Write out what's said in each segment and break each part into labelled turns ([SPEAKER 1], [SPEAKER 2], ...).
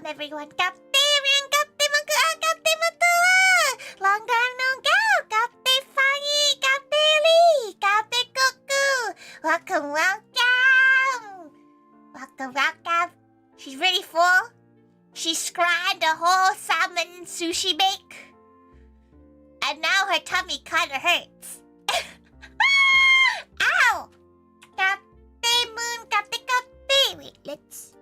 [SPEAKER 1] welcome everyone. Kapteirian, Kapteimatua, long time no go. Kapteifangi, Kapteili, Kapteikuku. Welcome, welcome. She's really full. She scribed a whole salmon sushi bake. And now her tummy kinda hurts. Ow! Kapte moon, kapte. Wait, let's...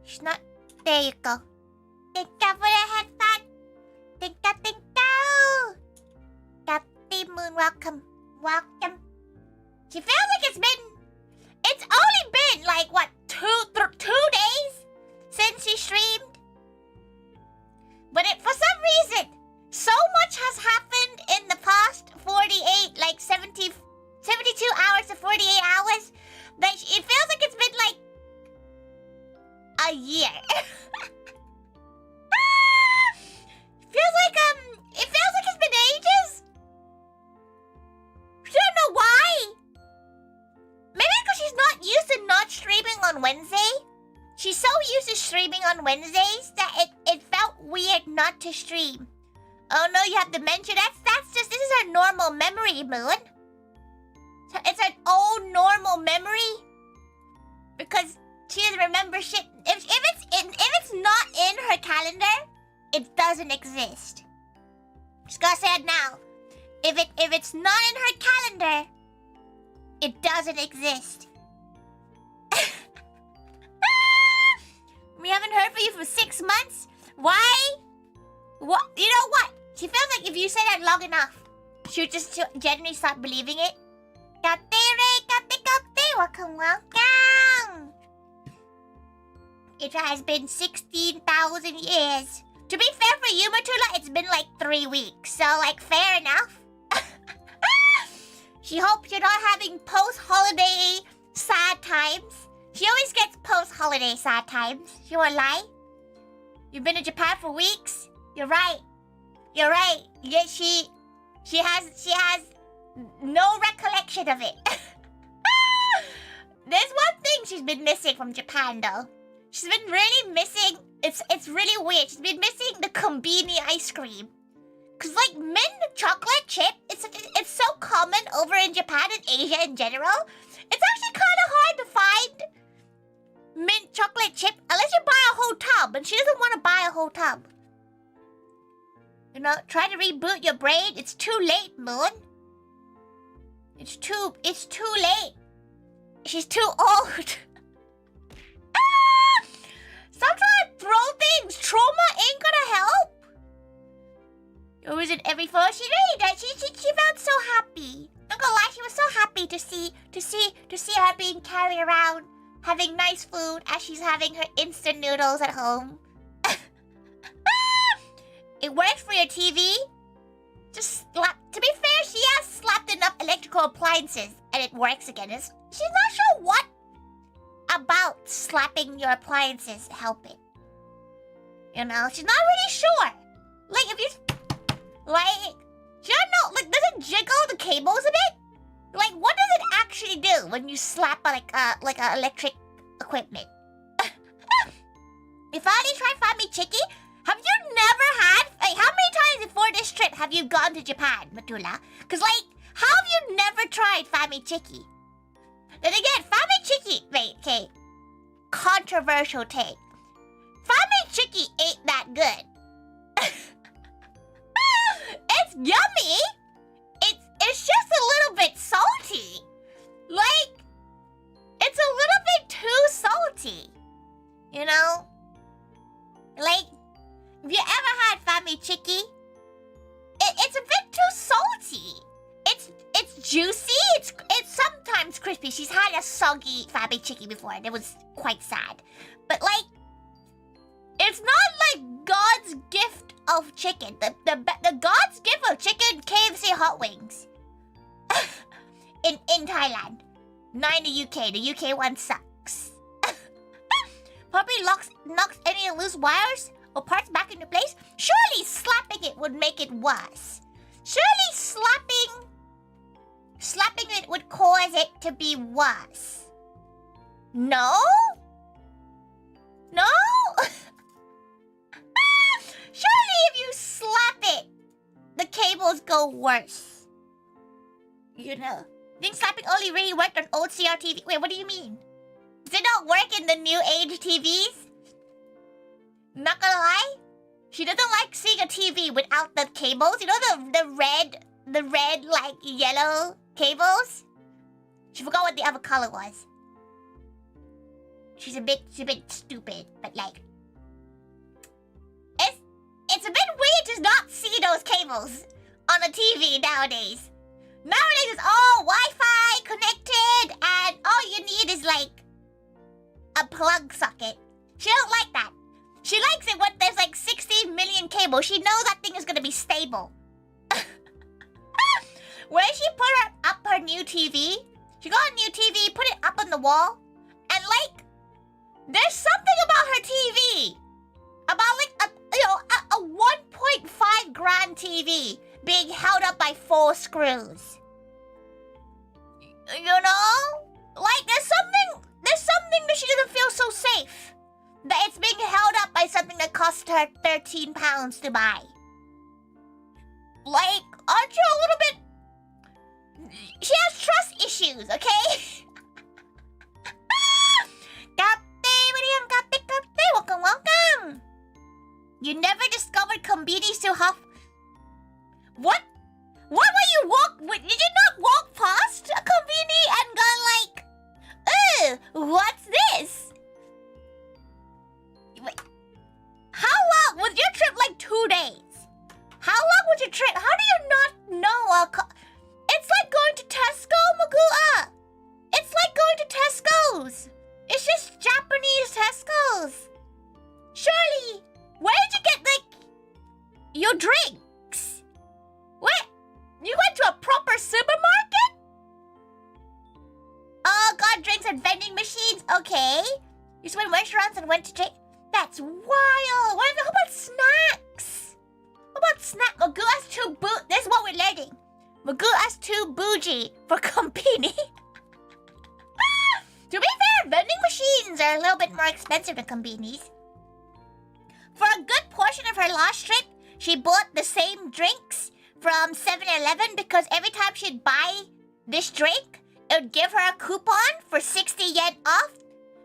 [SPEAKER 1] She's not... There you go. Think for the headband. Think. Kapte moon, welcome. She feels like it's only been like, what, two days since she streamed? But for some reason, so much has happened in the past 48, like 72 hours to 48 hours that it feels like it's been like a year. It feels like it's been ages. I don't know why. Maybe because she's not used to not streaming on Wednesday. She's so used to streaming on Wednesdays that it felt weird not to stream. Oh no, you have dementia. This is her normal memory, Moon. So it's an old normal memory. Because she doesn't remember shit. If it's not in her calendar, it doesn't exist. Just gotta say it now. If it's not in her calendar, it doesn't exist. We haven't heard from you for 6 months. Why? What? You know what? She feels like if you say that long enough, she'll just generally start believing it. Welcome. It has been 16,000 years. To be fair for you, Matula, it's been like 3 weeks. So, like, fair enough. She hopes you're not having post-holiday sad times. She always gets post-holiday sad times. She won't lie. You've been in Japan for weeks. You're right. Yeah, she has no recollection of it. There's one thing she's been missing from Japan, though. She's been really missing... It's really weird. She's been missing the Konbini ice cream. Because, like, mint chocolate chip, it's so common over in Japan and Asia in general. It's actually kind of hard to find mint chocolate chip unless you buy a whole tub. And she doesn't want to buy a whole tub. You know, try to reboot your brain. It's too late, Moon. It's too late. She's too old. Stop trying to throw things. Trauma ain't gonna help. Or is it every photo? She really does. She felt so happy. Not gonna lie, she was so happy to see her being carried around, having nice food as she's having her instant noodles at home. It works for your TV. To be fair, she has slapped enough electrical appliances and it works again. She's not sure what about slapping your appliances help it. You know, she's not really sure. Like, if you... Like, she don't know, like, does it jiggle the cables a bit? Like, what does it actually do when you slap, like a electric equipment? You finally tried Fami Chiki? Have you never had... Like, how many times before this trip have you gone to Japan, Matula? Because, like, how have you never tried Fami Chiki? Then again, Fami Chiki... Wait, okay. Controversial take. Fami Chiki ain't that good. It's yummy. It's just a little bit salty. Like, it's a little bit too salty. You know? Like, have you ever had Fami Chiki? It's a bit too salty. It's juicy. It's sometimes crispy. She's had a soggy Fami Chiki before, and it was quite sad. But like, it's not like God's gift of chicken. The God's gift of chicken, KFC hot wings. in Thailand, not in the UK. The UK one sucks. Probably knocks any loose wires or parts back into place. Surely slapping it would make it worse. Surely slapping it would cause it to be worse. No? No? cables go worse. You know. I think slapping only really worked on old CRTV. Wait, what do you mean? Does it not work in the new age TVs? Not gonna lie, she doesn't like seeing a TV without the cables. You know the red like yellow cables? She forgot what the other color was. She's a bit stupid, but like it's a bit weird to not see those cables on a TV nowadays. Nowadays it's all Wi-Fi connected and all you need is like a plug socket. She don't like that. She likes it when there's like 60 million cables. She knows that thing is gonna be stable. When she put up her new TV, she got a new TV, put it up on the wall, and like, there's something about her TV, about like a 1.5 grand TV being held up by 4 screws. You know, like there's something that she doesn't feel so safe. That it's being held up by something that cost her £13 to buy. Like, aren't you a little bit... She has trust issues, okay? Welcome. You never discovered Kombinis to huff... What? What were you did you not walk past a Kombini and gone like... Ugh, what's this? Wait, how long was your trip? Like 2 days. How long was your trip? How do you not know? It's like going to Tesco, Magua. It's like going to Tesco's. It's just Japanese Tesco's. Surely, where did you get like your drinks? What? You went to a proper supermarket? Oh, got drinks and vending machines. Okay. You just went to restaurants and went to drink. That's wild. How about snacks? What about snack? Magua's too this is what we're learning. Magua's too bougie for company. To be fair, vending machines are a little bit more expensive than combinis. For a good portion of her last trip, she bought the same drinks from 7-Eleven because every time she'd buy this drink, it would give her a coupon for 60 yen off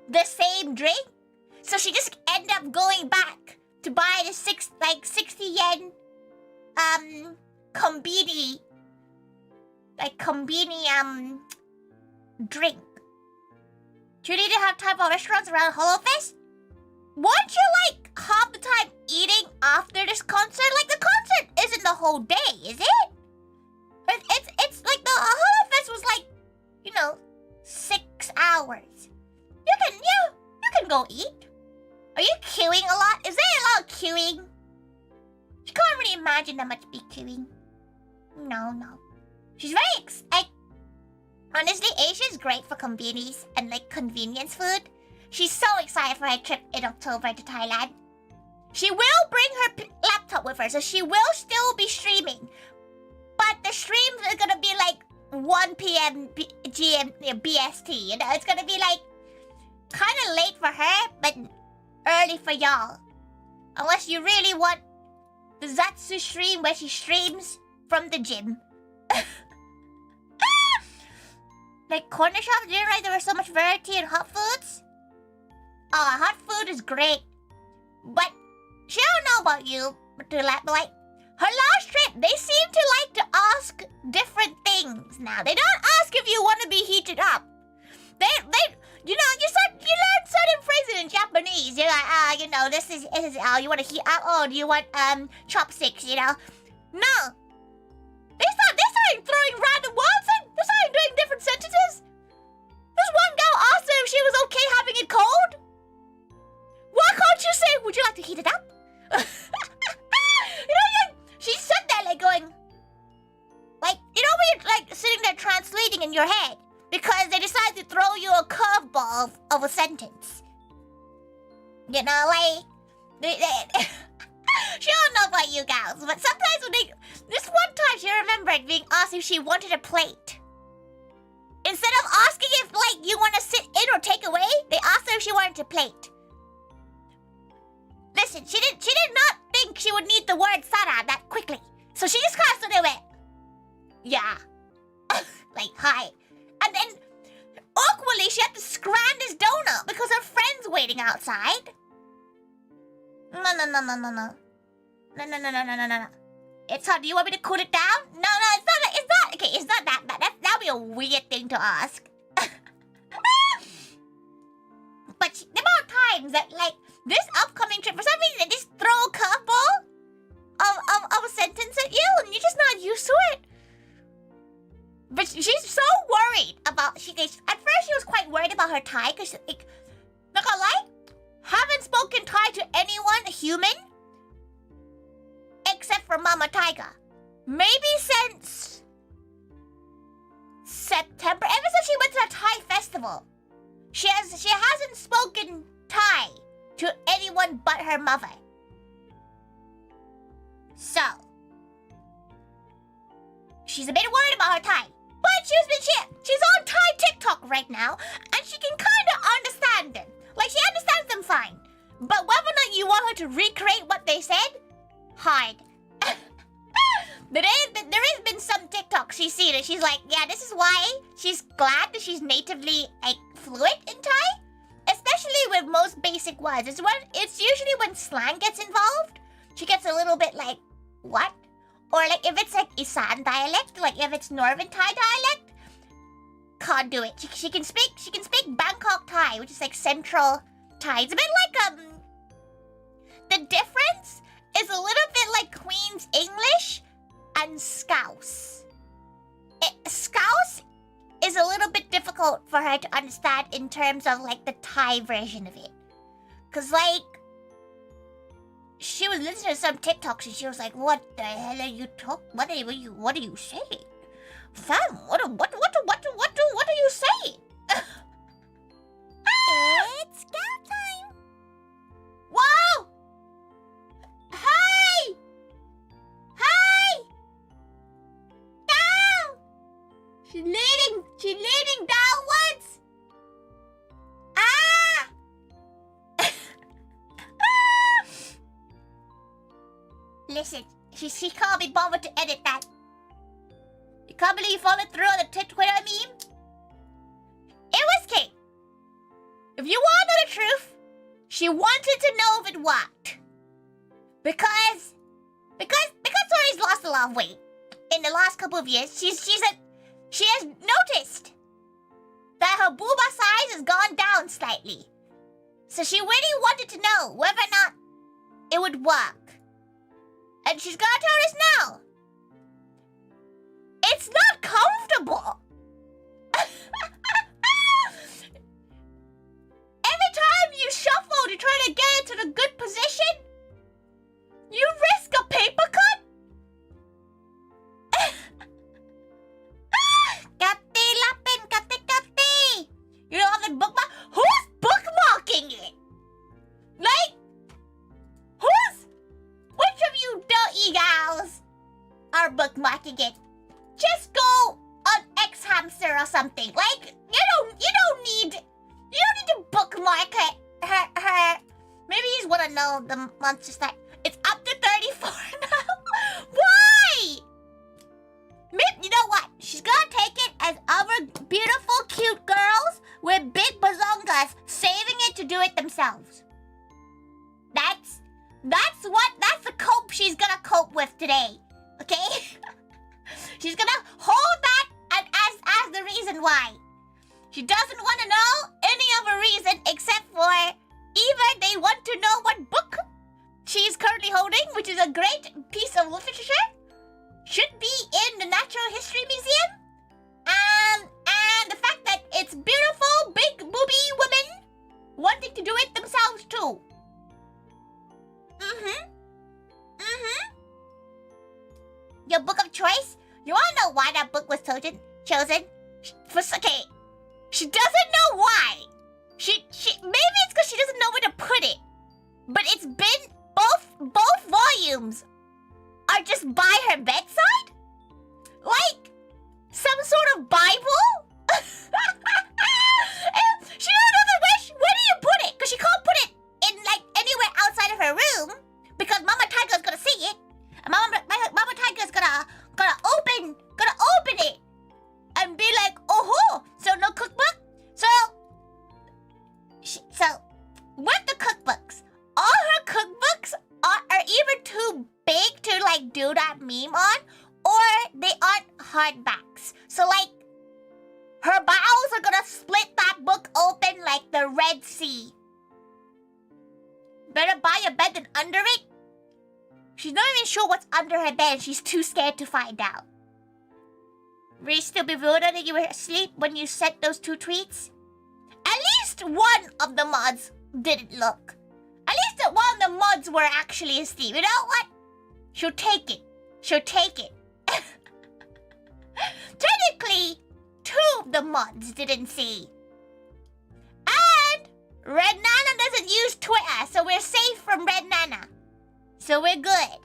[SPEAKER 1] the same drink. So she just ended up going back to buy the 60 yen kombini drink. Do you need to have time for restaurants around Hollowfest? Won't you like half the time eating after this concert? Like the concert isn't the whole day, is it? It's like the Hollowfest was like, you know, 6 hours. You can go eat. Are you queuing a lot? Is there a lot of queuing? She can't really imagine that much be queuing. No. She's very honestly, Asia is great for convenience and like convenience food. She's so excited for her trip in October to Thailand. She will bring her laptop with her, so she will still be streaming. But the streams are gonna be like 1 p.m. BST. You know, it's gonna be like kind of late for her, but early for y'all. Unless you really want the Zatsu stream where she streams from the gym. Like corner shops, didn't realize there was so much variety in hot foods. Oh, hot food is great. But she don't know about you, but like her last trip, they seem to like to ask different things now. They don't ask if you want to be heated up. They you learn certain phrases in Japanese. You're like, you know, this is you want to heat up? Oh, do you want chopsticks? You know, no. They started throwing random words in. They started doing different sentences. This one girl asked her if she was okay having it cold. Why can't you say, would you like to heat it up? You know, she said that like going, like, you know when you're like sitting there translating in your head because they decided to throw you a curveball of a sentence. You know, like, she don't know about you gals, but sometimes when this one time she remembered being asked if she wanted a plate. Instead of asking if, like, you want to sit in or take away, they asked her if she wanted a plate. Listen, she did not think she would need the word Sara that quickly. So she just kind of stood there and went, yeah. Like, hi. And then, awkwardly, she had to scram this donut because her friend's waiting outside. No. No. It's hard. Do you want me to cool it down? No, it's not. Okay, it's not that bad. That'd be a weird thing to ask. But the amount of times that, like, this upcoming trip, for some reason, they just throw a curveball of a sentence at you, and you're just not used to it. But she's so worried about, at first she was quite worried about her Thai, because, like, not gonna lie, haven't spoken Thai to anyone human, except for Mama Taiga. Maybe since September, ever since she went to a Thai festival. She hasn't spoken Thai to anyone but her mother. So, she's a bit worried about her Thai. But she's on Thai TikTok right now, and she can kind of understand them. Like, she understands them fine. But whether or not you want her to recreate what they said, hard. There has been some TikToks she's seen, and she's like, yeah, this is why she's glad that she's natively, like, fluent in Thai. Especially with most basic words. It's usually when slang gets involved, she gets a little bit like, what? Or like if it's like Isan dialect, like if it's Northern Thai dialect, can't do it. She can speak Bangkok Thai, which is like Central Thai. It's a bit like the difference is a little bit like Queen's English and Scouse. Scouse is a little bit difficult for her to understand in terms of like the Thai version of it. Cause like she was listening to some TikToks and she was like, "What the hell are you talking? What are you saying, fam? What are you saying?" It's scout time. Whoa! Hey! Down! She's leaning downwards. Ah! Listen, she can't be bothered to edit that. You can't believe you followed through on the Twitter meme? It was Kate. If you want to know the truth, she wanted to know if it worked. Because Tori's lost a lot of weight in the last couple of years. She has noticed that her booba size has gone down slightly. So she really wanted to know whether or not it would work. And she's gonna tell us now. It's not comfortable. Every time you shuffle to try to get into the good position, you risk a paper cut. You know how the bookmark? Who's bookmarking it? Like, which of you dirty gals are bookmarking it? Just go on X Hamster or something. Like, you don't need to bookmark her. Maybe you just want to know the months that it's up to 34 now. Why? Maybe, you know what? She's gonna take it as other beautiful, cute girls with big bazongas saving it to do it themselves. That's the cope she's gonna cope with today. Okay? She's gonna hold that as the reason why. She doesn't want to know any other reason except for either they want to know what book she's currently holding, which is a great piece of literature, should be in the Natural History Museum, and the fact that it's beautiful, big booby women wanting to do it themselves too. Your book of choice? You wanna know why that book was chosen? Okay, she doesn't know why. Maybe it's because she doesn't know where to put it. But it's been both volumes are just by her bedside? Like some sort of Bible? She doesn't know where do you put it? Because she can't put it in like anywhere outside of her room because Mama Taiga's gonna see it. And Mama Taiga's gonna like the Red Sea. Better buy a bed than under it. She's not even sure what's under her bed. She's too scared to find out. Will you still be rude that you were asleep when you sent those 2 tweets? At least one of the mods didn't look. At least one of the mods were actually asleep. You know what? She'll take it. She'll take it. Technically, 2 of the mods didn't see. And Red Nana doesn't use Twitter, so we're safe from Red Nana. So we're good.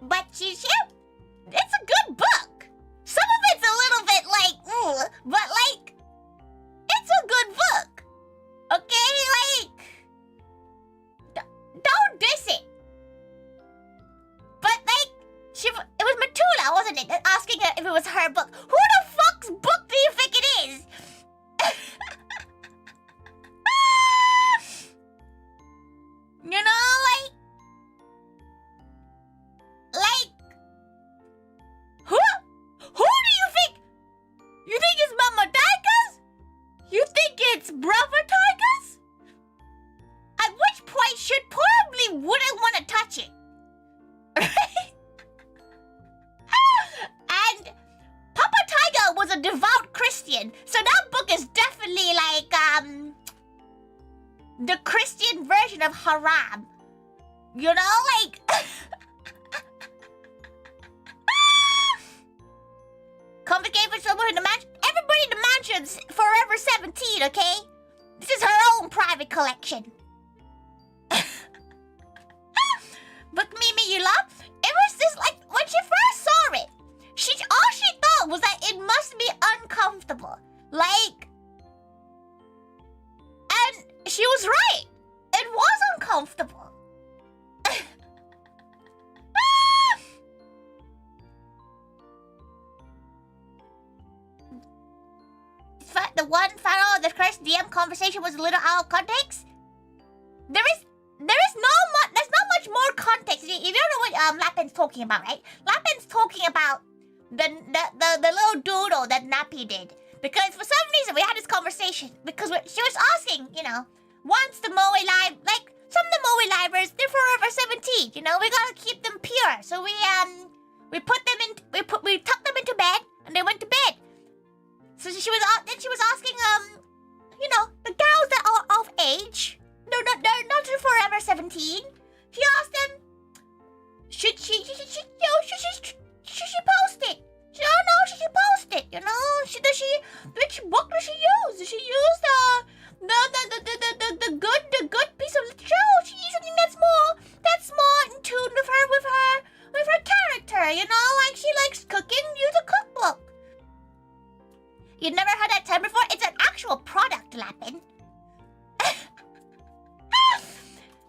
[SPEAKER 1] But it's a good book. Some of it's a little bit like, ooh, but like, it's a good book. Okay, like, don't diss it. But like, it was Matula, wasn't it? Asking her if it was her book. Who the fuck's book do you think it is? You know, like, who do you think? You think it's Mama Taiga's? You think it's Brother Taiga's? At which point, should probably wouldn't want to touch it. Right? And Papa Taiga was a devout Christian, so that book is definitely like, the Christian version of haram. You know, like... Complicated for someone in the mansion. Everybody in the mansion's forever 17, okay? This is her own private collection. But Mimi, you love? It was just like, when she first saw it, all she thought was that it must be uncomfortable. Like... And she was right. It was uncomfortable. The one final, the first DM conversation was a little out of context. There's not much more context. You don't know what Lapin's talking about, right? Lapin's talking about the little doodle that Nappy did. Because for some reason we had this conversation because she was asking, you know, once the Moe live, like some of the Moe livers, they're forever 17. You know, we gotta keep them pure. So we put them in, we tucked them into bed and they went to bed. So she was asking, you know, the gals that are of age, they're not forever 17. She asked them, should she post it? She don't know, should she post it? You know, which book does she use? Does she use the good piece of literature? Or she use something that's more in tune with her character? You know, like she likes cooking, use a cookbook. You've never heard that term before? It's an actual product, Lapin.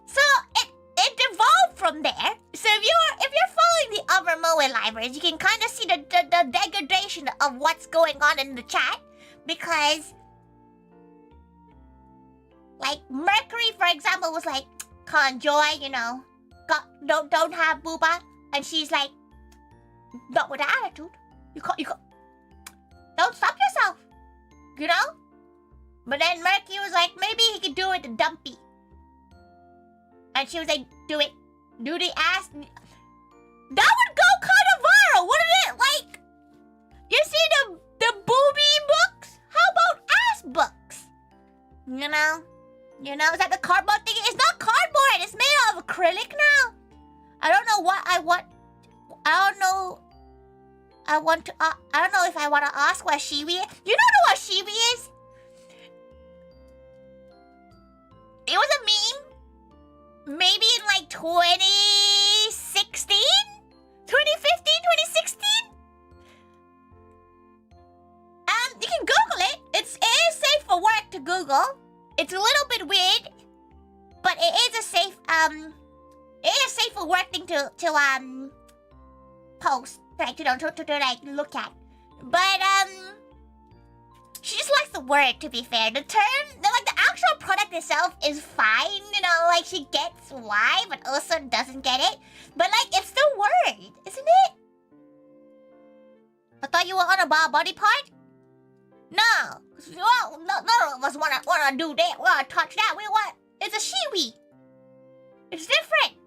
[SPEAKER 1] So it devolved from there. So if you're following the other Moe libraries, you can kind of see the degradation of what's going on in the chat. Because, like, Mercury, for example, was like, Conjoy, you know, don't have booba. And she's like, not with that attitude. You can't. Don't stop yourself, you know? But then Mercury was like, maybe he could do it to Dumpy. And she was like, do it. Do the ass. That would go kind of viral, wouldn't it? Like, you see the booby books? How about ass books? You know? You know, is that the cardboard thing? It's not cardboard, it's made out of acrylic now. I don't know what I want. I don't know. I don't know if I want to ask what Shiwi is. You don't know what Shiwi is? It was a meme. Maybe in like 2016? 2015, 2016? You can Google it. It is safe for work to Google. It's a little bit weird. But it is a safe, for work thing to post. Like, you know, to like look at. But she just likes the word, to be fair. The term, like the actual product itself is fine, you know, like she gets why, but also doesn't get it. But like it's the word, isn't it? But while you were on a body part? No. Well, none of us wanna do that. We wanna touch that. We want. It's a shiwi. It's different.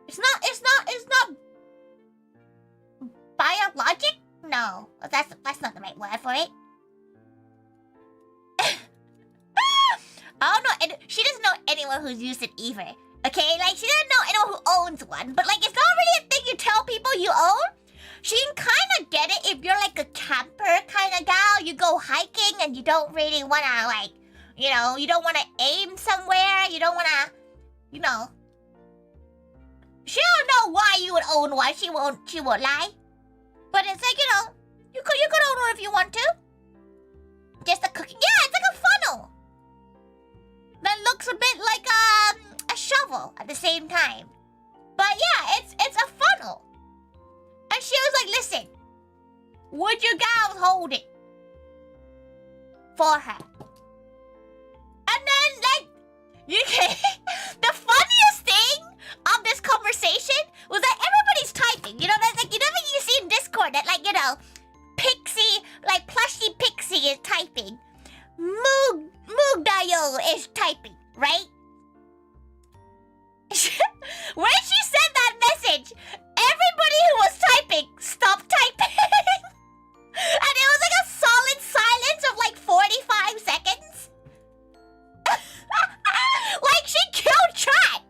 [SPEAKER 1] It's not biologic? No. That's not the right word for it. I don't know. She doesn't know anyone who's used it either. Okay? Like, she doesn't know anyone who owns one. But, like, it's not really a thing you tell people you own. She can kind of get it if you're, like, a camper kind of gal. You go hiking and you don't really want to, like, you know, you don't want to aim somewhere. You don't want to, you know. She don't know why you would own one. She won't lie. But it's like, you know, you could own one if you want to. Just a cooking. Yeah, it's like a funnel. That looks a bit like a shovel at the same time. But yeah, it's a funnel. And she was like, listen, would you guys hold it for her? And then, like, you can... The funniest thing of this conversation was that everybody's typing. You know, like, you know what you see in Discord that, like, you know, Pixie, like, plushy Pixie is typing. Moogdayo is typing, right? When she sent that message, everybody who was typing stopped typing. And it was like a solid silence of like 45 seconds. Like she killed chat.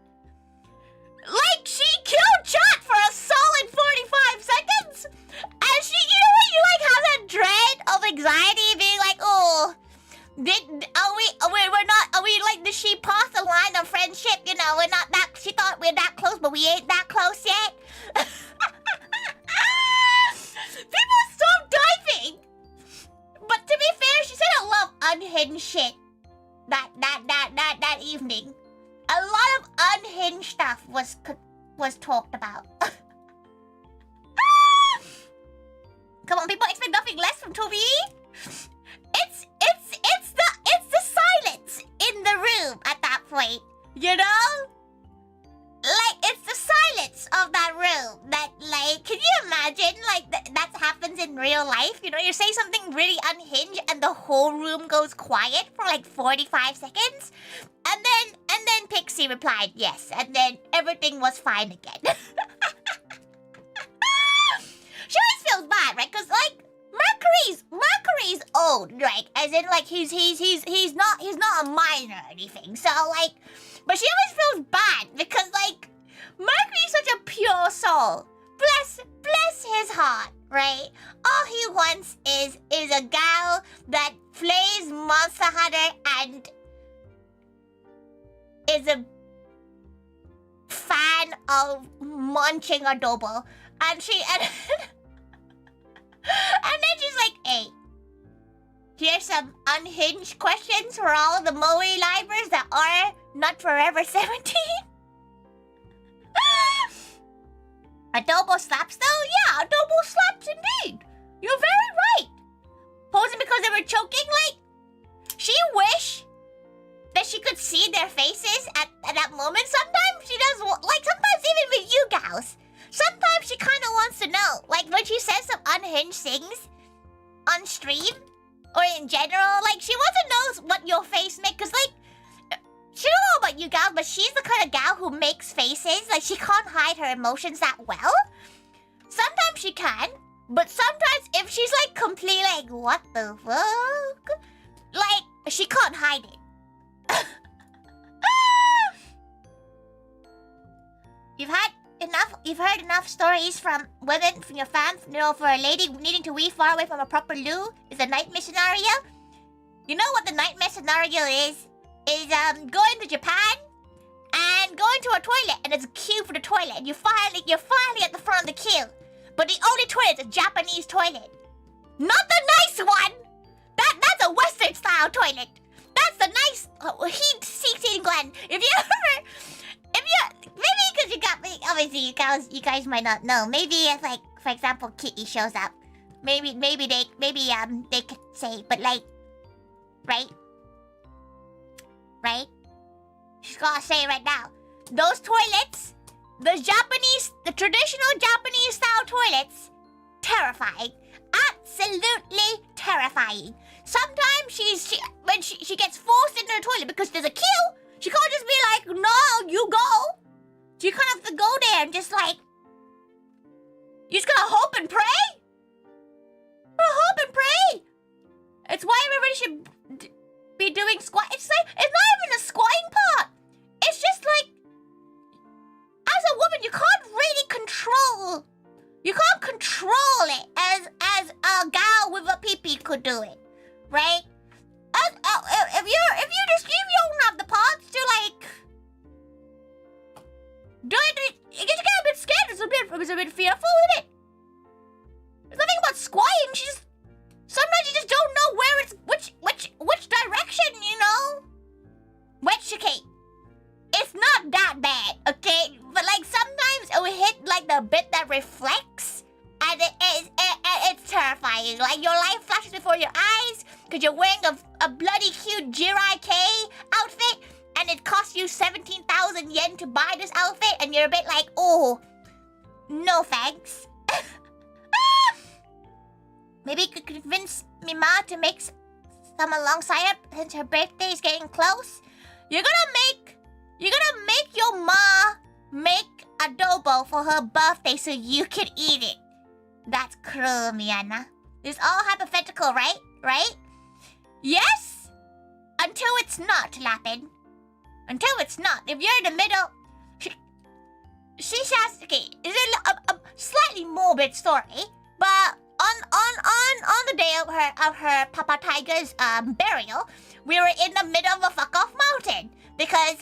[SPEAKER 1] Like she killed chat for a solid 45 seconds. And she, you know when you like have that dread of anxiety being like, oh, are we like, did she pass the line of friendship? You know, we're not that, she thought we're that close, but we ain't that close yet. People stop typing. But to be fair, she said a lot of unhinged shit that evening. A lot of unhinged stuff was talked about. Come on, people expect nothing less from Toby. It's the silence in the room at that point, you know? Like, it's the silence of that room that, like, can you imagine, like, that happens in real life? You know, you say something really unhinged and the whole room goes quiet for, like, 45 seconds. And then Pixie replied yes, and then everything was fine again. She always feels bad, right? Because, like, Mercury's old, right? As in, like, he's not a minor or anything. So, like, but she always feels bad because, like, Mercury's such a pure soul. Bless his heart, right? All he wants is a gal that plays Monster Hunter and is a fan of munching adobo. And and then she's like, hey, here's some unhinged questions for all the Moe livers that are not forever 17. Adobo slaps though? Yeah, adobo slaps indeed. You're very right. Posing because they were choking, like, she wish that she could see their faces at that moment. Sometimes she does, like, sometimes even with you gals. Sometimes she kind of wants to know, like, when she says some unhinged things on stream or in general, like, she wants to know what your face makes. Because, like, she don't know about you gals, but she's the kind of gal who makes faces. Like, she can't hide her emotions that well. Sometimes she can, but sometimes if she's, like, completely like, what the fuck? Like, she can't hide it. You've heard enough stories from women, from your fans, you know, for a lady needing to wee far away from a proper loo is a nightmare scenario. You know what the nightmare scenario is? Is going to Japan and going to a toilet and there's a queue for the toilet and you're finally at the front of the queue. But the only toilet is a Japanese toilet. Not the nice one! That's a Western style toilet. That's the nice heat seating gland. Maybe because you got me, obviously you guys might not know. Maybe if, like, for example, Kitty shows up, maybe they could say, but, like, right? She's gotta say it right now. Those toilets, the traditional Japanese style toilets, terrifying. At absolutely terrifying. Sometimes when she gets forced into the toilet because there's a queue, she can't just be like, no, you go. You kind of have to go there and just like, you just gotta hope and pray? Hope and pray. It's why everybody should be doing squat. It's like, it's not even a squatting part. It's just like, as a woman, you can't really control. You can't control it as a gal with a pee-pee could do it, right? If you don't have the parts to like do it, you get a bit scared. It's a bit fearful, isn't it? There's nothing about squatting. Sometimes you just don't know where it's which direction, you know. Okay, it's not that bad, okay? But like sometimes it will hit like the bit that reflects, and it's terrifying. Like your life flashes before your eyes because you're wearing a bloody cute Jirai K outfit, and it costs you 17,000 yen to buy this outfit, and you're a bit like, oh, no thanks. Maybe you could convince Mima to make some alongside her since her birthday is getting close. You're gonna make your ma make adobo for her birthday so you can eat it. That's cruel, Miana. It's all hypothetical, right? Right? Yes? Until it's not, Lapin. Until it's not. If you're in the middle... She has... Okay, it's a slightly morbid story, but on the day of her Papa Taiga's burial, we were in the middle of a fuck-off mountain because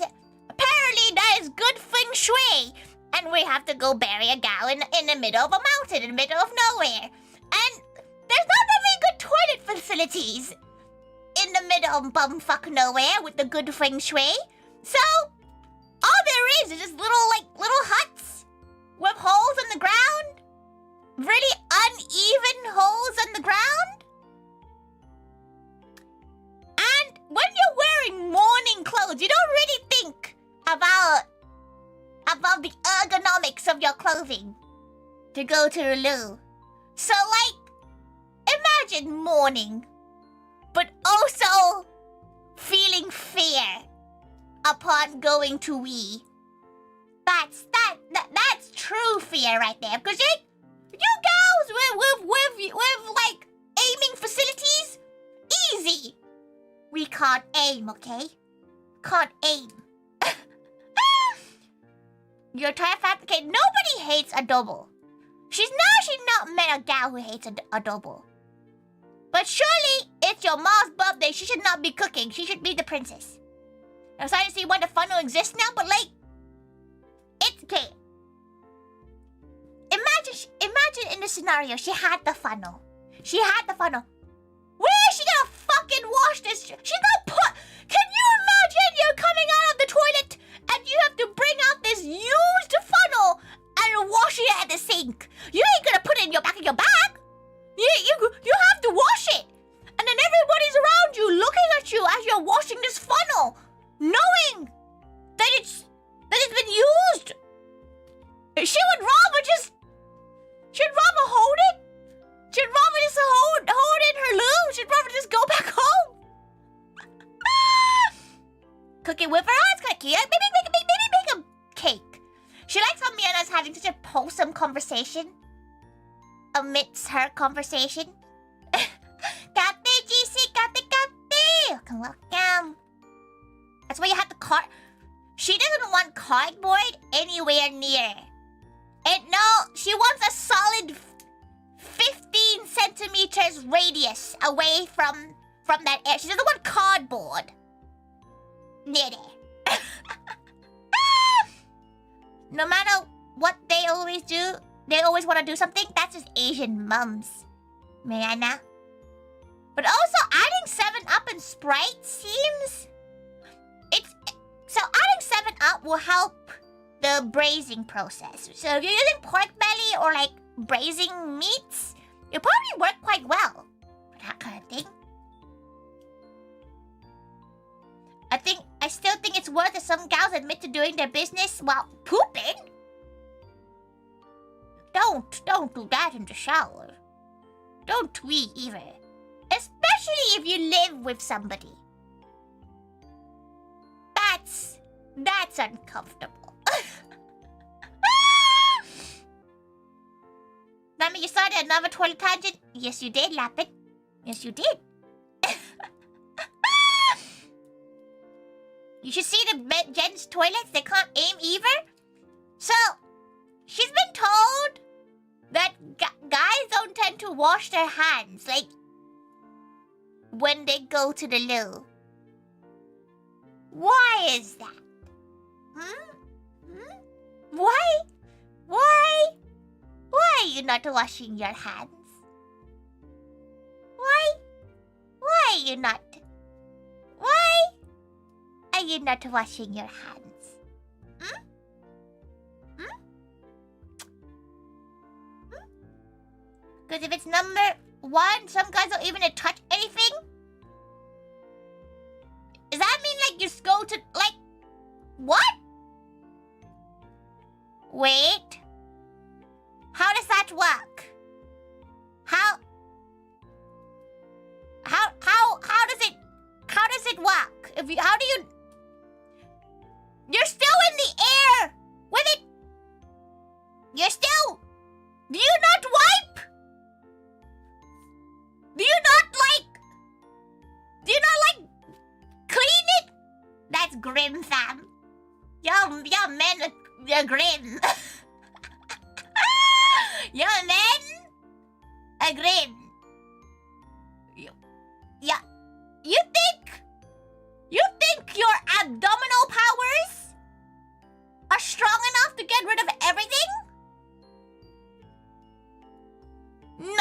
[SPEAKER 1] apparently that is good feng shui, and we have to go bury a gal in the middle of a mountain, in the middle of nowhere. And there's not that many good toilet facilities in the middle of bumfuck nowhere with the good feng shui. So all there is just little huts with holes in the ground, really uneven holes in the ground. And when you're wearing morning clothes, you don't really think about the ergonomics of your clothing to go to the loo. So like, imagine mourning, but also feeling fear upon going to wee. That's true fear right there. Because you gals with like aiming facilities, easy. We can't aim, okay? Can't aim. You're terrified. Okay, nobody hates adobo. She's not met a gal who hates adobo. But surely it's your mom's birthday. She should not be cooking. She should be the princess. I'm starting to see why the funnel exists now, but like, it's okay. Imagine in the scenario, she had the funnel. Where is she gonna fucking wash this? She's not put. Can you imagine you're coming out of the toilet and you have to bring out this used funnel and wash it at the sink? You ain't gonna put it in your back of your bag. You have to wash it, and then everybody's around you looking at you as you're washing this funnel, knowing that it's been used. She'd rather hold it. She'd rather just hold it in her loo. She'd rather just go back home. Cooking with her eyes, kind of cute. Maybe make a cake. She likes how Miana's having such a wholesome conversation amidst her conversation. Kate, GC, Kate. Welcome. That's why you have the card. She doesn't want cardboard anywhere near. And no, she wants a solid 15 centimeters radius away from that air. She doesn't want cardboard near there. No matter what they always do, they always want to do something. That's just Asian mums, Miana. But also adding 7-Up and Sprite seems... So adding 7-Up will help the braising process. So if you're using pork belly or like braising meats, it'll probably work quite well for that kind of thing. I still think it's worth it. Some gals admit to doing their business while pooping. Don't do that in the shower. Don't tweet either. Especially if you live with somebody. That's uncomfortable. Nami, you started another toilet tangent? Yes, you did, Lapid. Yes, you did. You should see the gents' toilets. They can't aim either. So, she's been told that guys don't tend to wash their hands, like, when they go to the loo. Why is that? Why? Why are you not washing your hands? Why are you not? Why are you not washing your hands? Because if it's number 1, some guys don't even touch anything. Does that mean like you just go to like what? Wait. How does that work? How does it work? How do you? You're still in the air with it. You're still. Do you not wipe? Do you not clean it? That's grim, fam. Your men are grim. Your men are grim. You think your abdominal powers are strong enough to get rid of everything? No.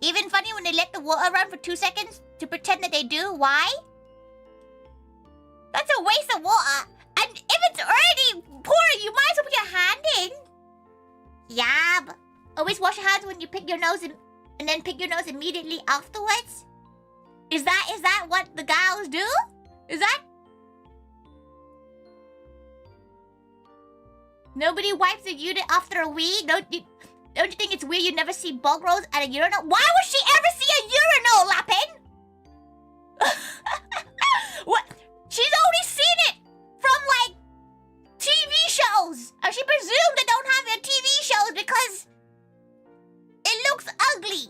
[SPEAKER 1] Even funny when they let the water run for 2 seconds to pretend that they do. Why? That's a waste of water. And if it's already pouring, you might as well put your hand in. Yeah, but always wash your hands when you pick your nose and then pick your nose immediately afterwards. Is that what the gals do? Is that? Nobody wipes the unit after a wee? Don't you think it's weird you never see bog rolls at a urinal? Why would she ever see a urinal, Lapin? What? She's only seen it from, like, TV shows. And she presumed they don't have their TV shows because it looks ugly.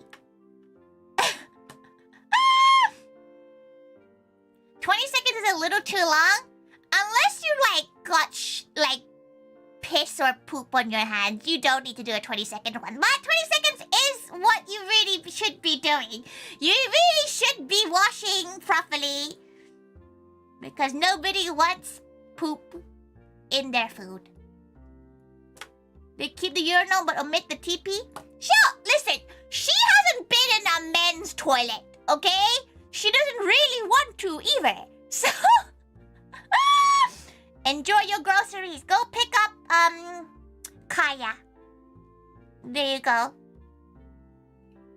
[SPEAKER 1] 20 seconds is a little too long. Unless you, like, got, piss or poop on your hands, you don't need to do a 20-second one. But 20 seconds is what you really should be doing. You really should be washing properly. Because nobody wants poop in their food. They keep the urinal but omit the TP? Sure, listen, she hasn't been in a men's toilet, okay? She doesn't really want to either. So, enjoy your groceries. Go pick up, Kaya. There you go.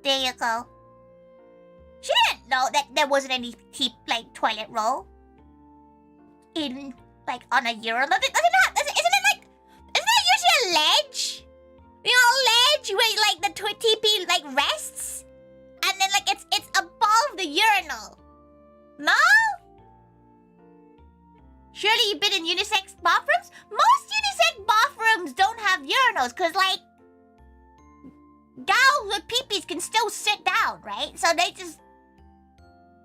[SPEAKER 1] There you go. She didn't know that there wasn't any toilet roll in, on a urinal. Isn't it usually a ledge? You know, ledge where, the TP, rests? And then, it's above the urinal. No? Surely you've been in unisex bathrooms? Most unisex bathrooms don't have urinals, because, gals with peepees can still sit down, right? So they just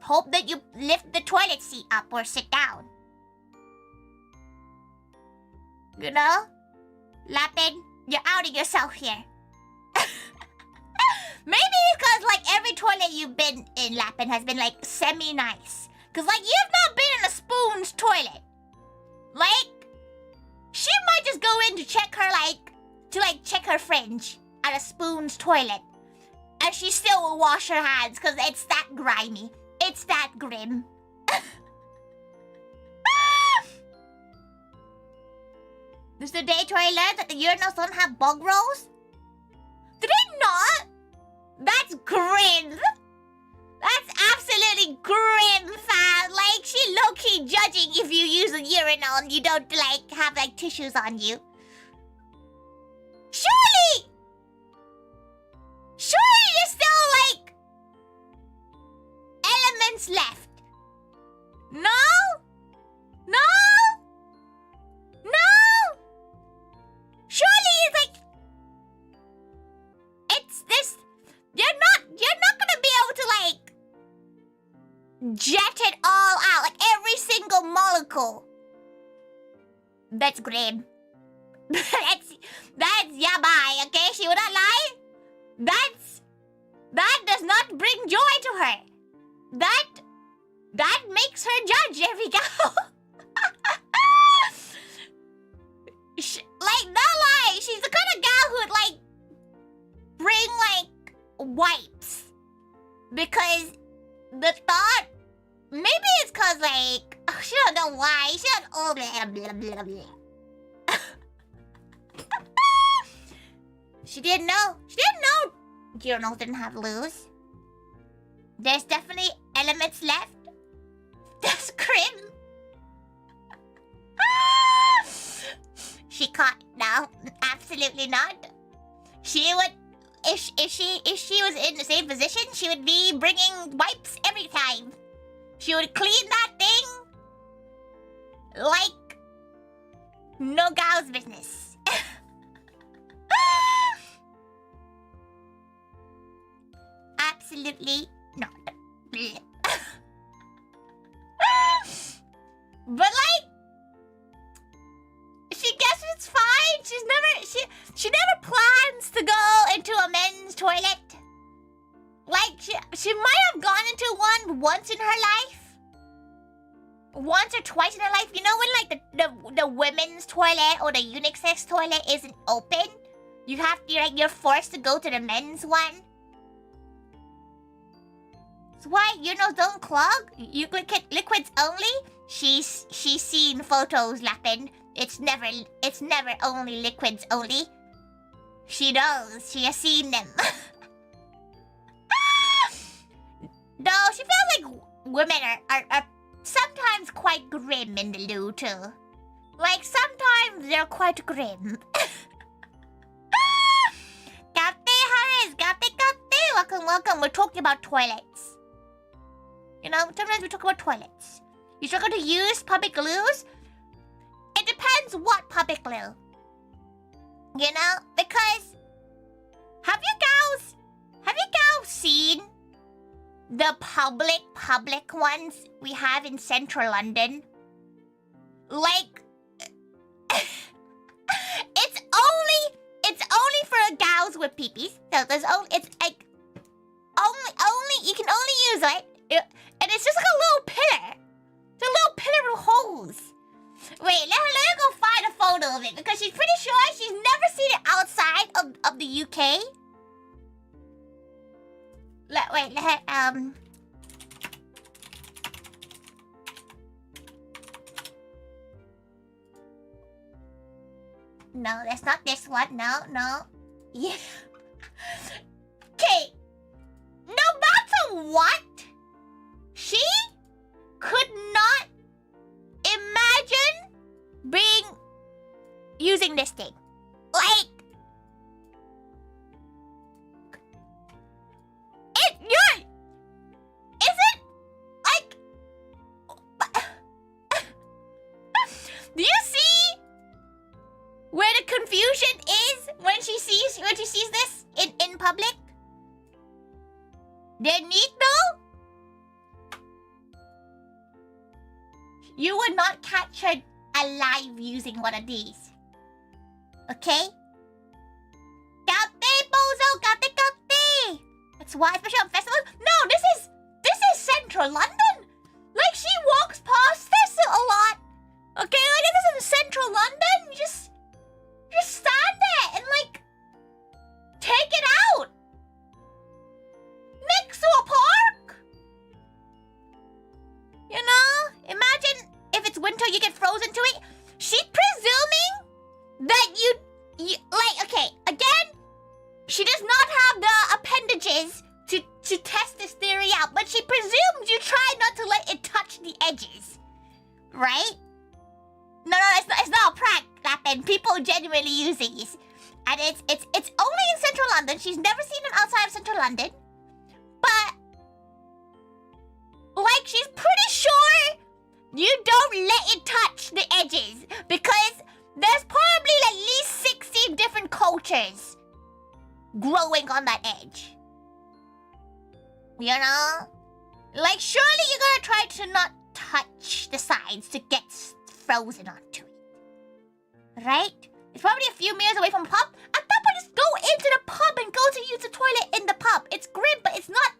[SPEAKER 1] hope that you lift the toilet seat up or sit down. You know? Lapin, you're outing yourself here. Maybe it's because, every toilet you've been in, Lapin, has been, semi-nice. Because, you've not been in a spoon's toilet. She might just go in to check her, check her fringe at a spoon's toilet. And she still will wash her hands because it's that grimy. It's that grim. Does the day Tori learn that the urinals don't have bug rolls? Did it not? That's grim. That's absolutely grim, fam. She looks low-key judging if you use a urinal and you don't, like, have, like, tissues on you. Surely there's still, like, elements left. No? Surely it's like... It's this... You're not gonna be able to, like... jet it all out, like every single molecule. That's grim. that's yabai, okay? She would not lie. That does not bring joy to her. That makes her judge every cow. Like, no lie, she's the kind of gal who'd, like, bring, like, wipes. Because the thought, maybe it's cause, like, she don't know why, she don't, oh, blah, blah, blah, blah. She didn't know urinals didn't have loos. There's definitely elements left. That's grim. She caught, no, absolutely not. She would, if she was in the same position, she would be bringing wipes every time. She would clean that thing like no gal's business. Absolutely not. But like, she guesses it's fine. She never plans to go into a men's toilet. Like, she might have gone into one once in her life. Once or twice in her life. You know when, like, the women's toilet or the unisex toilet isn't open? You have to, like, you're forced to go to the men's one. That's why urinals don't clog. You liquids only. She's seen photos, Lapin. It's never only liquids only. She knows. She has seen them. No, she feels like women are sometimes quite grim in the loo too. Like, sometimes they're quite grim. Gate Harris, gate. Welcome. We're talking about toilets. You know, sometimes we talk about toilets. You struggle to use public loos? It depends what public loo. You know, because have you gals seen the public ones we have in central London? Like, it's only for gals with peepees. So it's like only you can only use it, and it's just like a little pillar. It's a little pillar with holes. Wait, let her go find a photo of it because she's pretty sure she's never seen it outside of the UK. Let her No, that's not this one. No. Yeah. Okay. No matter what, she could not imagine using this thing. Like, do you see where the confusion is when she sees this in public? There need no. You would not catch her alive using one of these. Okay? Gate, bozo, gate. That's why, especially on festivals. No, this is central London. Like, she walks past this a lot. Okay, like, this is central London. You just stand there and, like, take it out. Next to a park. You know? Imagine if it's winter, you get frozen to it. She's presuming that you like, okay, again, she does not have the appendages to test this theory out, but she presumes you try not to let it touch the edges. happen. People genuinely use these. And it's only in central London. She's never seen them outside of central London. But like she's pretty sure you don't let it touch the edges because there's probably at least 60 different cultures growing on that edge. You know? Like surely you're gonna try to not touch the sides to get frozen onto it. Right? It's probably a few meters away from a pub. At that point, just go into the pub and go to use the toilet in the pub. It's grim, but it's not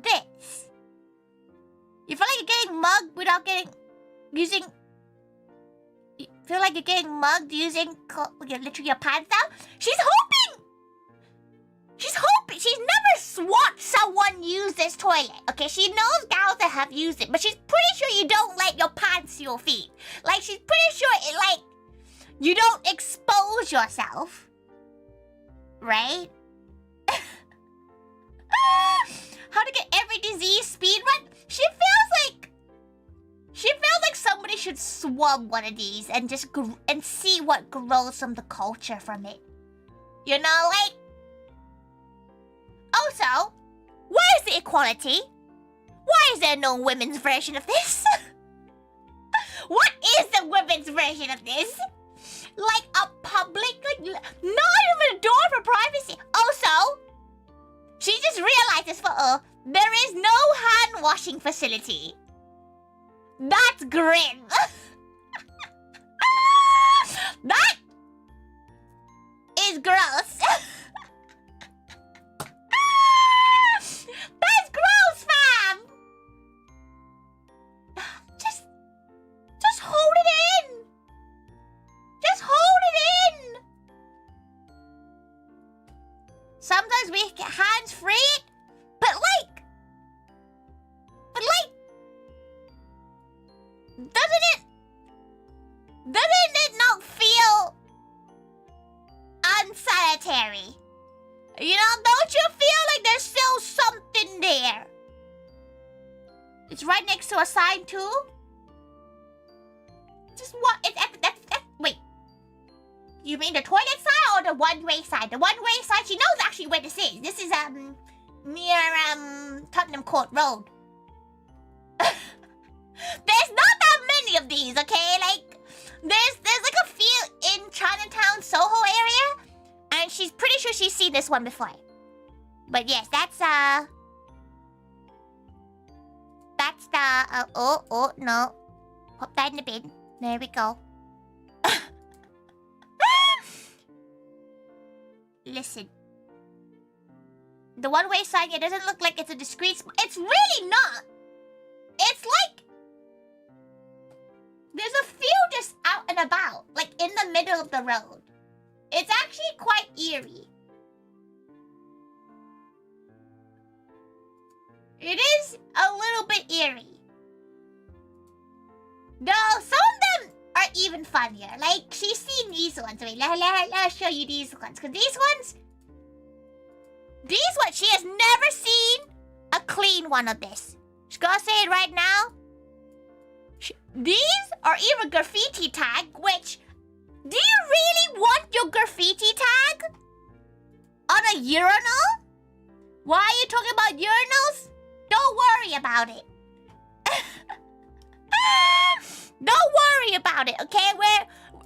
[SPEAKER 1] this. You feel like you're getting mugged without using... You feel like you're getting mugged using literally your pants down? She's hoping! She's never watched someone use this toilet, okay? She knows gals that have used it, but she's pretty sure you don't let your pants to your feet. Like, she's pretty sure it, like, you don't expose yourself. Right? How to get every disease speed run? She feels like somebody should swab one of these and just and see what grows from the culture from it. You know, like... Also, where's the equality? Why is there no women's version of this? What is the women's version of this? Like a public, like, not even a door for privacy. Also, she just realized this there is no hand washing facility. That's grim. That is gross. That's gross, fam. Just hold it in. Just hold it in. Sometimes we get hands free, but like, doesn't it not feel unsanitary? You know, don't you feel like there's still something there? It's right next to a sign too. Just what? Wait. You mean the toilet side or the one-way side? The one-way side, she knows actually where this is. This is near Tottenham Court Road. There's not that many of these, okay? Like, there's like a few in Chinatown, Soho area, and she's pretty sure she's seen this one before. But yes, that's the oh no, pop that in the bin. There we go. Listen. The one-way sign, it doesn't look like it's a discreet... It's really not! It's like... There's a few just out and about, like in the middle of the road. It's actually quite eerie. It is a little bit eerie. Though some of them are even funnier. Like, she's seen these ones. Wait, let show you these ones. Because these ones, she has never seen a clean one of this. She's gonna say it right now. These are even graffiti tag, which, do you really want your graffiti tag on a urinal? Why are you talking about urinals? Don't worry about it. Don't worry about it, okay?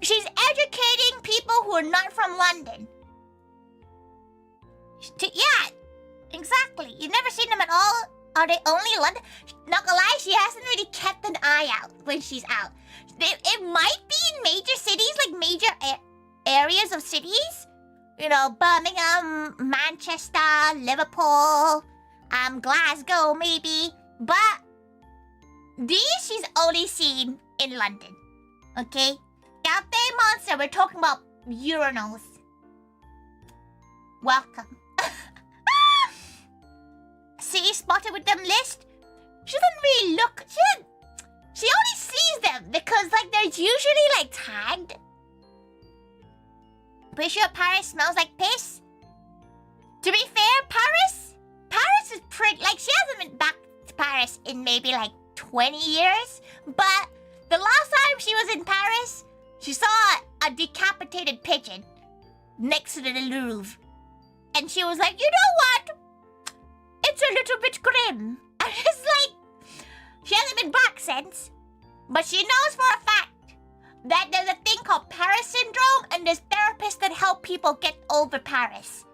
[SPEAKER 1] She's educating people who are not from London. Yeah, exactly. You've never seen them at all? Are they only London? Not gonna lie, she hasn't really kept an eye out when she's out. It might be in major cities, like major areas of cities. You know, Birmingham, Manchester, Liverpool, Glasgow maybe. But these she's only seen in London. Okay? Out there, monster, we're talking about urinals. Welcome. See, spotted with them list? She doesn't really look. She only sees them because, like, they're usually, like, tagged. Pretty sure Paris smells like piss. To be fair, Paris is pretty... Like, she hasn't been back to Paris in maybe, like, 20 years. But the last time she was in Paris, she saw a decapitated pigeon next to the Louvre. And she was like, you know what? It's a little bit grim. And it's like, she hasn't been back since. But she knows for a fact that there's a thing called Paris syndrome and there's therapists that help people get over Paris.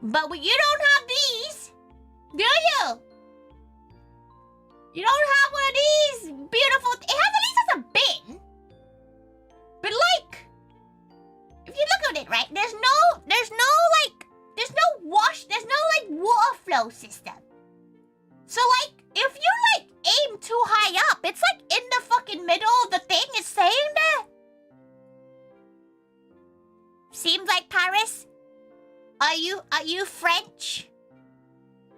[SPEAKER 1] But you don't have these, do you? You don't have one of these beautiful... It has at least has a bin. But like, if you look at it, right, there's no water flow system. So like, if you like aim too high up, it's like in the fucking middle of the thing, it's saying there. Seems like Paris. Are you French?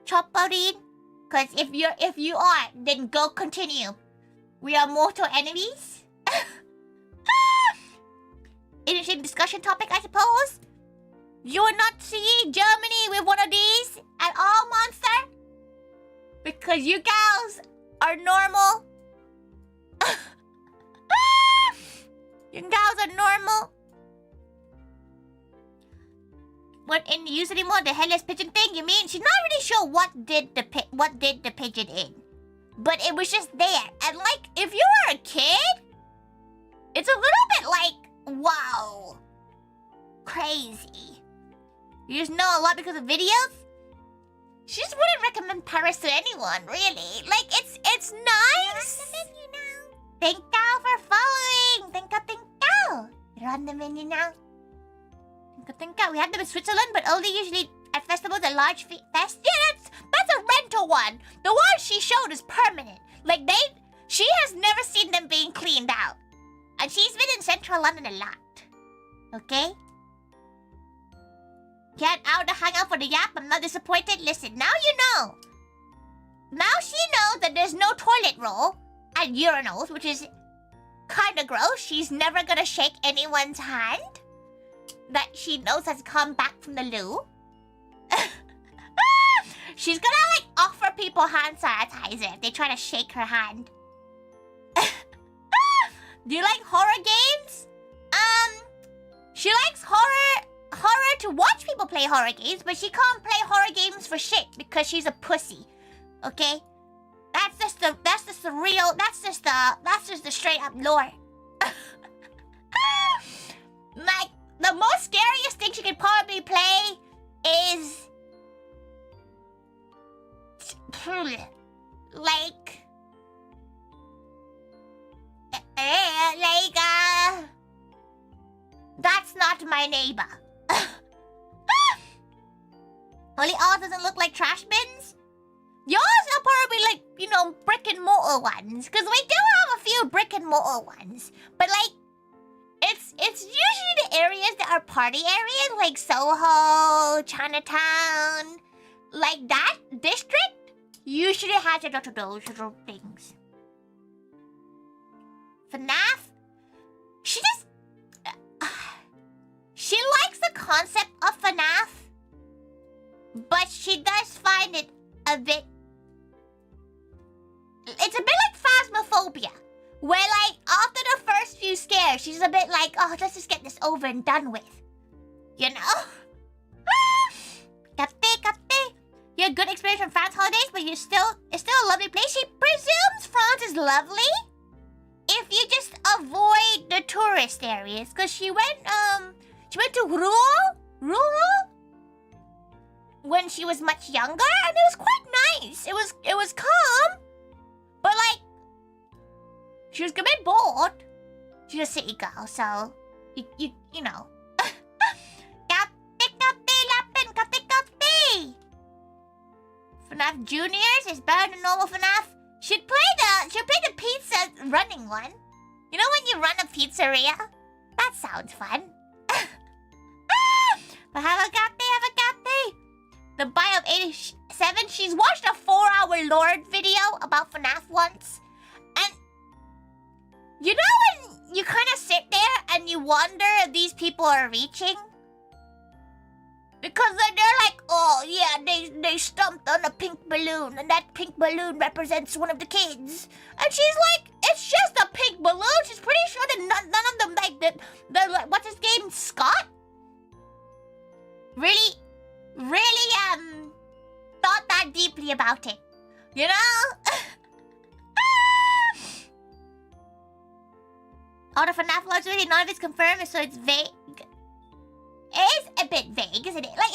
[SPEAKER 1] Choporine? Cause if you are, then go continue. We are mortal enemies. Interesting discussion topic, I suppose. You will not see Germany with one of these at all, monster. Because you gals are normal. You gals are normal. What in use anymore? The headless pigeon thing? You mean she's not really sure what did the pigeon in, but it was just there. And like, if you were a kid, it's a little bit like, wow, crazy. You just know a lot because of videos. She just wouldn't recommend Paris to anyone, really. Like, it's nice. Thank you for following. Thank you. You're on the menu now. Thank you. We have them in Switzerland, but only usually at festivals and large fest. Yeah, that's a rental one. The one she showed is permanent. Like, she has never seen them being cleaned out. And she's been in central London a lot. Okay? Get out to hang out for the yap. I'm not disappointed. Listen, now you know. Now she knows that there's no toilet roll and urinals, which is kind of gross. She's never gonna shake anyone's hand that she knows has come back from the loo. She's gonna like offer people hand sanitizer if they try to shake her hand. Do you like horror games? She likes horror to watch people play horror games, but she can't play horror games for shit because she's a pussy. Okay? That's just the straight up lore. Like, the most scariest thing she could probably play is that's not my neighbor. Only ours doesn't look like trash bins. Yours are probably like, you know, brick and mortar ones, because we do have a few brick and mortar ones, but like, it's usually the areas that are party areas, like Soho, Chinatown, like that district usually has a lot of those little things. FNAF, she likes the concept of FNAF, but she does find it a bit... It's a bit like Phasmophobia, where like after the first few scares, she's a bit like, oh, let's just get this over and done with. You know? You had good experience from France holidays, but it's still a lovely place. She presumes France is lovely if you just avoid the tourist areas, because she went to Rouen when she was much younger, and it was quite nice. It was calm, but like she was a bit bored. She's a city girl, so you know. FNAF Juniors is better than normal FNAF. She'll play the pizza running one. You know when you run a pizzeria? That sounds fun. But have a gappy. The Bio of 87, she's watched a 4-hour Lord video about FNAF once. And you know when you kind of sit there and you wonder if these people are reaching? Because they're like, oh yeah, they stumped on a pink balloon and that pink balloon represents one of the kids. And she's like, it's just a pink balloon. She's pretty sure that none of them, like, the what's his name, Scott? Really, thought that deeply about it. You know? All the FNAF lords really, none of it's confirmed, so it's vague. It is a bit vague, isn't it? Like,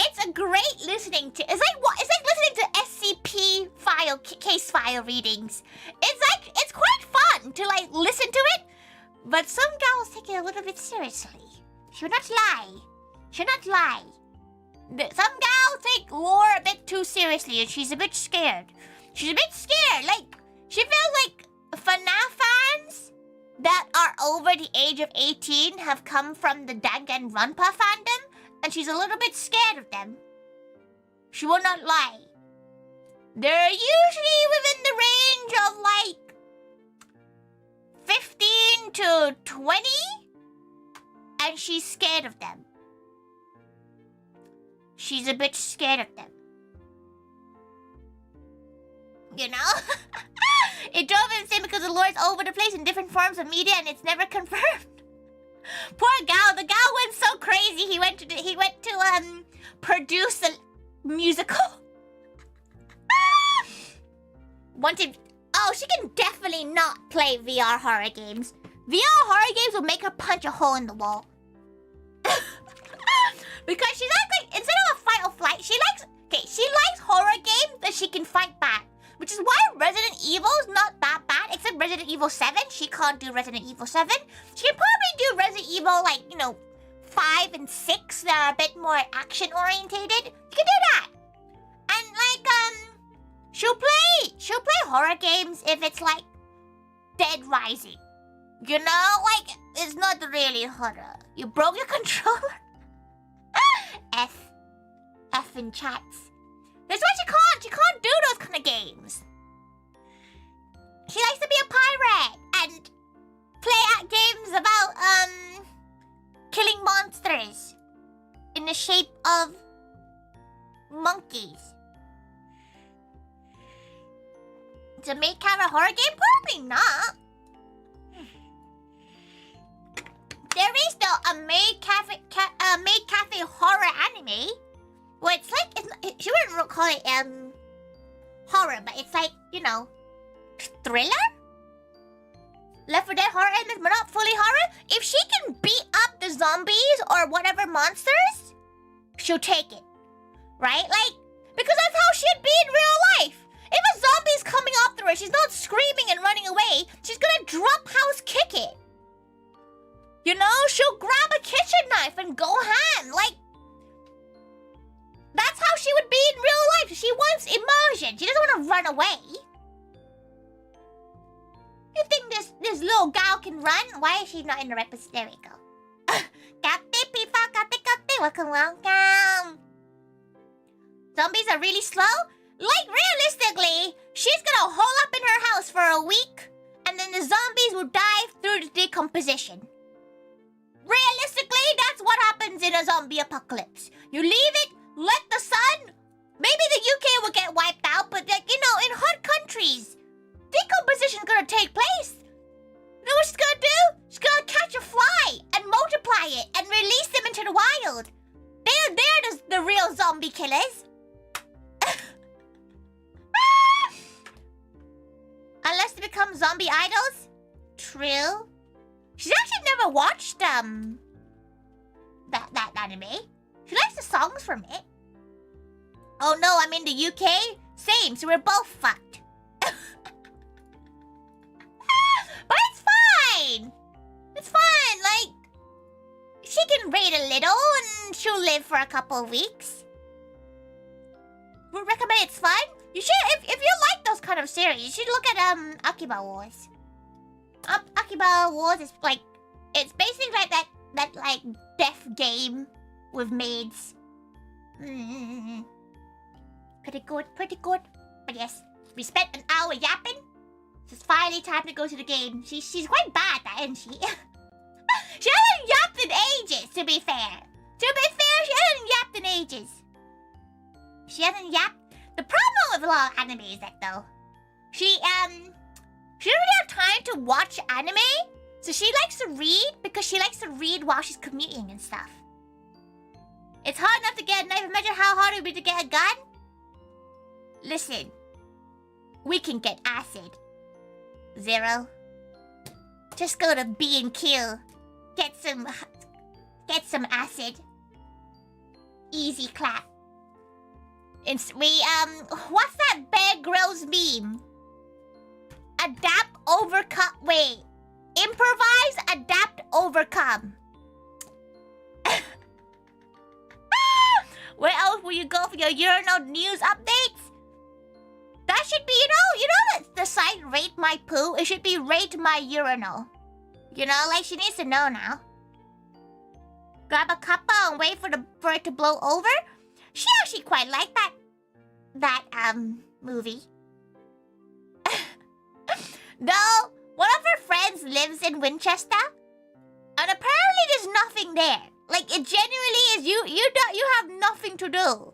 [SPEAKER 1] it's a great listening to. It's like what? It's like listening to SCP file, case file readings. It's quite fun to, like, listen to it. But some gals take it a little bit seriously. Should not lie. Should not lie. Some gals take lore a bit too seriously, and she's a bit scared. She's a bit scared. Like, she feels like FNAF fans that are over the age of 18 have come from the Danganronpa fandom, and she's a little bit scared of them. She will not lie. They're usually within the range of, like, 15 to 20, and she's scared of them. She's a bit scared of them. You know? It drove him insane because the lore is all over the place in different forms of media and it's never confirmed. Poor Gal. The Gal went so crazy. He went to produce a musical. Wanted. Oh, she can definitely not play VR horror games. VR horror games will make her punch a hole in the wall. Because she likes, like, instead of a fight or flight, she likes horror games that she can fight back. Which is why Resident Evil's not that bad, except Resident Evil 7. She can't do Resident Evil 7. She can probably do Resident Evil, like, you know, 5 and 6 that are a bit more action-orientated. You can do that. And, like, she'll play horror games if it's, like, Dead Rising. You know? Like, it's not really horror. You broke your controller? F in chats. That's why she can't do those kind of games. She likes to be a pirate and play at games about, killing monsters in the shape of monkeys. To make kind of a horror game? Probably not. There is though a maid cafe horror anime. Well, it's like, she wouldn't call it, horror, but it's like, you know, thriller? Left 4 Dead horror elements, but not fully horror? If she can beat up the zombies or whatever monsters, she'll take it. Right? Like, because that's how she'd be in real life. If a zombie's coming after her, she's not screaming and running away, she's gonna drop house kick it. You know, she'll grab a kitchen knife and go ham. Like, that's how she would be in real life. She wants immersion. She doesn't want to run away. You think this little gal can run? Why is she not in the right position? There we go. Kate, Pifa, Kate, welcome. Zombies are really slow? Like, realistically, she's gonna hole up in her house for a week, and then the zombies will die through the decomposition. Realistically, that's what happens in a zombie apocalypse. You leave it, let the sun... Maybe the UK will get wiped out, but, like, you know, in hot countries, decomposition's gonna take place. You know what she's gonna do? She's gonna catch a fly and multiply it and release them into the wild. They're the real zombie killers. Unless they become zombie idols? True. She's actually never watched, that anime. She likes the songs from it. Oh no, I'm in the UK? Same, so we're both fucked. But it's fine! It's fine, like... She can read a little and she'll live for a couple of weeks. Would recommend it's fun? You should, if you like those kind of series, you should look at, Akiba Wars. Akiba Wars is like... It's basically like that like, death game with maids. Pretty good, pretty good. But yes, we spent an hour yapping. So it's finally time to go to the game. She's quite bad at that, isn't she? She hasn't yapped in ages, to be fair. To be fair, she hasn't yapped in ages. She hasn't yapped. The problem with a lot of anime is that, though, she She doesn't really have time to watch anime. So she likes to read because she likes to read while she's commuting and stuff. It's hard enough to get a knife. Imagine how hard it would be to get a gun. Listen. We can get acid. Zero. Just go to B&Q. Get some acid. Easy clap. What's that Bear Grylls meme? Adapt, overcome. Wait. Improvise, adapt, overcome. Where else will you go for your urinal news updates? That should be, you know that the site Rate My Poo? It should be Rate My Urinal. You know, like she needs to know now. Grab a cuppa and wait for it to blow over? She actually quite liked that movie. Though, one of her friends lives in Winchester, and apparently there's nothing there. Like, it genuinely is you have nothing to do.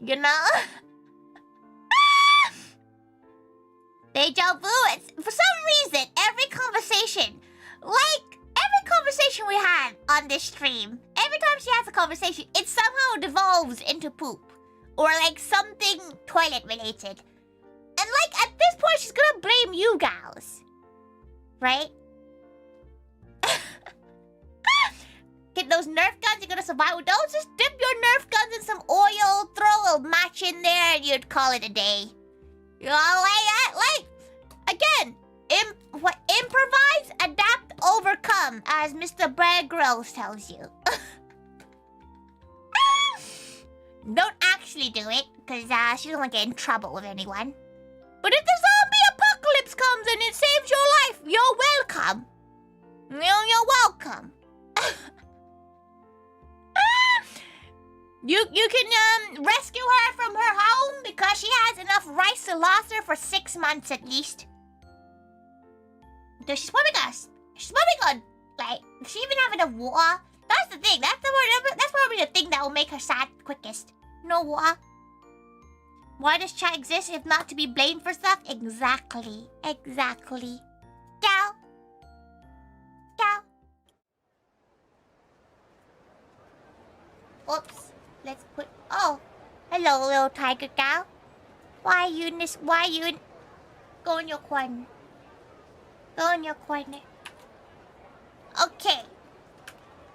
[SPEAKER 1] You know? Deja vu, it's, for some reason, every conversation we had on this stream, every time she has a conversation, it somehow devolves into poop. Or like something toilet related. And like, at this point, she's gonna blame you gals. Right? Get those Nerf guns, you're gonna survive with those? Just dip your Nerf guns in some oil, throw a match in there, and you'd call it a day. You know, like, again, improvise, adapt, overcome, as Mr. Bear Grylls tells you. Don't actually do it, because she doesn't want to get in trouble with anyone. But if the zombie apocalypse comes and it saves your life, you're welcome. You're welcome. You can rescue her from her home because she has enough rice to last her for 6 months at least. She's probably gonna like, does she even have enough water? That's the thing. That's probably the thing that will make her sad quickest. No water. Why does chat exist if not to be blamed for stuff? Exactly. Exactly. Cow. Cow. Oops. Let's put. Oh, hello, little tiger cow. Why you in this? Why you in? Go in your corner. Go in your corner. Okay.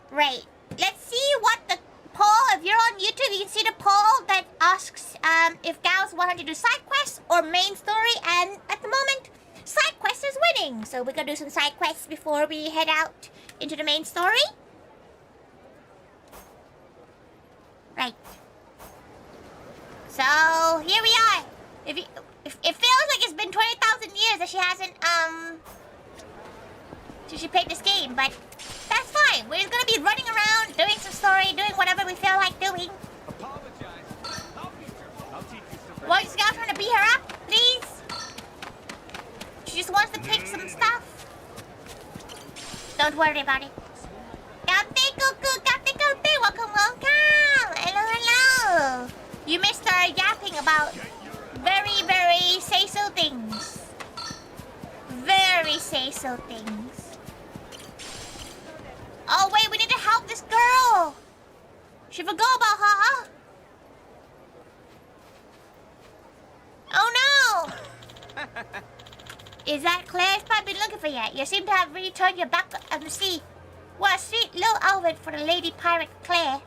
[SPEAKER 1] Right. Let's see what the poll. If you're on YouTube, you can see the poll that asks if gals want to do side quests or main story. And at the moment, side quest is winning. So we're gonna do some side quests before we head out into the main story. Right. So here we are. If it feels like it's been 20,000 years that she hasn't since she played this game, but that's fine. We're just gonna be running around, doing some story, doing whatever we feel like doing.
[SPEAKER 2] Apologize. I'll teach you some.
[SPEAKER 1] Well, just trying to beat her up, please. She just wants to take some stuff. Don't worry about it. Welcome, welcome. Hello, hello. You missed our yapping about very, very say-so things. Very say-so things. Oh, wait, we need to help this girl. She forgot about her. Oh, no. Is that Claire's probably been looking for you? You seem to have really turned your back on the sea. What a sweet little outfit for the lady pirate Claire.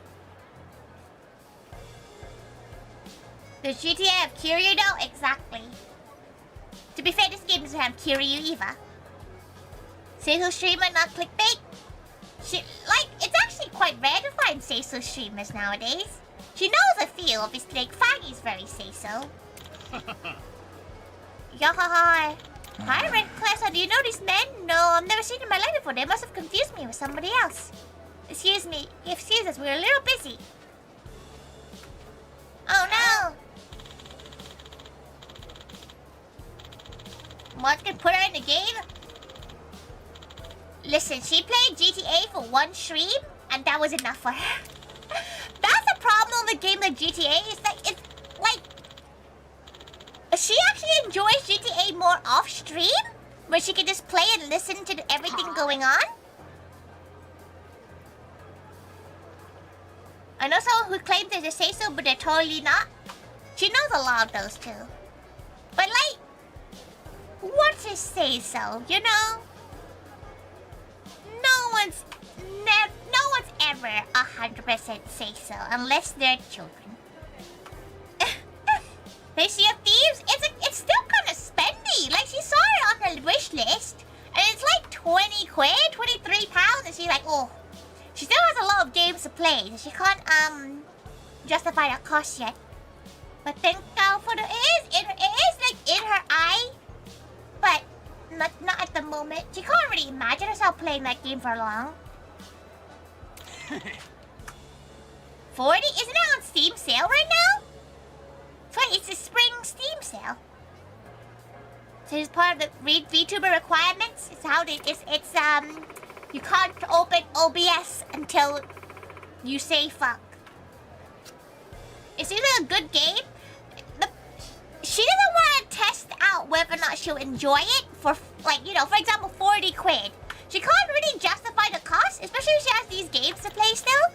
[SPEAKER 1] Does GTA have Kiryu though? Exactly. To be fair, this game doesn't have Kiryu either. Seiso streamer, not clickbait. It's actually quite rare to find Seiso streamers nowadays. She knows I feel, obviously, like Faggy's very Seiso. Yahaha. Hi, Red Class, do you know these men? No, I've never seen them in my life before. They must have confused me with somebody else. Excuse me. Excuse us, we're a little busy. Oh, no. What could put her in the game? Listen, she played GTA for one stream, and that was enough for her. That's the problem with a game like GTA. It's like, she actually enjoys GTA more off stream, where she can just play and listen to everything going on. I know someone who claims there's a say-so, but they're totally not. She knows a lot of those too. But like, what's a say-so, you know? No one's ever 100% say-so unless they're children. They see a thieves. It's still kind of spendy. Like she saw it on her wish list, and it's like 20 quid, 23 pounds, and she's like, oh. She still has a lot of games to play, so she can't justify that cost yet. But thank God for it is like in her eye, but not at the moment. She can't really imagine herself playing that game for long. 40? Isn't it on Steam sale right now? So it's a spring Steam sale. So it's part of the Vtuber requirements. It's how it's you can't open OBS until you say fuck. It's either a good game. She doesn't want to test out whether or not she'll enjoy it for, like, you know, for example, 40 quid. She can't really justify the cost, especially if she has these games to play still.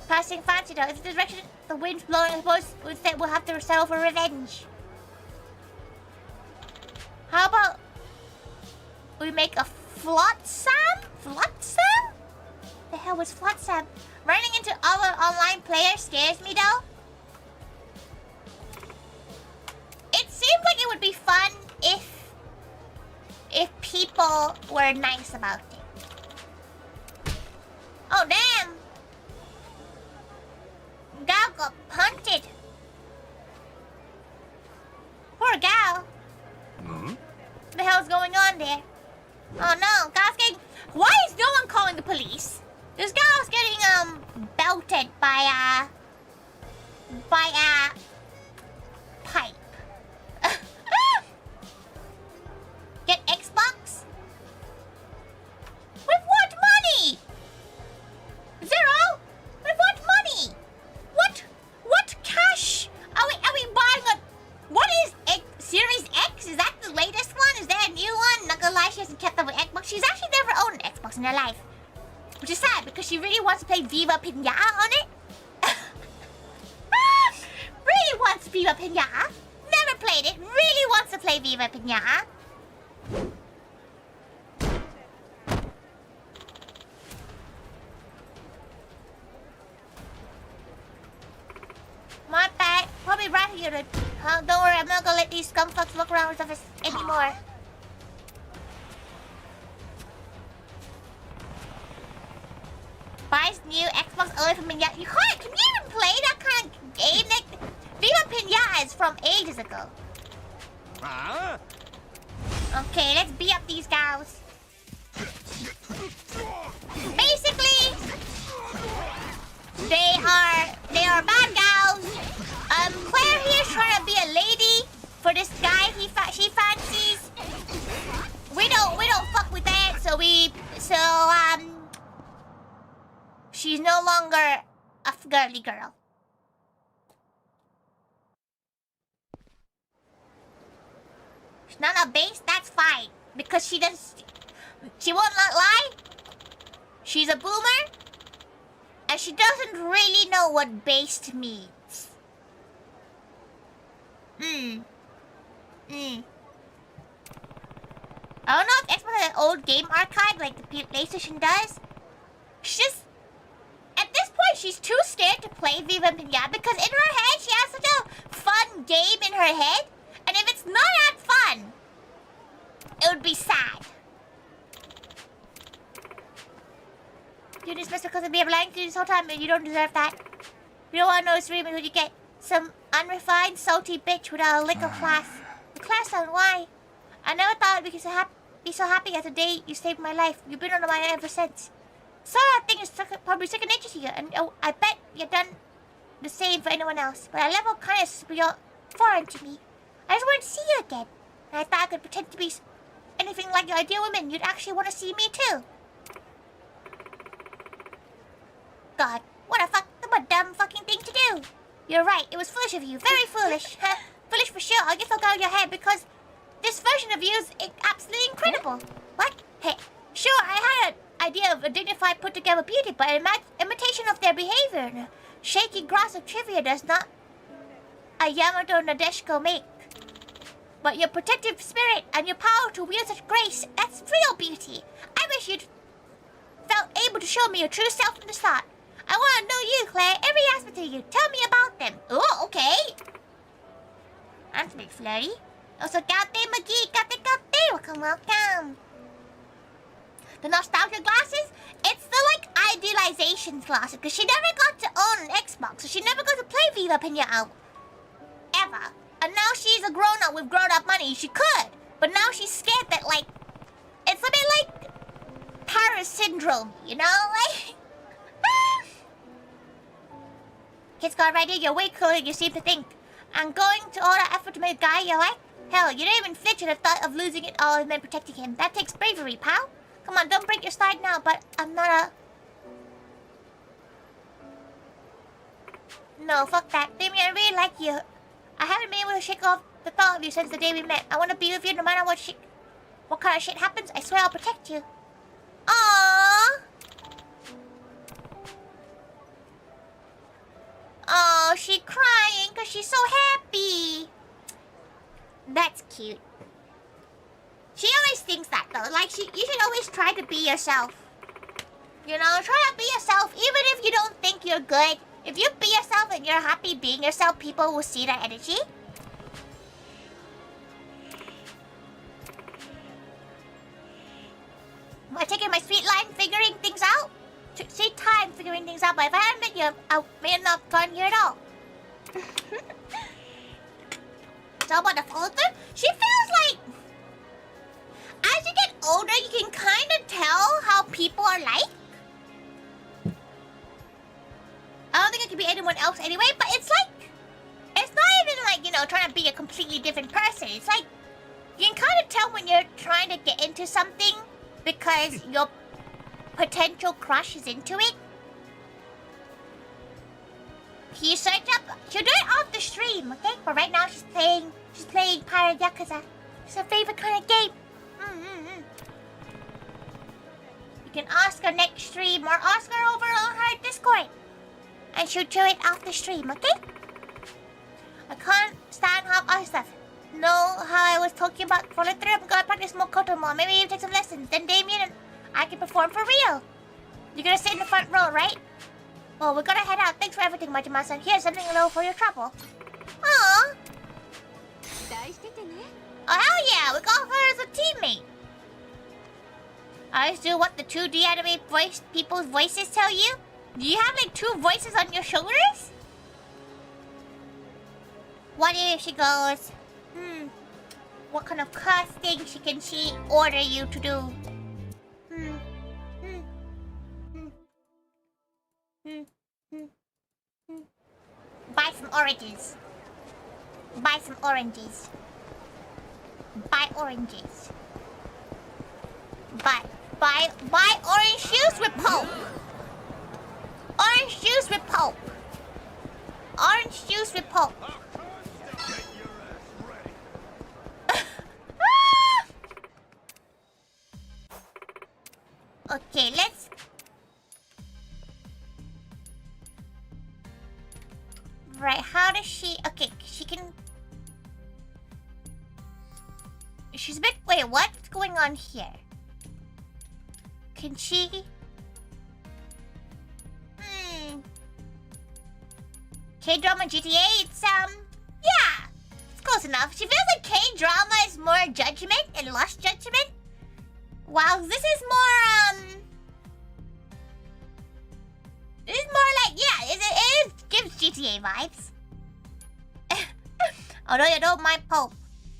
[SPEAKER 1] Passing fancy though, if the direction the wind's blowing, I suppose we'll have to settle for revenge. How about we make a Flotsam? Flotsam? The hell was Flotsam? Running into other online players scares me though. It seems like it would be fun if people were nice about it. Oh damn! Gal got punted. Poor gal. What the hell's going on there? Oh no, gal's getting... Why is no one calling the police? This gal's getting belted by a pipe. Get Xbox? With what money? Zero? With what money? What cash? Are we buying a... What is it? Series X? Is that the latest one? Is there a new one? Not gonna lie, she hasn't kept up with Xbox. She's actually never owned an Xbox in her life. Which is sad because she really wants to play Viva Pinata on it. Really wants Viva Pinata. Never played it. Really wants to play Viva Pinata. My bad. Probably right here. Don't worry, I'm not gonna let these scumfucks look around with us anymore. Buys new Xbox only from Pinata. You can't. Can you even play that kind of game? Like, Viva Pinata is from ages ago. Okay, let's beat up these gals. Basically, they are bad gals. Claire here's trying to be a lady for this guy she fancies. We don't fuck with that. So she's no longer a girly girl. She's not a base. That's fine because she won't not lie. She's a boomer, and she doesn't really know what based means. I don't know if Xbox has an old game archive like the PlayStation does. She's just... At this point, she's too scared to play Viva Pinata because in her head, she has such a fun game in her head. And if it's not that fun, it would be sad. You dismissed because of being lying to you this whole time, and you don't deserve that. You don't want to know it's real, but you get some unrefined, salty bitch without a lick of class. The class on why? I never thought I'd be so happy as the day you saved my life. You've been under my eye ever since. So that thing is probably second nature to you, and I bet you've done the same for anyone else. But a level of kindness is foreign to me. I just wanted to see you again. And I thought I could pretend to be anything like your ideal woman. You'd actually want to see me too. God, what a dumb fucking thing to do. You're right, it was foolish of you. Very foolish. Foolish wish for sure. I'll get look out of your head because this version of you is absolutely incredible. What? Hey, sure, I had an idea of a dignified, put-together beauty, but an imitation of their behavior. Shaky grass of trivia does not a Yamato Nadeshiko make. But your protective spirit and your power to wield such grace, that's real beauty. I wish you'd felt able to show me your true self from the start. I want to know you, Claire, every aspect of you. Tell me about them. Oh, okay. That's a bit flirty. Also, Gate McGee, Gate. Welcome. The nostalgia glasses, it's the, like, idealization glasses, because she never got to own an Xbox, so she never got to play Viva Pinata. Ever. And now she's a grown-up with grown-up money. She could, but now she's scared that, like, it's a bit like Paris syndrome, you know? Like, Kids got right here, you're way cooler than you seem to think. And going to all that effort to make a guy you like? Hell, you didn't even flinch at the thought of losing it all and then protecting him. That takes bravery, pal. Come on, don't break your slide now, but I'm not a... No, fuck that. Damien, I really like you. I haven't been able to shake off the thought of you since the day we met. I want to be with you no matter what kind of shit happens. I swear I'll protect you. Aww. Oh, she's crying because she's so happy. That's cute. She always thinks that though. Like, you should always try to be yourself. You know, try to be yourself even if you don't think you're good. If you be yourself and you're happy being yourself, people will see that energy. Am I taking my sweet line figuring things out? Sweet time figuring things out, but if I hadn't met you, I may not have gone here at all. So about the follow through? She feels like... As you get older, you can kind of tell how people are like. I don't think it could be anyone else anyway, but it's like... It's not even like, you know, trying to be a completely different person. It's like... You can kind of tell when you're trying to get into something because your potential crush is into it. Can you search up... She'll do it off the stream, okay? But right now she's playing Pirate Yakuza. It's her favorite kind of game. You can ask her next stream or ask her over on her Discord. And she'll do it off the stream, okay? I can't stand half other stuff. Know how I was talking about follow through? I'm gonna practice more koto more. Maybe you take some lessons. Then Damien and I can perform for real. You're gonna sit in the front row, right? Well, we're gonna head out. Thanks for everything, Majima-san. Here's something a little for your trouble. Aww. Oh, hell yeah! We got her as a teammate. I always do what the 2D anime people's voices tell you. Do you have like 2 voices on your shoulders? What if she goes, what kind of cuss thing can she order you to do? Buy some oranges. Buy some oranges. Buy oranges. Buy orange juice with pulp. Orange juice with pulp. Orange juice with pulp. Okay, let's... Right, how does she... Okay, she can... She's a bit... Wait, what's going on here? Can she... K-drama GTA, it's, yeah! It's close enough. She feels like K-drama is more judgment and lust judgment. While this is more, This is more like, yeah, it gives GTA vibes. Although you don't mind pulp.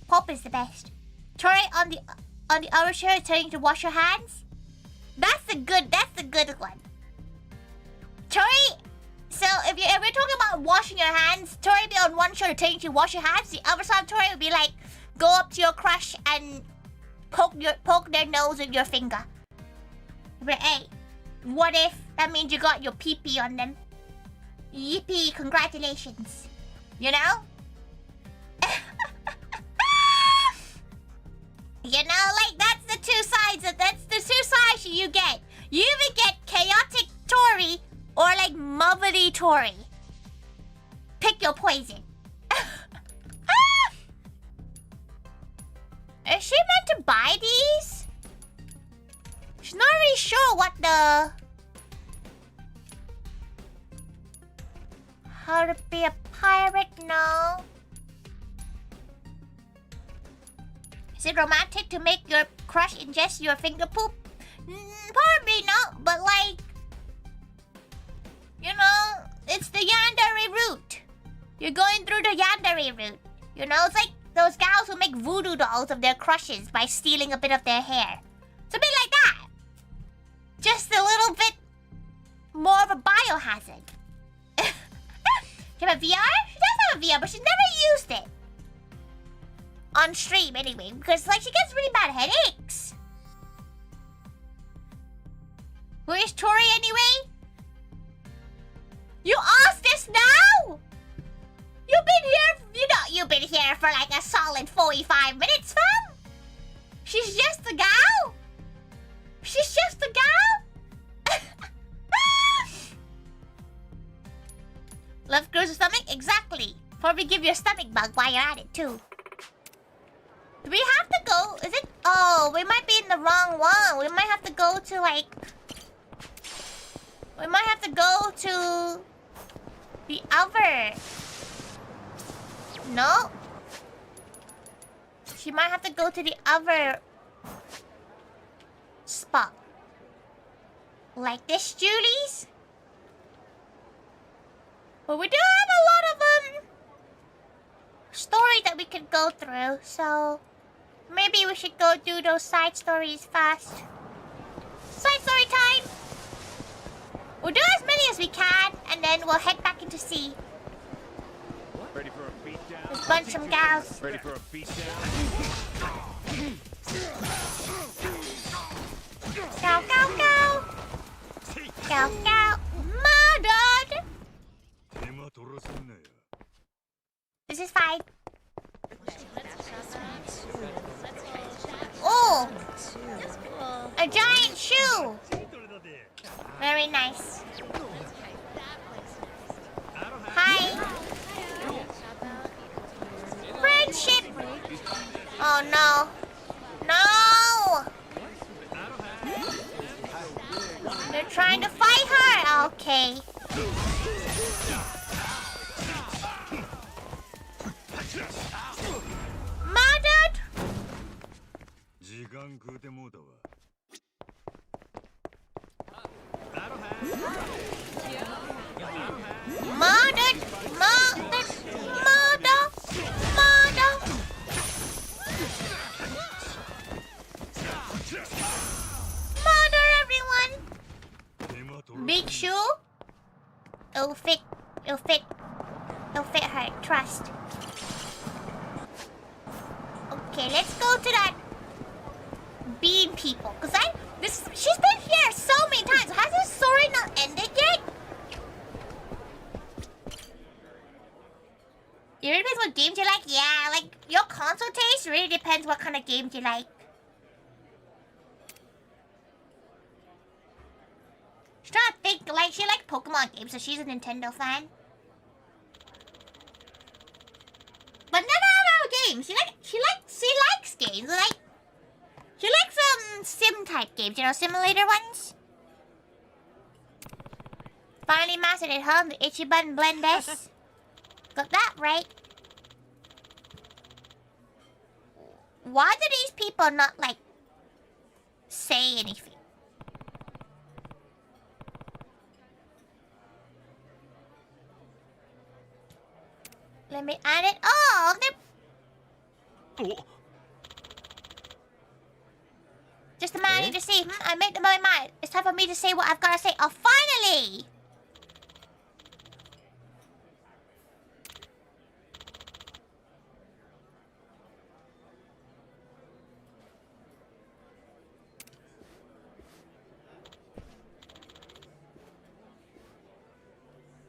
[SPEAKER 1] Pulp is the best. Tori on the other chair is telling you to wash your hands. That's the good one. Tori, so if we're talking about washing your hands, Tori be on one shoulder telling you to wash your hands. The other side of Tori would be like, go up to your crush and poke their nose with your finger. But hey, what if that means you got your pee-pee on them? Yippee, congratulations. You know? You know, like, that's the two sides you get. You either get chaotic Tori or, like, mubbly Tori. Pick your poison. Is she meant to buy these? She's not really sure what the... How to be a pirate? No. Is it romantic to make your crush ingest your finger poop? Probably not, but like... You know, it's the yandere route. You're going through the yandere route. You know, it's like those gals who make voodoo dolls of their crushes by stealing a bit of their hair. It's a bit like that. Just a little bit more of a biohazard. Do you have a VR? She does have a VR, but she's never used it. On stream, anyway, because, like, she gets really bad headaches. Where is Tori, anyway? You asked this now? You've been here, you've been here for, like, a solid 45 minutes, fam? She's just a gal? She's just a gal? Love grows your stomach? Exactly. Probably give you a stomach bug while you're at it, too. Do we have to go? Is it? Oh, we might be in the wrong one. We might have to go to, like... We might have to go to... the other... No? She might have to go to the other... spot. Like this, Julie's? But we do have a lot of, stories that we could go through, so... Maybe we should go do those side stories first. Side story time! We'll do as many as we can, and then we'll head back into sea.
[SPEAKER 2] Ready for a beatdown?
[SPEAKER 1] Let's bunch some gals.
[SPEAKER 2] Ready for a beatdown?
[SPEAKER 1] Go, go, go! Go, go! Murdered! This is fine. Oh! A giant shoe! Very nice. Hi! Friendship! Oh no! No! They're trying to fight her! Okay. Murdered? Murdered! Murdered! Murder! Murder! Murder everyone! Big shoe? It'll fit. It'll fit. It'll fit her. Trust. Okay, let's go to that bean people. Cause she's been here so many times. Has this story not ended yet? It really depends what games you like. Yeah, like your console taste really depends what kind of games you like. She's trying to think. Like she likes Pokemon games, so she's a Nintendo fan. But none of our games. She likes games. Like she likes sim type games, you know, simulator ones. Finally mastered it, huh? The Ichiban blend S. Got that right. Why do these people not like say anything? Let me add it. Oh, they're... Just a man need to see. I made up my mind. It's time for me to say what I've got to say. Oh, finally!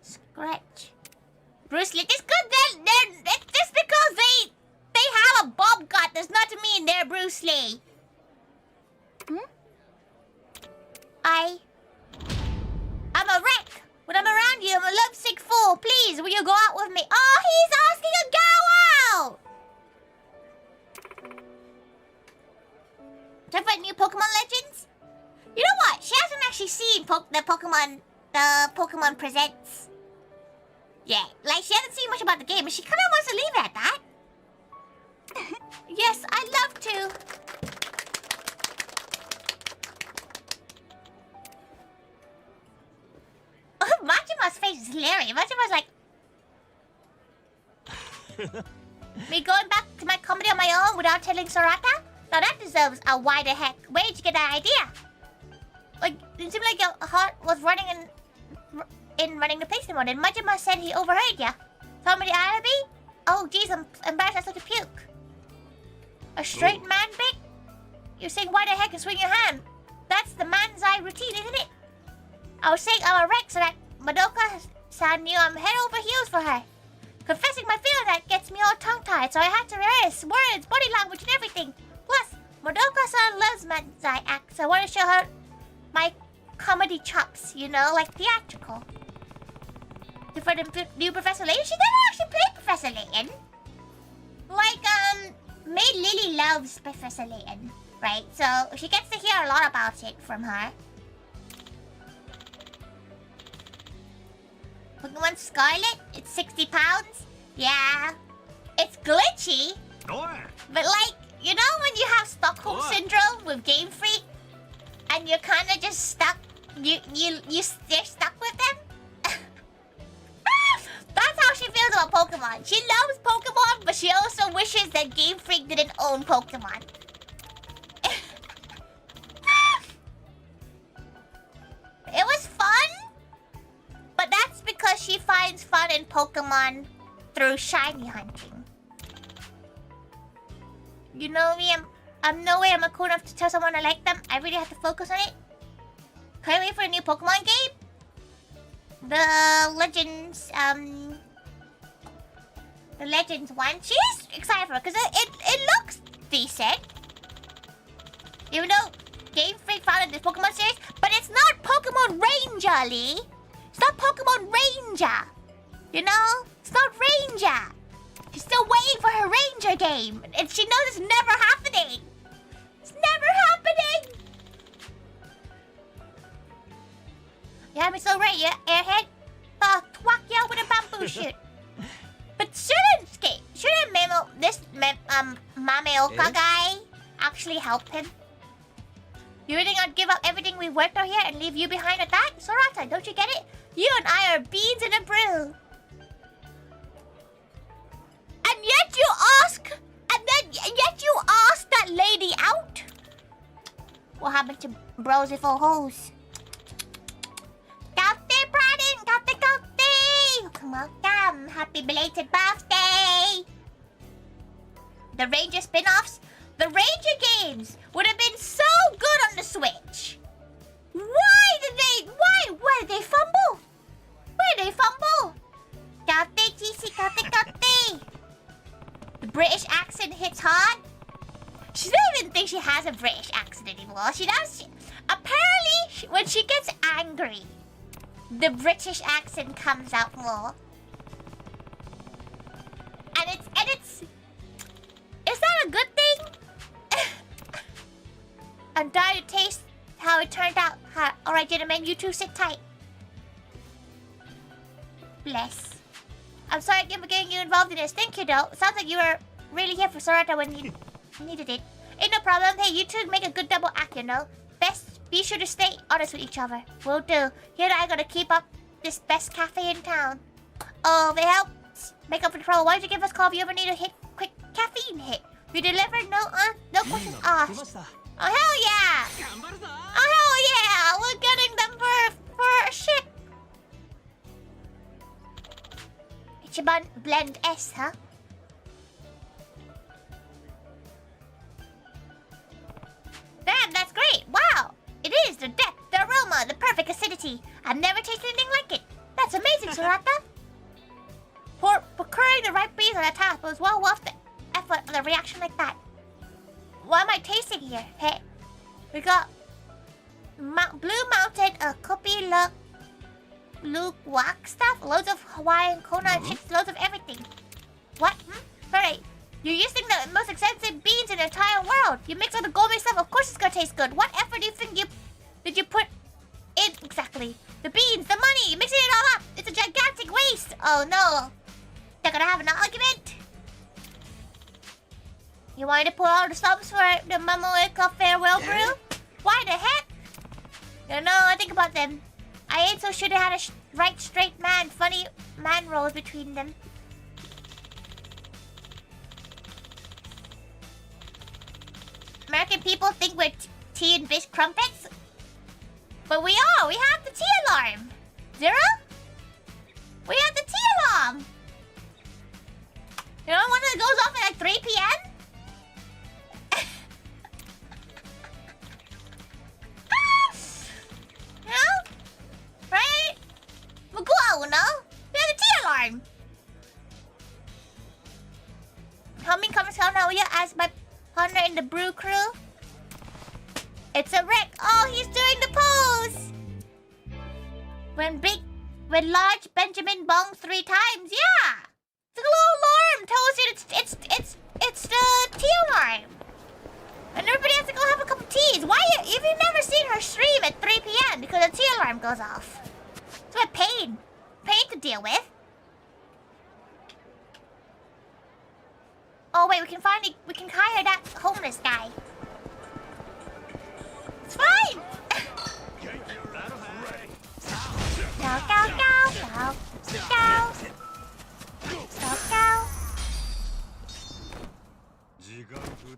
[SPEAKER 1] Scratch. Bruce Lee. It's good. It's just because they have a bob cut does not mean they're Bruce Lee. find you. I'm a lovesick fool. Please, will you go out with me? Oh, he's asking a girl out! Time for new Pokemon Legends? You know what? She hasn't actually seen the Pokemon Presents. Yeah, like she hasn't seen much about the game, but she kind of wants to leave it at that. Yes, I'd love to. Oh, Majima's face is hilarious. Majima's like... Me going back to my comedy on my own without telling Sorata? Now that deserves a why the heck. Where did you get that idea? Like, it seemed like your heart was running in running the place mode, and Majima said he overheard ya. Told me the alibi? Oh, jeez, I'm embarrassed I took a puke. A straight man bit? You saying why the heck and swing your hand? That's the man's eye routine, isn't it? I was saying I'm a wreck so that Madoka-san knew I'm head over heels for her. Confessing my feeling that gets me all tongue-tied, so I had to rehearse words, body language, and everything. Plus, Madoka-san loves man's eye act, so I want to show her my comedy chops, you know, like theatrical. For the new Professor Layton, she never actually played Professor Layton. Like, May Lily loves Professor Layton, right? So she gets to hear a lot about it from her. Pokemon Scarlet, it's 60 pounds. Yeah, it's glitchy. But like, you know when you have Stockholm Syndrome with Game Freak? And you're kind of just stuck, you're stuck with them? That's how she feels about Pokemon. She loves Pokemon, but she also wishes that Game Freak didn't own Pokemon. It was fun, but that's because she finds fun in Pokemon through shiny hunting. You know me, I'm no way I'm cool enough to tell someone I like them. I really have to focus on it. Can't wait for a new Pokemon game. The Legends one. She's excited for it because it looks decent. Even though Game Freak founded this Pokemon series, but it's not Pokemon Ranger, Lee. It's not Pokemon Ranger. You know? It's not Ranger. She's still waiting for her Ranger game, and she knows it's never happening. It's never happening. You have me so right, you airhead. Whack you out with a bamboo shoot. But shouldn't Mameoka guy actually help him? You really gonna give up everything we worked on here and leave you behind at that? Sorata, don't you get it? You and I are beans in a brew. And yet you ask, yet you ask that lady out? What happened to bros before hoes? Birthday, Pradin! Welcome, welcome! Happy belated birthday! The Ranger spin-offs? The Ranger games would have been so good on the Switch! Why did they fumble? Why did they fumble? Kate, GC, Kate! The British accent hits hard? She doesn't even think she has a British accent anymore. She does. Apparently, when she gets angry, the British accent comes out more. And it's... Is that a good thing? I'm dying to taste how it turned out. Alright, gentlemen, you two sit tight. Bless. I'm sorry again for getting you involved in this. Thank you, though. Sounds like you were really here for Sorata when you needed it. Ain't no problem. Hey, you two make a good double act, you know. Be sure to stay honest with each other. Will do. Here I gotta keep up this best cafe in town. Oh, it helps make up for the trouble. Why don't you give us a call if you ever need a quick caffeine hit? We deliver, no questions asked. Oh, hell yeah! Oh, hell yeah! We're getting them for a ship. Ichiban Blend S, huh? Damn, that's great! Wow! It is the depth, the aroma, the perfect acidity. I've never tasted anything like it. That's amazing, Sorata. Procuring the right breeze on a tap was well worth the effort of the reaction like that. What am I tasting here? Hey, we got Blue Mountain, a Kopi Look, Luke Wak stuff. Loads of Hawaiian Kona chips. Loads of everything. What? Alright. You're using the most expensive beans in the entire world. You mix all the gourmet stuff. Of course it's gonna taste good. What effort do you think did you put in exactly? The beans, the money, you're mixing it all up. It's a gigantic waste. Oh no. They're gonna have an argument. You wanted to pour all the stops for the Mamoeka farewell brew? Why the heck? You know, I think about them. I ain't so sure they had a right straight man, funny man roles between them. American people think we're tea and fish crumpets. But we are. We have the tea alarm. Zero? We have the tea alarm. You know, one that goes off at like 3 p.m.? You know? Right? Maguao, no? We have the tea alarm. Humming comes down now as my partner in the brew crew. It's a Rick. Oh, he's doing the pose. When large Benjamin bongs 3 times. Yeah. The little alarm tells you it's the tea alarm. And everybody has to go have a cup of tea. Why have you never seen her stream at 3 p.m. because the tea alarm goes off? It's a pain. Pain to deal with. Oh wait, we can hire that homeless guy. It's fine. Go, go, go, go, go. Go, go.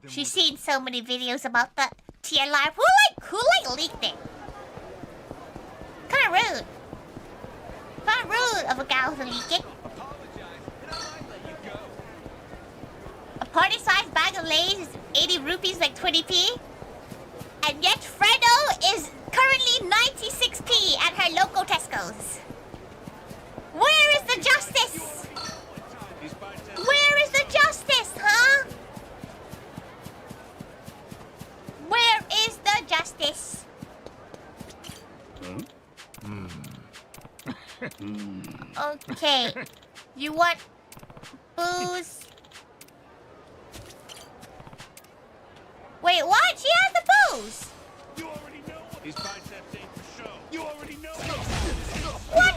[SPEAKER 1] She's seen so many videos about the tea alarm. Who leaked it? Kinda rude. Kinda rude of a gal who leaked it. A party-sized bag of Lay's is 80 rupees, like 20p. And yet Fredo is currently 96p at her local Tesco's. Where is the justice? Where is the justice, huh? Where is the justice? Okay. You want booze? Wait, what? She has the booze!
[SPEAKER 2] You already know what these biceps ain't for show. You already know
[SPEAKER 1] What?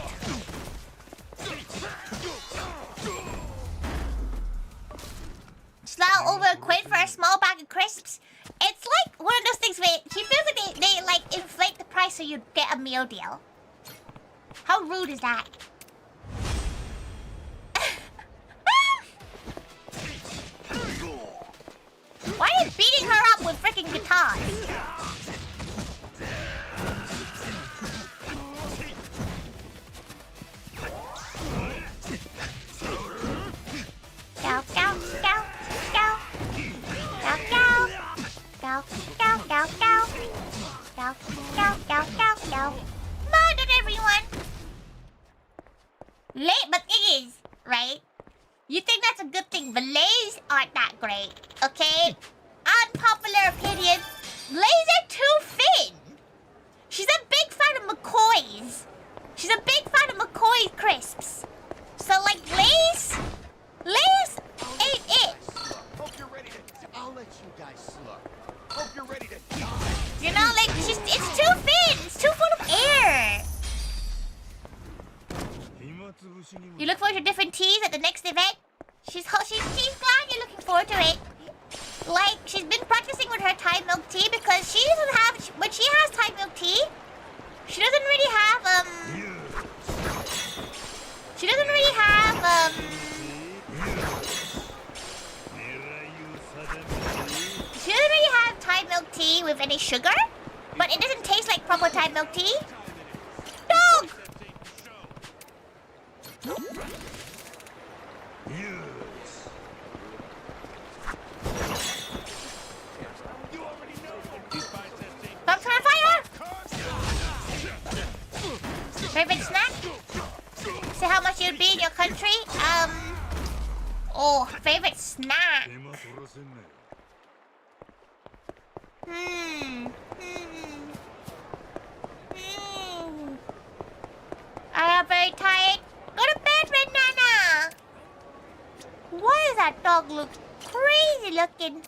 [SPEAKER 1] Slow over a quid for a small bag of crisps? It's like one of those things where she feels like they like inflate the price so you get a meal deal. How rude is that? Why are you beating her up with freaking guitars? Go, go, go, go. Go, go. Go, go, go, go. Go, go, go, go, go. Murdered everyone. Late, but it is, right? You think that's a good thing, but Lays aren't that great, okay? Unpopular opinion, Lays are too thin. She's a big fan of McCoy's. She's a big fan of McCoy's crisps. So, like, Lays ain't it.
[SPEAKER 2] Hope you're ready to... I'll let you guys slow. Hope you're ready to die.
[SPEAKER 1] You know, like, it's too thin. It's too full of air. You look forward to different teas at the next event? She's glad you're looking forward to it. Like, she's been practicing with her Thai milk tea because she doesn't have... When she has Thai milk tea, she doesn't really have, She doesn't really have, She doesn't really have Thai milk tea with any sugar, but it doesn't taste like proper Thai milk tea. Dog! Bumps on fire! Favorite snack? Say how much you'd be in your country? Oh, favorite snack. I have dog looks crazy looking.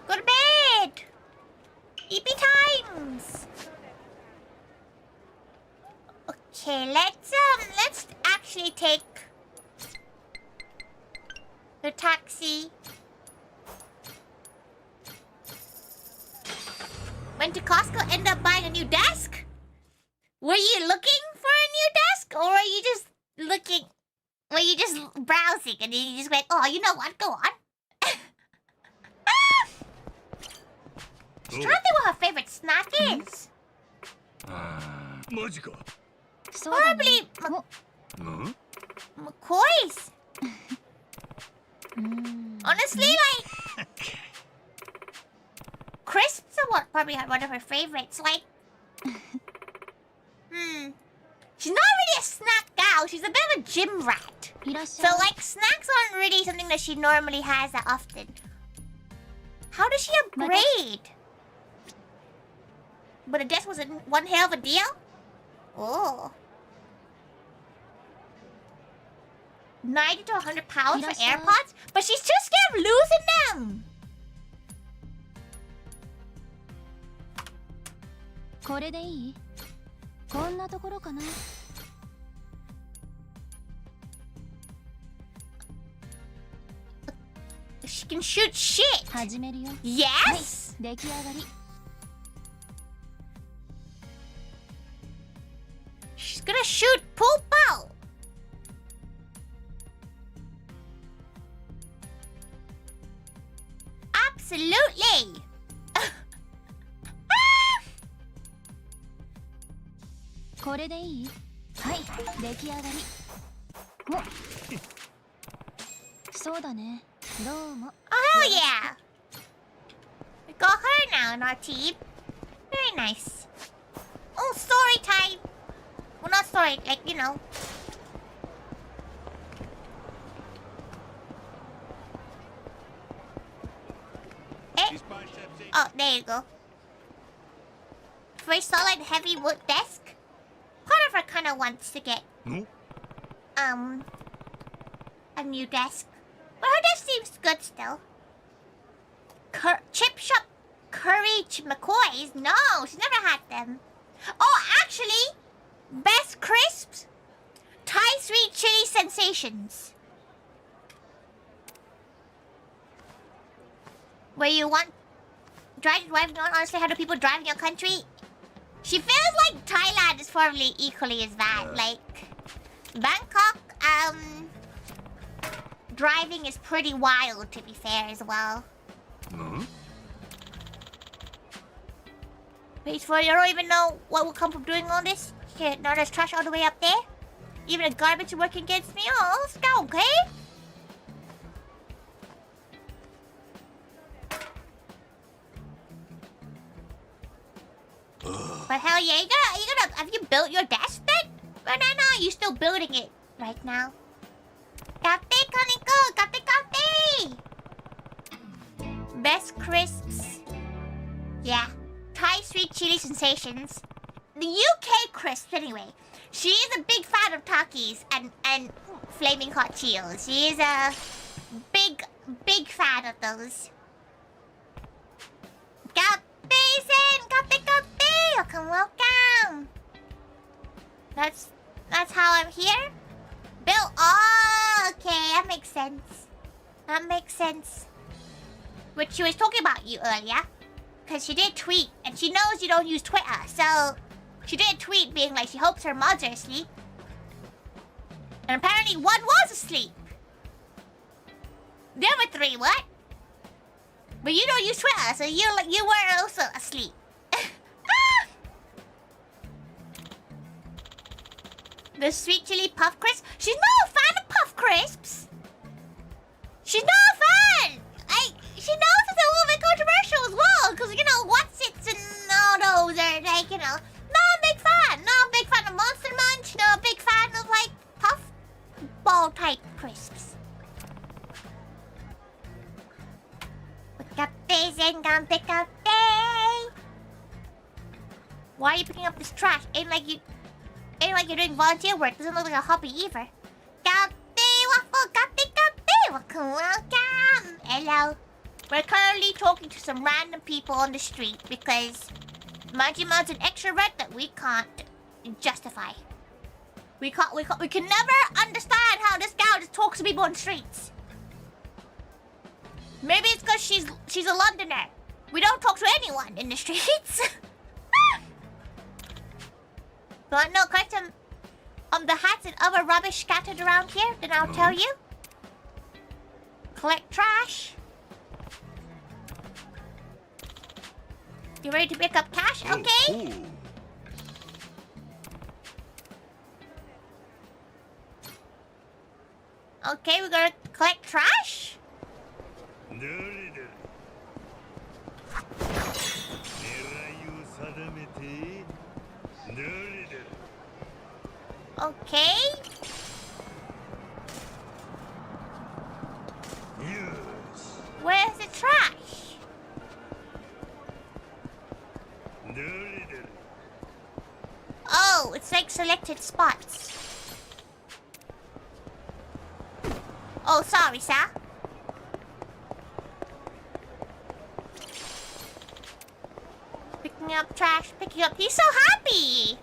[SPEAKER 1] Go to bed. EP times. Okay, let's actually take the taxi. Went to Costco, ended up buying a new desk? Were you looking for a new desk? Or were you just looking... Were you just browsing and then you just went, oh, you know what, go on. She's trying to think what her favorite snack is. Probably... McCoy's. Honestly, like... Crisps are probably one of her favorites. Like... She's not really a snack gal. She's a bit of a gym rat. So, like, snacks aren't really something that she normally has that often. How does she upgrade? But a desk was one hell of a deal? Oh. 90 to 100 pounds for AirPods? But she's too scared of losing them!
[SPEAKER 3] これでいい? こんなところかな?
[SPEAKER 1] She can shoot shit!
[SPEAKER 3] 始めるよ.
[SPEAKER 1] Yes!
[SPEAKER 3] 出来上がり.
[SPEAKER 1] She's gonna shoot poop out! Absolutely!
[SPEAKER 3] これでいい? はい、出来上がり. お、そうだね。どうも.
[SPEAKER 1] Oh hell yeah! We got her now in our team. Very nice. Oh, story time! Well, not story, like, you know. Eh? Oh, there you go. Very solid, heavy wood desk. Part of her kind of wants to get, a new desk. But her desk seems good still. Chip shop Courage McCoys? No, she's never had them. Oh, actually, best crisps? Thai sweet chili sensations. Where you want... Driving, honestly, how do people drive in your country? She feels like Thailand is probably equally as bad. Like, Bangkok, driving is pretty wild, to be fair, as well. Wait for it, I don't even know what will come from doing all this. Okay, now there's trash all the way up there. Even a garbage working against me. Oh, let's go, okay? But hell yeah, have you built your desk then? Banana, you still building it right now. Cafe, Kaniko! Cafe! Best crisps. Yeah. Thai sweet chili sensations. The UK crisps, anyway. She is a big fan of Takis and flaming hot Cheetos. She is a big fan of those. Cafe! Welcome! That's how I'm here? Bill, oh, okay, that makes sense. That makes sense. But she was talking about you earlier. Because she did tweet, and she knows you don't use Twitter, so... She did tweet being like she hopes her mods are asleep. And apparently one was asleep. The other three, what? But you don't use Twitter, so you were also asleep. The sweet chili puff crisp. She's not a fan of puff crisps. She's not a fan. She knows it's a little bit controversial as well, because you know Whatsits and all those are like, you know, not a big fan. Not a big fan of Monster Munch. Not a big fan of like puff ball type crisps. Why are you picking up this trash? Ain't like you're doing volunteer work. Doesn't look like a hobby either. Cafe welcome. Hello. We're currently talking to some random people on the street because Majima's an extrovert that we can't justify. We can never understand how this gal just talks to people on the streets. Maybe it's because she's a Londoner. We don't talk to anyone in the streets. But no, collect some the hats and other rubbish scattered around here, then I'll tell you. Collect trash. You ready to pick up cash? Okay. Okay, we're gonna collect trash. Okay. Where's the trash? Oh, it's like selected spots. Oh, sorry, sir. Picking up trash, picking up. He's so happy.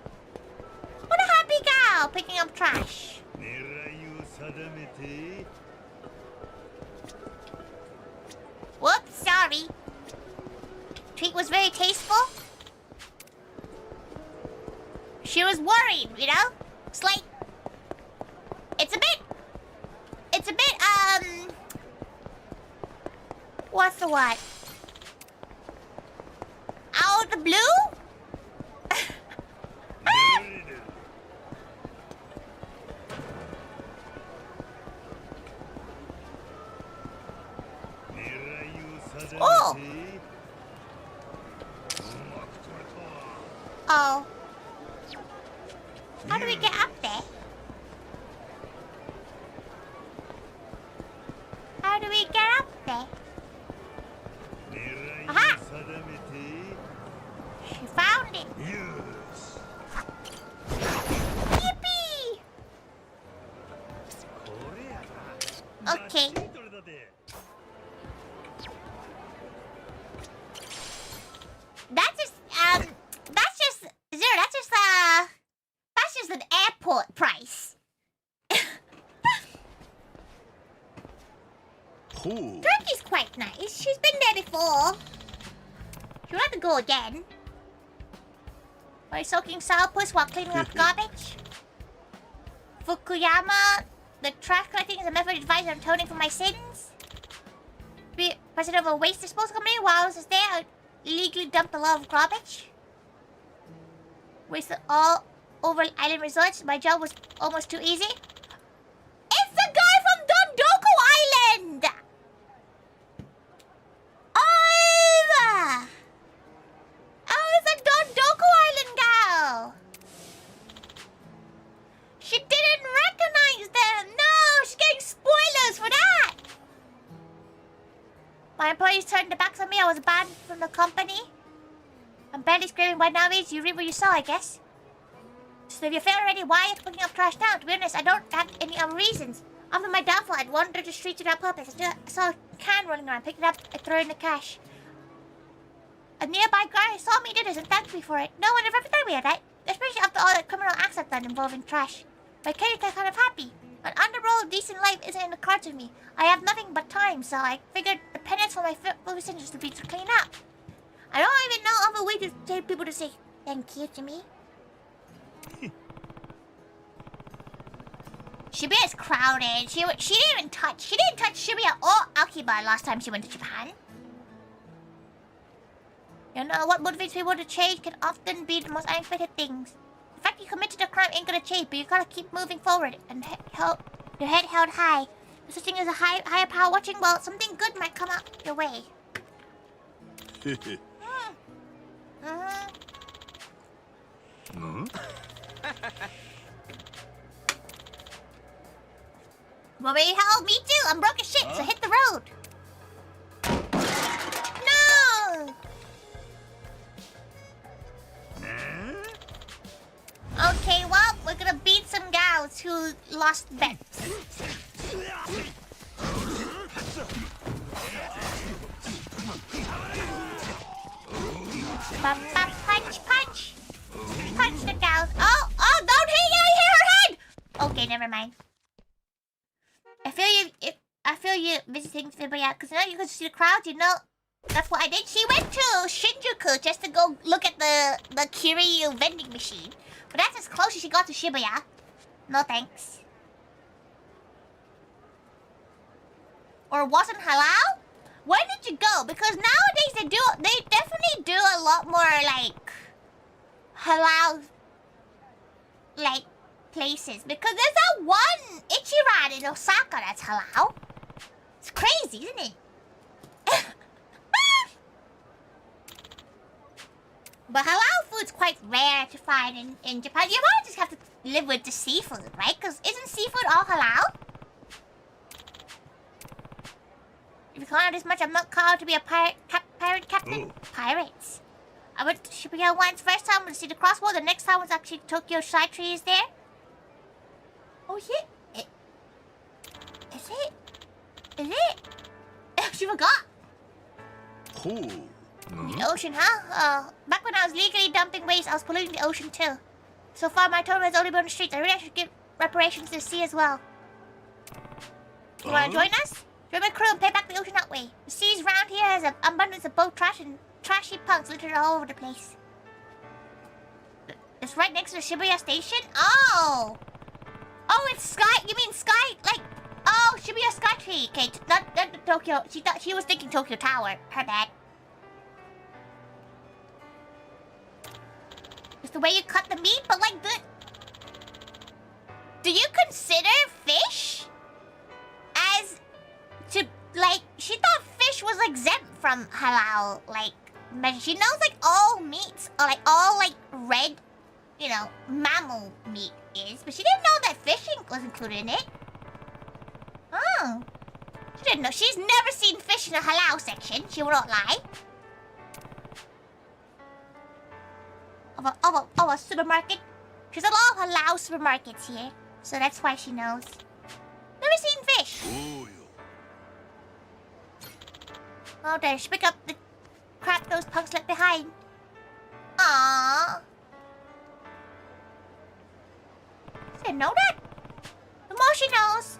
[SPEAKER 1] What a happy gal, picking up trash. Whoops, sorry. Treat was very tasteful. She was worried, you know? It's like... It's a bit, what's the word? Out of the blue? Oh! Oh. How do we get up there? How do we get up there? Aha! She found it. Yippee! Okay. That's just an airport price. Turkey's quite nice. She's been there before. She'll have to go again. Are you soaking sourpuss while cleaning up garbage? Fukuyama, the trash collecting is a method of advice on atoning for my sins. Be president of a waste disposal company. While I was there, I illegally dumped a lot of garbage. Wasted all over island resorts. My job was almost too easy. It's the guy from Dondoku Island! Oh, it's the Dondoku Island gal! She didn't recognize them! No, she's getting spoilers for that! My employees turned their backs on me. I was banned from the company. I'm barely screaming by now. You read what you saw, I guess. So if you failed already, why are you picking up trash now? To be honest, I don't have any other reasons. After my downfall, I'd wandered the streets without purpose. I saw a can rolling around, picked it up, and threw it in the cash. A nearby guy saw me, did this, and thanked me for it. No one ever thought me of that, especially after all the criminal acts I've done involving trash. My character's kind of happy. An underroll of decent life isn't in the cards with me. I have nothing but time, so I figured the penance for my foolish sins would be to clean up. I don't even know of a way to get people to say thank you to me. Shibuya is crowded. She didn't touch Shibuya or Akiba last time she went to Japan. You know what motivates people to change can often be the most unexpected things. The fact you committed a crime ain't gonna change, but you gotta keep moving forward and your head held high. There's such thing as a higher power watching. Well, something good might come out your way. Well, maybe help me too. I'm broke as shit, so hit the road. No. Okay, well, we're gonna beat some gals who lost bets. Bum, bum, punch, punch. Punch the down. Oh, don't hit her head. Okay, never mind. I feel you visiting Shibuya, because now you can see the crowd, you know. That's what I did. She went to Shinjuku just to go look at the Kiryu vending machine. But that's as close as she got to Shibuya. No thanks. Or wasn't halal? Where did you go? Because nowadays they definitely do a lot more like halal like places. Because there's that one Ichiran in Osaka that's halal. It's crazy, isn't it? But halal food's quite rare to find in Japan. You might just have to live with the seafood, right? Because isn't seafood all halal? If you can't this much, I'm not called to be a pirate captain. Ooh. Pirates. I went to Shibuya once. First time was to see the crossbow. The next time was actually Tokyo Side Trees there. Oh shit! Is it? She forgot.
[SPEAKER 2] Cool.
[SPEAKER 1] The ocean, huh? Back when I was legally dumping waste, I was polluting the ocean too. So far, my total has only been on the streets. I really should give reparations to the sea as well. You wanna join us? Join my crew and pay back the ocean that way. The seas round here has an abundance of boat trash and trashy punks littered all over the place. It's right next to the Shibuya station? Oh! Oh, it's Sky. You mean Sky? Like, oh, Shibuya Skytree. Okay, not the Tokyo. She was thinking Tokyo Tower. Her bad. It's the way you cut the meat, but like the... Do you consider fish as to, like, she thought fish was exempt from halal, like, measure. She knows, like, all meats, or, like, all, like, red, you know, mammal meat is, but she didn't know that fishing was included in it. Oh. She didn't know. She's never seen fish in the halal section. She will not lie. Of a supermarket. There's a lot of halal supermarkets here, so that's why she knows. Never seen fish. Oh, there. She pick up the crap those punks left behind. Aww. She didn't know that. The more she knows.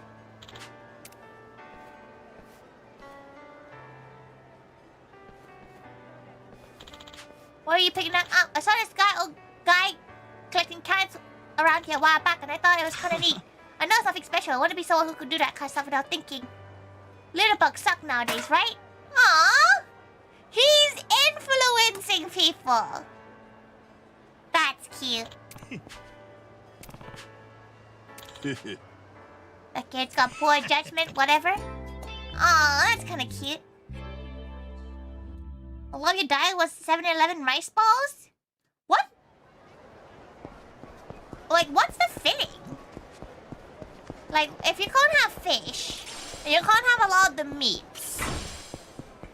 [SPEAKER 1] What are you picking up? Oh, I saw this guy collecting cans around here a while back, and I thought it was kind of neat. I know something special. I want to be someone who could do that kind of stuff without thinking. Little bugs suck nowadays, right? Aww! He's influencing people. That's cute. The kid's got poor judgment, whatever. Aw, that's kind of cute. I love your diet was 7-Eleven rice balls? What? Like, what's the filling? Like, if you can't have fish, and you can't have a lot of the meats,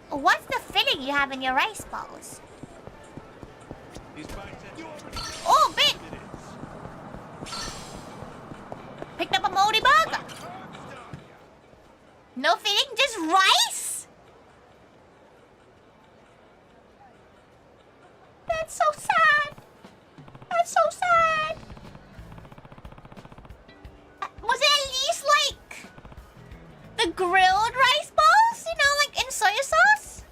[SPEAKER 1] what's the filling you have in your rice balls? Oh, big! Picked up a moldy burger. No filling, just rice? That's so sad. That's so sad. Was it at least like the grilled rice balls? You know, like in soy sauce?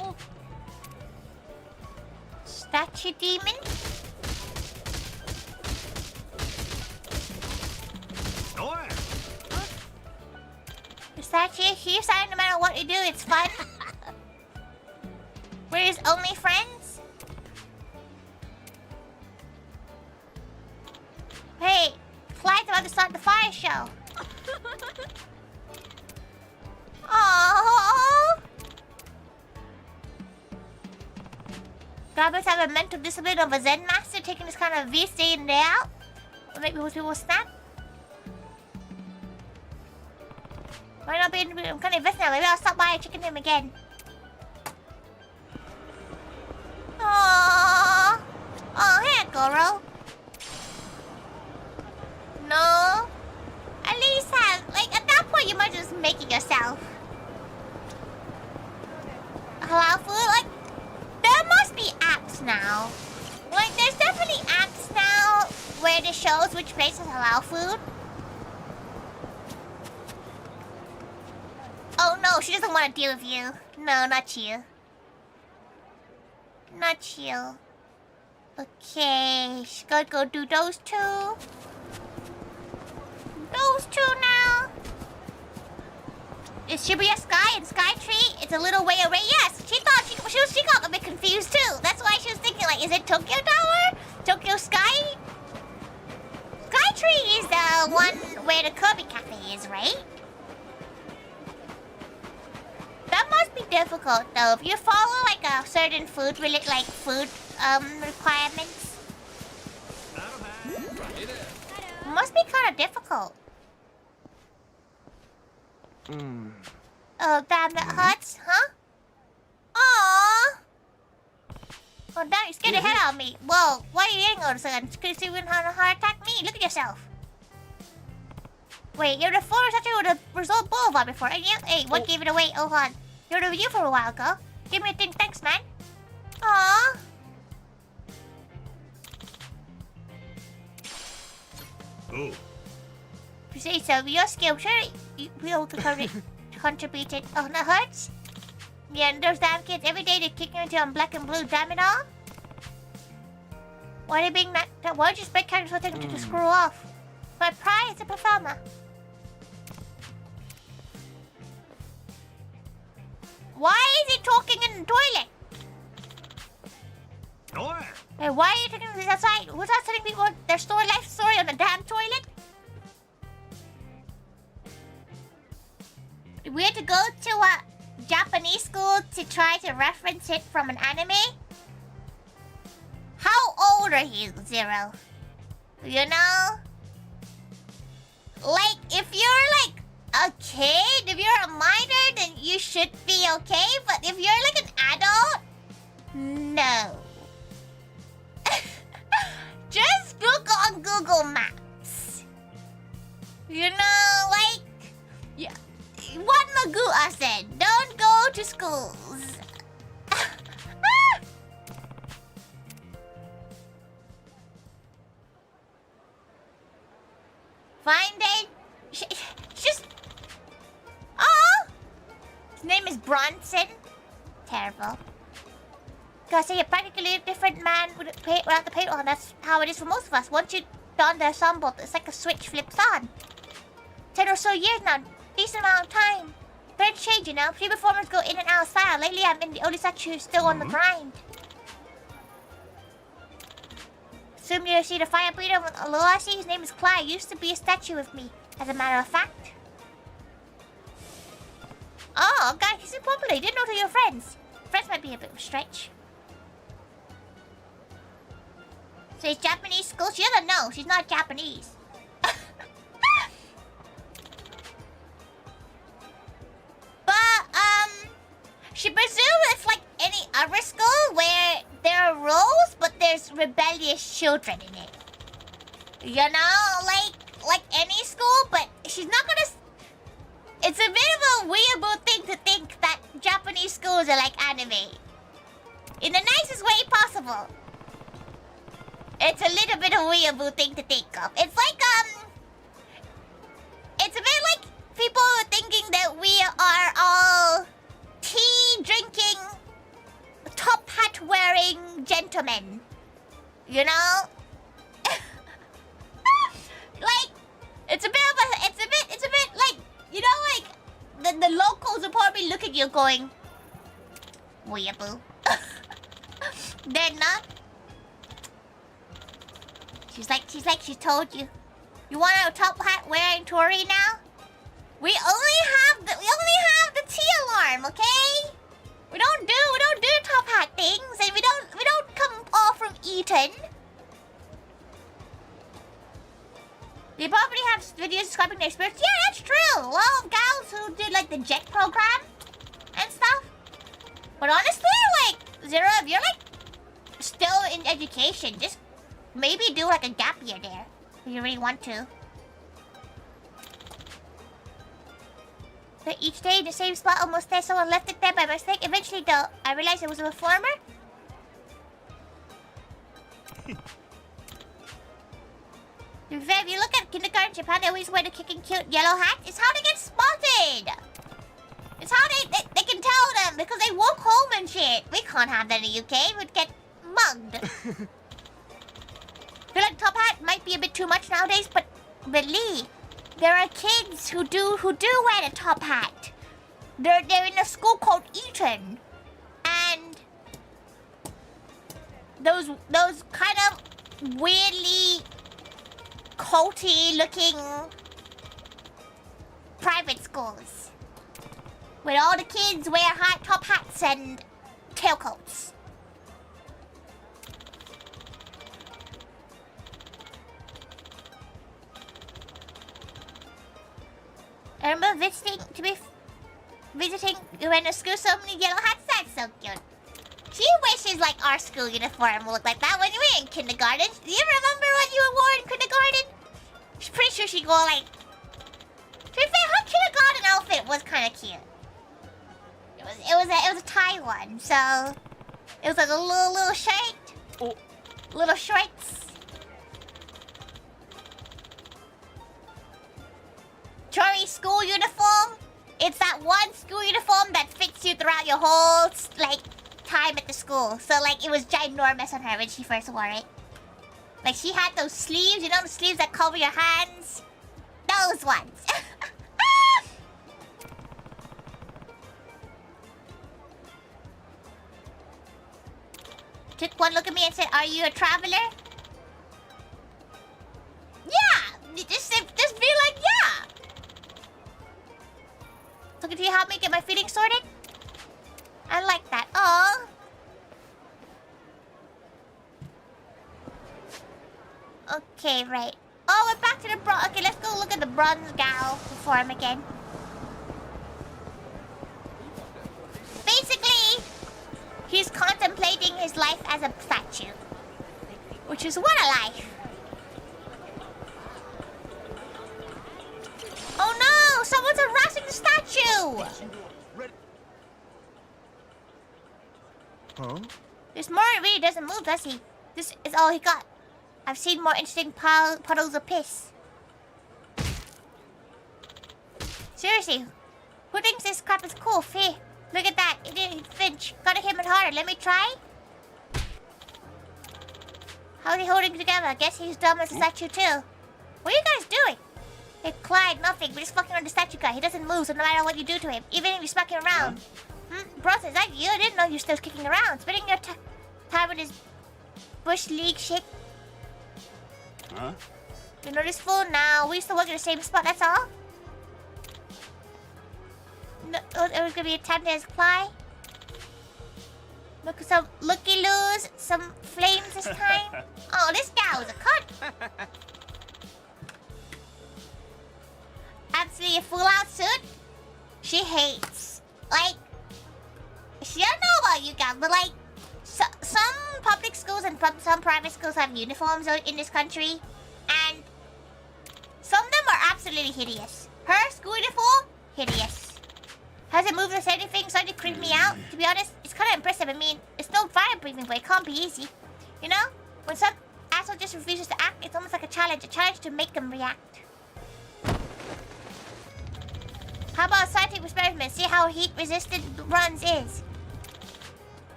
[SPEAKER 1] Oh. Statue demon? Statue, he's saying no matter what you do, it's fun. We're his only friends. Hey, Clyde's about to start the fire show. Aww. Grabbers have a mental discipline of a Zen master taking this kind of view day in day out. Or maybe most people snap. Might not be. I'm kind of invested now. Maybe I'll stop by and check in him again. Aww. thorough? No? At least have, like, at that point you might just make it yourself. Halal food? Like, there must be apps now. Like, there's definitely apps now where it shows which place has halal food. Oh no, she doesn't want to deal with you. No, not you. Not you. Okay, she's gonna go do those two. Those two now. Is Shibuya Sky and Skytree? It's a little way away. Yes, she thought she got a bit confused too. That's why she was thinking like, is it Tokyo Tower? Tokyo Sky? Skytree is the one where the Kirby Cafe is, right? That must be difficult though. If you follow like a certain food requirements. It must be kind of difficult. Oh damn, that hurts, huh? Aww. Oh damn, you scared the head out of me. Whoa, why are you eating all of a sudden? Could you even heart attack me? Look at yourself. Wait, you're the former statue with the Result Boulevard before, ain't you? Hey, what gave it away? Oh, hon. You were the review for a while ago. Give me a thing, thanks, man. Aww.
[SPEAKER 2] Oh.
[SPEAKER 1] If you say so, your skill, sure, you will contribute it. Oh, that hurts? Yeah, and those damn kids, every day they kick you into on black and blue, damn it all. Why are they being that? Why would you expect characters so taken to screw off? My pride is a performer. Why is he talking in the toilet?
[SPEAKER 2] Door.
[SPEAKER 1] Hey, why are you taking this outside? Who's that telling people their life story on the damn toilet? We had to go to a Japanese school to try to reference it from an anime? How old are you, Zero? You know? Like, if you're like a kid, if you're a minor, then you should be okay. But if you're like an adult, no. Just look on Google Maps. You know, like, yeah. What Magua said, don't go to schools. Fine day. Just... Oh! His name is Bronson. Terrible. Gotta say, you're practically a different man without the paint on. That's how it is for most of us. Once you don the ensemble, it's like a switch flips on. 10 or so years now. Decent amount of time. Things change, you know. Few performers go in and out of style. Lately, I'm in the only statue who's still on the grind. Assume you see the fire breather with Aloha. See, his name is Clyde. Used to be a statue with me, as a matter of fact. Oh, guys, he's so popular. You didn't know who your friends. Friends might be a bit of a stretch. So it's Japanese school? She doesn't know. She's not Japanese. But, she presumes it's like any other school where there are rules, but there's rebellious children in it. You know, like any school, but she's not gonna... It's a bit of a weeaboo thing to think that Japanese schools are like anime. In the nicest way possible. It's a little bit of a weeaboo thing to think of. It's like, it's a bit like people thinking that we are all tea-drinking, top hat-wearing gentlemen. You know? Like, it's a bit like, you know, like, the locals will probably look at you going, weeaboo. They're not. She told you. You want a top hat wearing Tori now? We only have the tea alarm, okay? We don't do top hat things, and we don't come all from Eton. They probably have videos describing their experience. Yeah, that's true. A lot of gals who did like the JET program and stuff. But honestly, like, Zero, if you're like still in education, just maybe do like a gap year there if you really want to. So each day in the same spot almost there, someone left it there by mistake. Eventually though, I realized it was a reformer. In fact, if you look at kindergarten Japan, they always wear the kicking cute yellow hat. It's how they get spotted. It's how they can tell them because they walk home and shit. We can't have that in the UK. We'd get mugged. I feel like top hat might be a bit too much nowadays, but Lee, there are kids who do wear the top hat. They're in a school called Eton, and those kind of weirdly culty looking private schools where all the kids wear top hats and tailcoats. I remember visiting when a school so many yellow hats. That's so cute. She wishes like our school uniform would look like that when we were in kindergarten. Do you remember what you wore in kindergarten? She's pretty sure she'd go like... To be fair, her kindergarten outfit was kind of cute. It was a tie one, so it was like a little shirt, little shorts. Tori school uniform. It's that one school uniform that fits you throughout your whole like time at the school. So like it was ginormous on her when she first wore it. Like she had those sleeves, you know the sleeves that cover your hands? Those ones. Took one look at me and said, "Are you a traveler?" Yeah! Just be like, yeah! So can you help me get my feelings sorted? I like that. Oh. Okay, right. Oh, we're back to the bronze. Okay, let's go look at the bronze gal perform again. Basically, he's contemplating his life as a statue. Which is what a life. Oh no! Someone's harassing the statue!
[SPEAKER 2] Huh?
[SPEAKER 1] This Mori really doesn't move, does he? This is all he got. I've seen more interesting puddles of piss. Seriously, who thinks this crap is cool? Fee, look at that. It didn't flinch. Gotta hit it harder. Let me try. How's he holding it together? I guess he's dumb as a statue too. What are you guys doing? Hey, Clyde, nothing. We're just fucking on the statue guy. He doesn't move, so no matter what you do to him, even if you smack him around. Bro, is that you? I didn't know you were still kicking around. Spending your time with this bush league shit.
[SPEAKER 2] Huh?
[SPEAKER 1] You know this fool now. We used to work in the same spot, that's all. No, it was gonna be a time to apply. Look at some looky-loos, some flames this time. Oh, this guy was a cunt. Absolutely a full-out suit. She hates. Like, she don't know about you guys, but like, some public schools and some private schools have uniforms in this country, and some of them are absolutely hideous. Her school uniform, hideous. Hasn't moved or said anything, starting to creep me out. To be honest, it's kind of impressive. I mean, it's no fire breathing, but it can't be easy. You know? When some asshole just refuses to act, it's almost like a challenge to make them react. How about scientific experiment? See how heat-resistant runs is.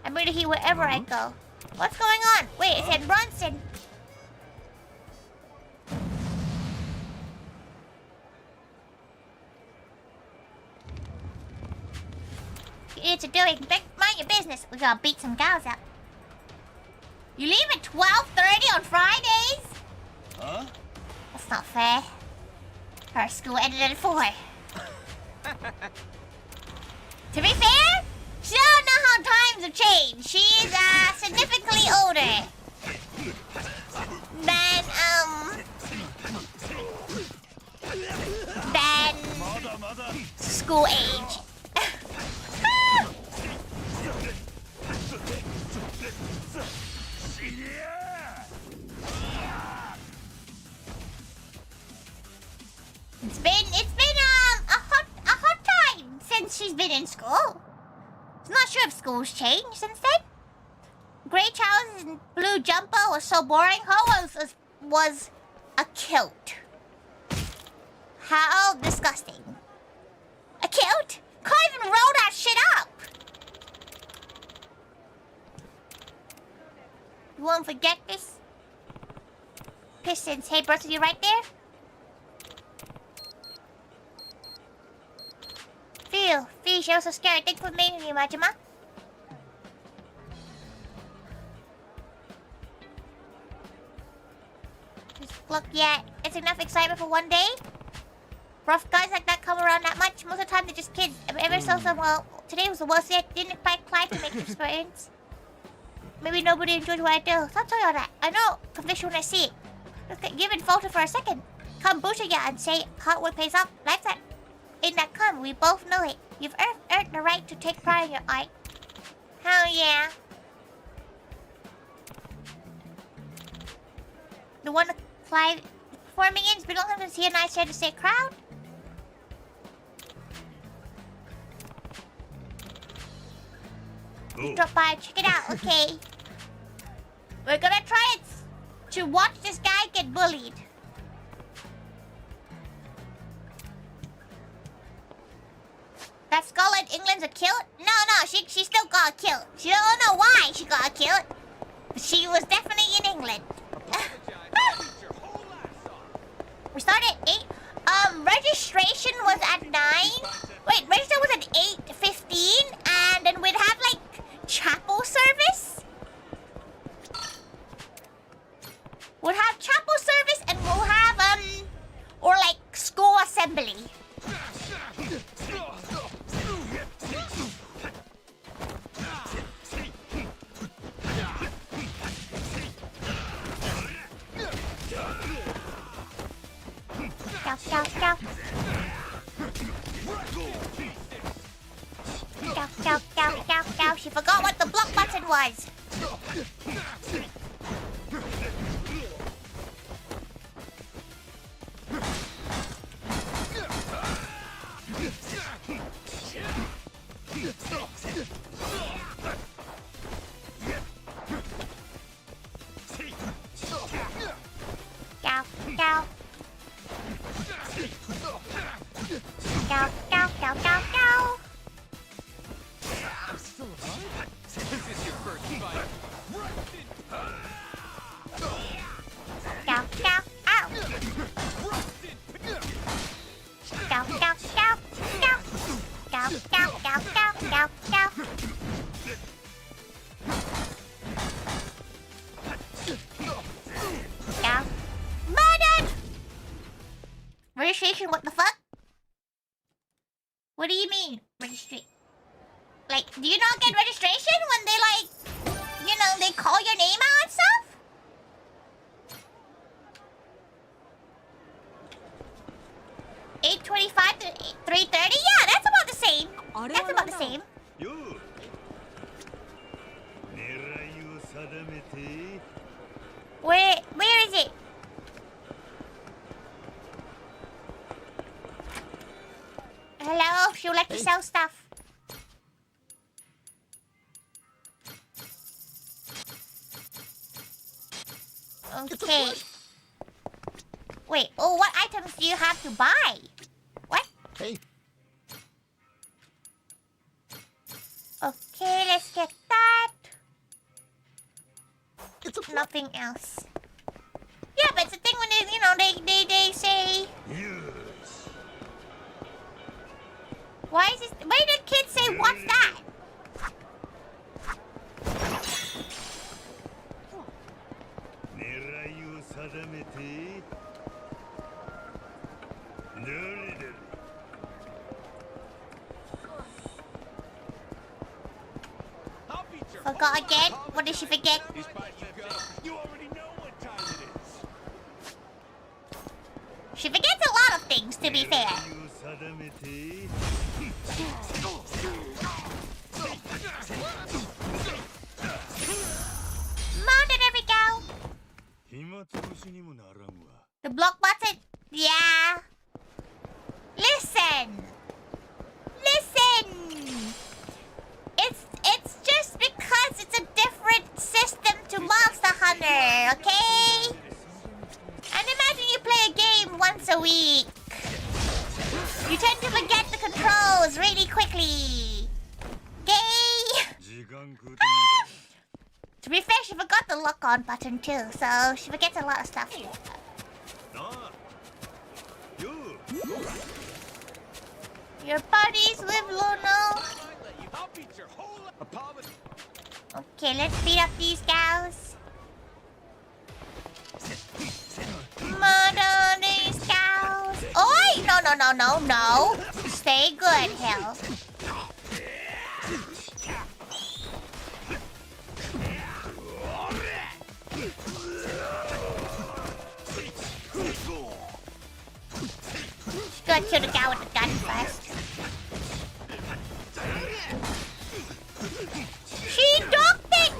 [SPEAKER 1] I'm ready to heat wherever I go. What's going on? Wait, it said Brunson. You idiots are doing? Mind your business. We gotta beat some gals up. You leave at 12:30 on Fridays?
[SPEAKER 2] Huh?
[SPEAKER 1] That's not fair. Her school ended at 4. To be fair, she don't know how times have changed. She's significantly older than school age. been a hot time since she's been in school. I'm not sure if school's changed since then. Gray trousers and blue jumper was so boring. Her was a kilt. How disgusting. A kilt? Can't even roll that shit up. You won't forget this? Pistons. Hey, Bertha, you right there? Feel, she was so scared. Thanks for meeting me, Majima. Look, yeah, it's enough excitement for one day. Rough guys like that come around that much. Most of the time they're just kids. Ever so well, today was the worst day. I didn't quite climb to make the experience. Maybe nobody enjoyed what I do. So I'll tell you all that. I know conviction when I see it. Look at give and falter for a second. Come booster ya and say hard work pays off. Life's that in that come, we both know it. You've earned the right to take pride in your art. Hell yeah. The one that fly performing in, we don't have to see a nice chair to say crowd. Drop by, check it out, okay. We're gonna try it to watch this guy get bullied. That Scarlet England's a kilt? No, she still got a kilt. She don't know why she got a kilt. But she was definitely in England. We started at 8. Registration was at 9. Wait, registration was at 8:15, and then we'd have like chapel service. We'll have chapel service, and we'll have or like school assembly. She forgot what the block button was.
[SPEAKER 2] I'm still alive? Is this your first fight?
[SPEAKER 1] Murdered! Registration, what the fuck? What do you mean, registration? Like, do you not get registration when they like, they call your name out and stuff? $8.25 to $3.30? Yeah, that's about the same. That's about the same. Where is it? Hello, she would like to sell stuff. Okay. Wait, what items do you have to buy? What?
[SPEAKER 2] Hey.
[SPEAKER 1] Okay, let's get that.
[SPEAKER 2] It's a
[SPEAKER 1] Nothing else. Yeah, but it's the thing when they say.
[SPEAKER 2] Yes.
[SPEAKER 1] Why is this? Why did the kids say what's that? Forgot again? What did she forget?
[SPEAKER 2] You already know what time it is.
[SPEAKER 1] She forgets a lot of things, to be fair. Mounted, there we go. The block button. Yeah. You tend to forget the controls really quickly. Okay? To be fair, she forgot the lock on button too, so she forgets a lot of stuff. Your buddies live low now. Okay, let's beat up these gals. Murder these gals. Oi! No. Stay good, hell. Gotta kill the guy with the gun first. She docked it!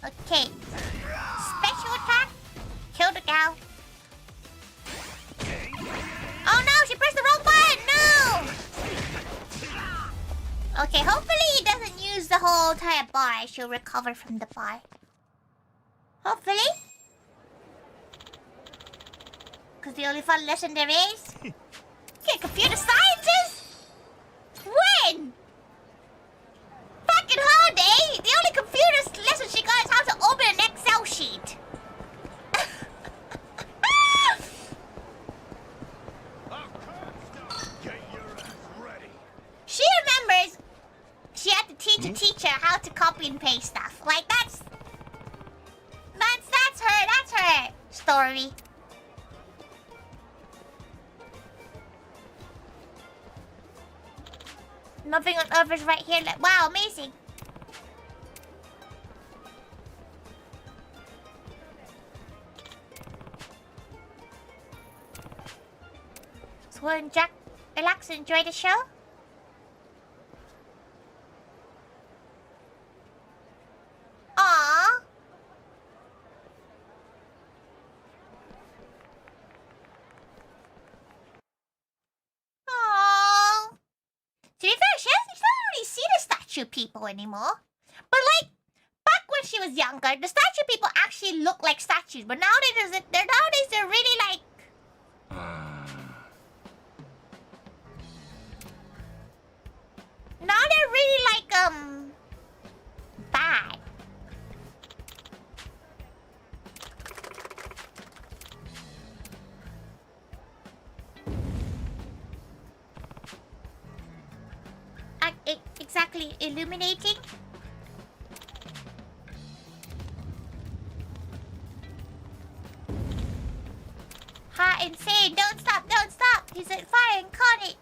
[SPEAKER 1] Okay. Special attack. Kill the gal. Oh no, she pressed the wrong button! No! Okay, hopefully he doesn't use the whole entire bar. She'll recover from the bar. Hopefully. Because the only fun lesson there is. Okay, computer sciences? When? Back in her day, the only computer lesson she got is how to open an Excel sheet. She remembers she had to teach a teacher how to copy and paste stuff. Like, that's her story. Nothing on Earth is right here. Wow, amazing. So when Jack relax and enjoy the show. Aww. Aww. To be fair, she doesn't really see the statue people anymore. But like, back when she was younger, the statue people actually look like statues. But nowadays, they're really like... Now they're really like, bad. Exactly, illuminating. Ha, insane, don't stop. He's at fire incarnate.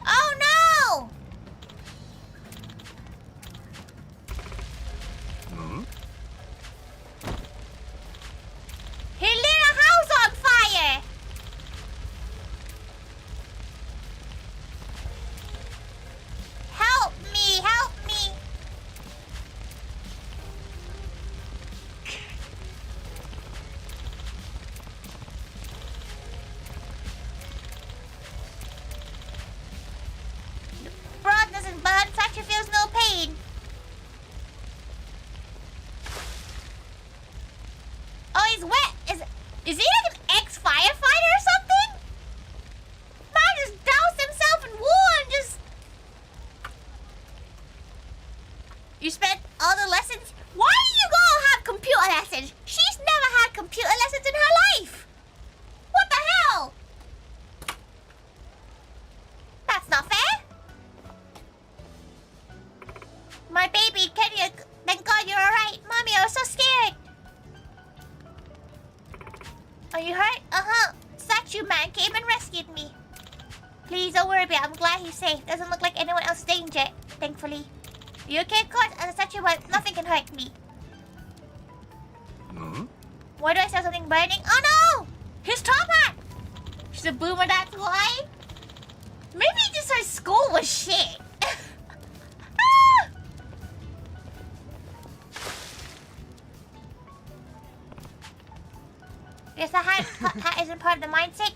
[SPEAKER 1] Oh no! He lit a house on fire! Help me! The broad doesn't burn, Thatcher feels no pain. Oh, he's wet. Is he like an ex-firefighter or something? Man just doused himself in water and just... You spent all the lessons? Why do you go have computer lessons? She's never had computer lessons in her life. What the hell? That's not fair. My baby, Kenya, thank God you're alright. Mommy, I was so scared. Are you hurt? Uh-huh. Statue man came and rescued me. Please don't worry about it. I'm glad he's safe. Doesn't look like anyone else in danger, thankfully. You okay, of course? As a statue man, nothing can hurt me. Why do I smell something burning? Oh no! His top hat! She's a boomer, that's why. Maybe just her school was shit. Yes, the hat isn't part of the mindset.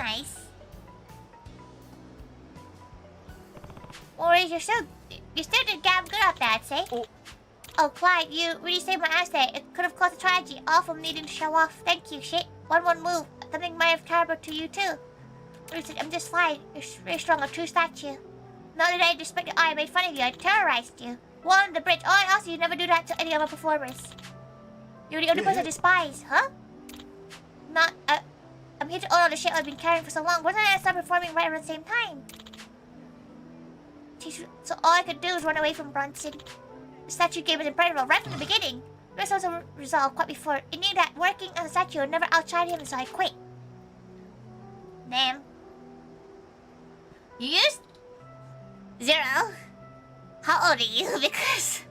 [SPEAKER 1] nice. Or you're still did damn good at that, I'd say. Oh, Clyde, you really saved my ass there. It could have caused a tragedy, all from needing to show off. Thank you, shit. One move. Something might have terrible to you, too. I'm just fine. You're very strong, a true statue. Not that I disrespected I made fun of you, I terrorized you. Won the bridge. Oh, I also you never do that to any of our performers. You're the only person I despise, huh? Not, I'm here to own all the shit I've been carrying for so long. Why didn't I start performing right around the same time? So all I could do was run away from Bronson. The statue game was incredible right from the beginning. It was also resolved quite before. It knew that working as a statue would never outshine him, so I quit. Damn. You used... Zero? How old are you? Because...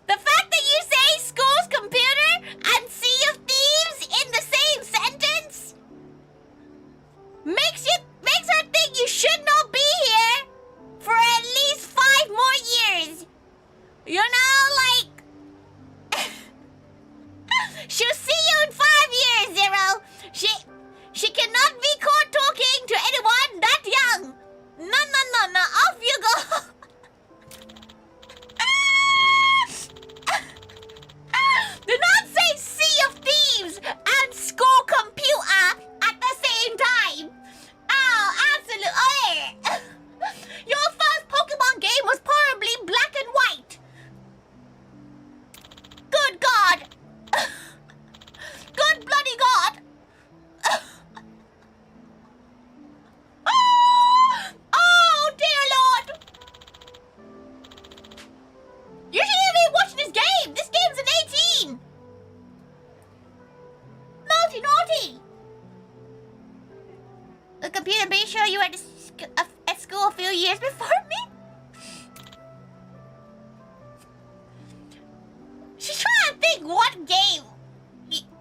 [SPEAKER 1] The fact that you say school's computer and Sea of Thieves in the same sentence makes her think you should not be here for at least 5 more years. You know, like... She'll see you in 5 years, Zero. She cannot be caught talking to anyone that young. No. Off you go. Do not say Sea of Thieves and school computer at the same time. Oh, absolutely. Your first Pokemon game was probably black and white. Good God. Good bloody God. Oh, dear Lord. You shouldn't even be watching this game. This game's an 18. Naughty. The computer made sure you were at school a few years before me. She's trying to think what game.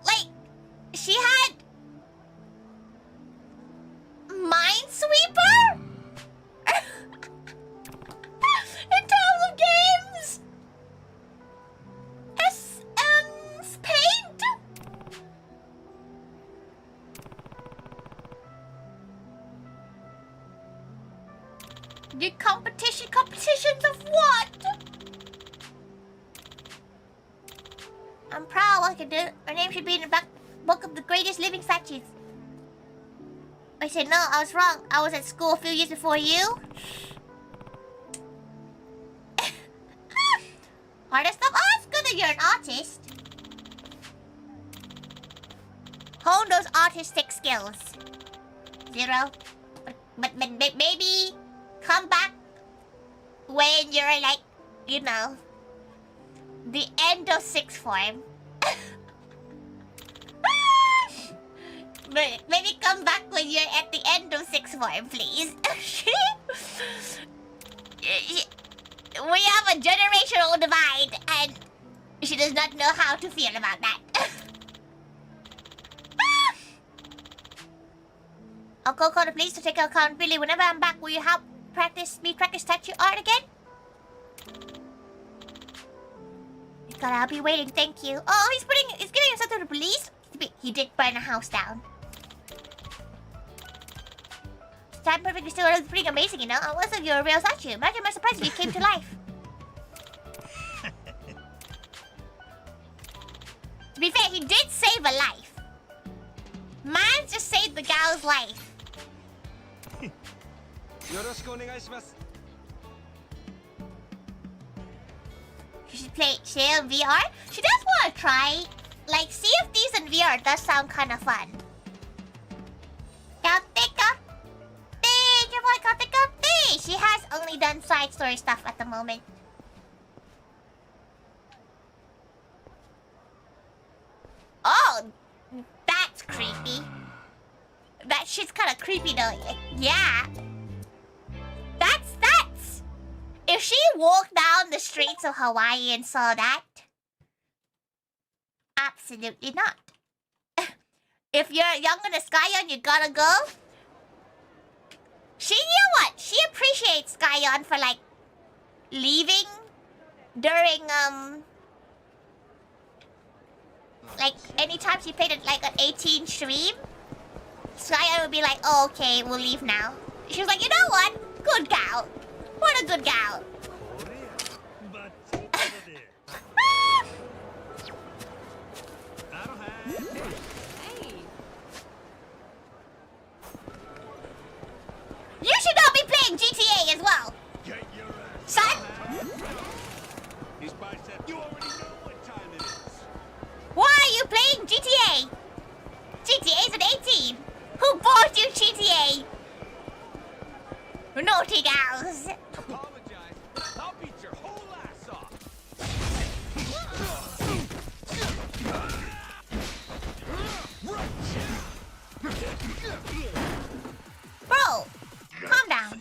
[SPEAKER 1] Like, she had Minesweeper? In terms of games? Paint? The competitions of what? I'm proud of what I can do. Her name should be in the back book of the greatest living statues. I said, no, I was wrong. I was at school a few years before you. Harder stuff? Oh, it's good that you're an artist. Hone those artistic skills. Zero. But maybe come back when you're like, you know, the end of 6th form. But maybe come back when you're at the end of 6th form, please. We have a generational divide, and she does not know how to feel about that. I'll go call the police to take accountability. Whenever I'm back, will you help practice statue art again? God, I'll be waiting, thank you. Oh, he's giving himself to the police? He did burn a house down. Stand perfect is still pretty amazing, you know? Unless if you're a real statue. Imagine my surprise if you came to life. To be fair, he did save a life. Man just saved the gal's life. She should play Shale VR. She does want to try. Like, Sea of Thieves in VR does sound kind of fun. She has only done side story stuff at the moment. Oh, that's creepy. That shit's kind of creepy though. Yeah. That's... If she walked down the streets of Hawaii and saw that... Absolutely not. If you're young in the Skyon, you gotta go. You know what? She appreciates Skyon for, like, leaving during, like, times she played it like an 18 stream, Skya would be like, oh, okay, we'll leave now. She was like, you know what? Good gal. What a good gal. You should not be playing GTA as well. Son?
[SPEAKER 2] These biceps, you already know what time it is.
[SPEAKER 1] Why are you playing GTA? GTA's an 18. Who bought you GTA? Naughty gals.
[SPEAKER 2] Apologize. I'll beat your whole ass off.
[SPEAKER 1] Bro, calm down.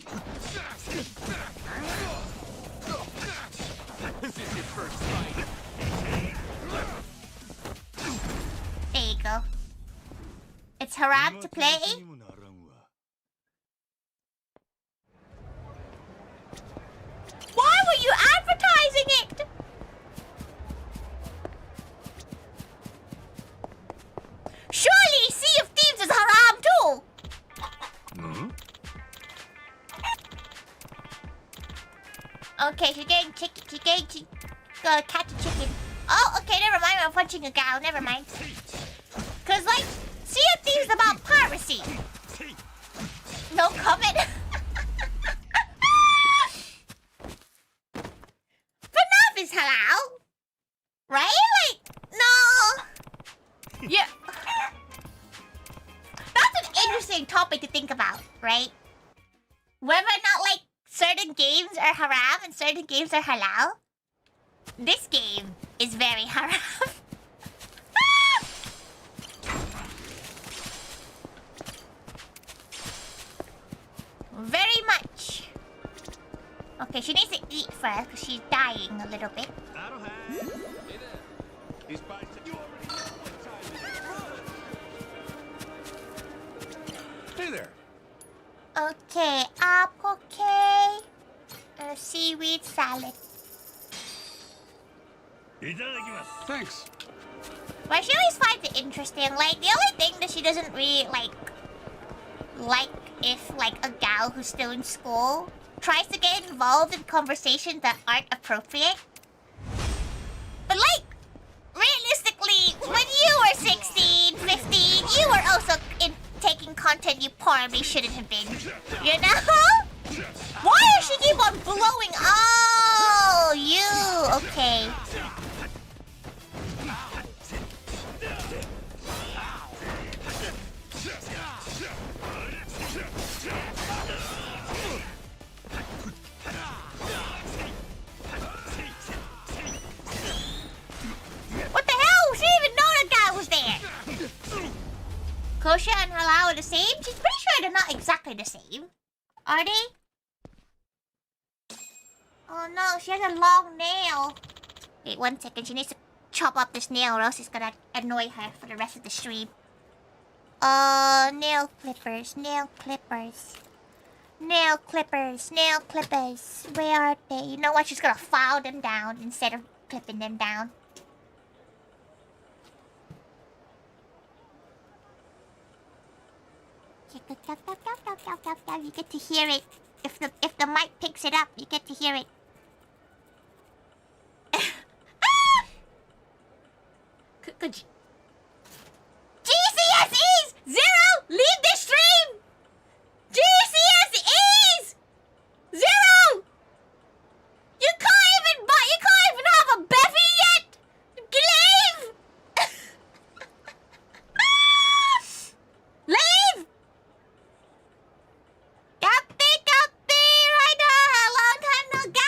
[SPEAKER 2] This is your first fight.
[SPEAKER 1] There you go. It's haram to play. Why were you advertising it? Surely Sea of Thieves is haram too. Okay, she's getting chicken. She's getting catch a chicken. Oh, okay, never mind. I'm punching a gal. Never mind. Cause like, Sea of Thieves is about piracy. No comment. FNAF is halal, right? Like, no. Yeah. That's an interesting topic to think about, right? Whether or not like certain games are haram and certain games are halal. This game is very haram. Very much. Okay, she needs to eat first because she's dying a little bit.
[SPEAKER 2] These biceps, you already know what time it is. Hey there.
[SPEAKER 1] Okay, apple seaweed salad.
[SPEAKER 2] Thanks.
[SPEAKER 1] But she always finds it interesting. Like, the only thing that she doesn't really like if like a gal who's still in school tries to get involved in conversations that aren't appropriate. But like, realistically, when you were 16, 15, you were also taking content you probably shouldn't have been. You know? Why does she keep on blowing? Oh, you. Okay. What the hell? She didn't even know that guy was there. Kosher and halal are the same? She's pretty sure they're not exactly the same. Are they? Oh no, she has a long nail. Wait 1 second, she needs to chop up this nail or else it's gonna annoy her for the rest of the stream. Nail clippers, nail clippers. Nail clippers, nail clippers. Where are they? You know what? She's gonna file them down instead of clipping them down. You get to hear it. If the mic picks it up, you get to hear it. Could GCSEs 0. Leave the stream. GCSEs 0. You can't even have a bevy yet. Leave. Leave. Long time no go.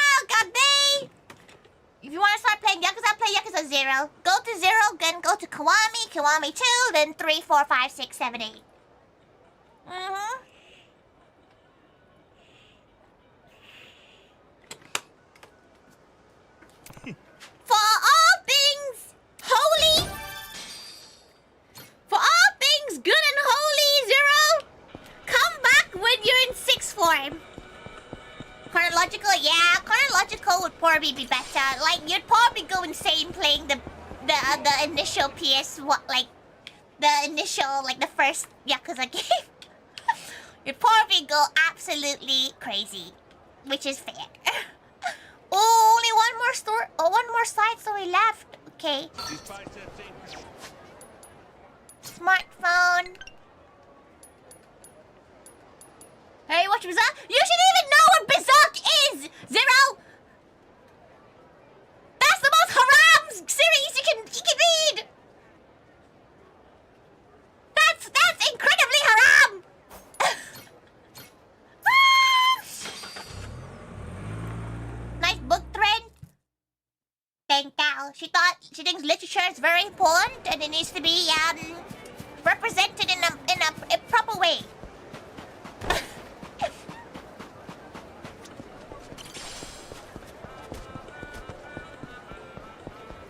[SPEAKER 1] If you want to start playing Yakuza, play Yakuza 0. Go to 0, then go to Kiwami, Kiwami 2, then 3, 4, 5, 6, 7, 8. For all things holy, for all things good and holy, 0, come back when you're in 6th form. Chronological, yeah, chronological would probably be better. Like, you'd probably go insane playing the initial PS the initial, like the first Yakuza game. You'd probably go absolutely crazy, which is fair. Oh, only one more story. Oh, one more side story left. Okay. Smartphone. Hey, watch Berserk. You should even know what Berserk is. Zero. That's the most haram series you can read. That's incredibly haram. Nice book thread. Thank you. She thinks literature is very important and it needs to be represented in a proper way.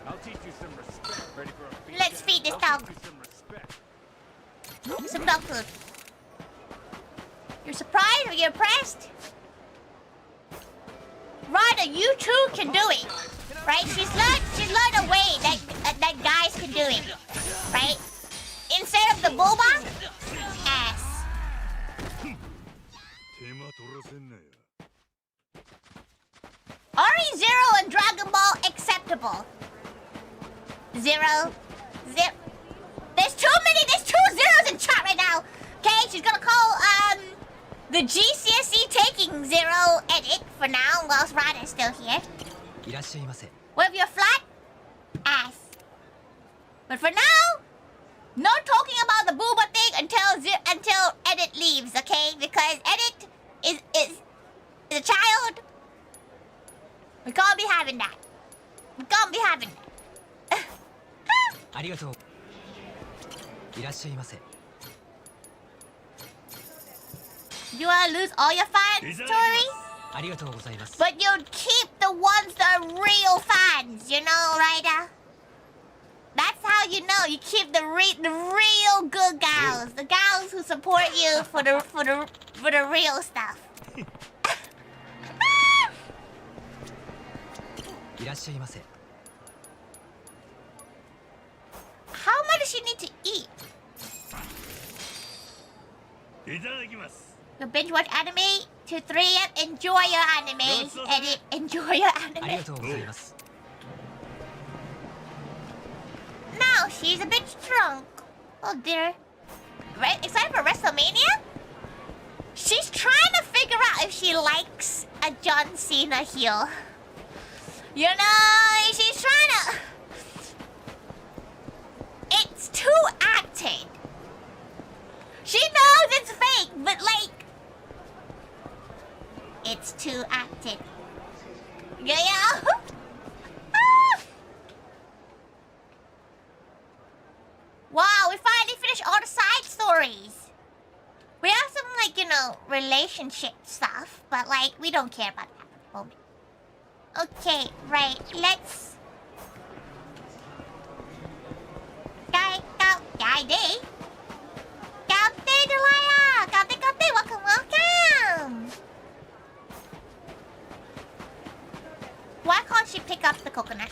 [SPEAKER 2] I'll teach you some respect. Ready for a feed?
[SPEAKER 1] Let's feed this dog. Some dog food. You're surprised or you're impressed? Ryder, you too can do it. Right? She's learned a way that guys can do it. Right? Instead of the boba, ass. Zero and Dragon Ball acceptable. Zero. There's too many, there's 2 zeros in chat right now. Okay, she's gonna call the GCSE taking 0 edit for now whilst Ryder's still here. With your flat ass. But for now, no talking about the booba thing until edit leaves, okay? Because edit is a child. We can't be having that. We can't be having that. You wanna lose all your fans, Tori? But you'll keep the ones that are real fans, you know, Ryder? That's how you know you keep the real good gals, the gals who support you for the real stuff. How much does she need to eat? You binge watch anime to 3 AM. Enjoy your anime. Edit. Enjoy your anime. Now she's a bit drunk. Oh dear. Excited for WrestleMania? She's trying to figure out if she likes a John Cena heel. You know, she's trying to... It's too acted. She knows it's fake, but like... It's too acted. Yeah. Wow, we finally finished all the side stories. We have some, like, you know, relationship stuff, but, like, we don't care about that at the moment. Okay, right, let's... Guy-day? Guy-day, Delia! Guy-day, welcome! Why can't she pick up the coconut?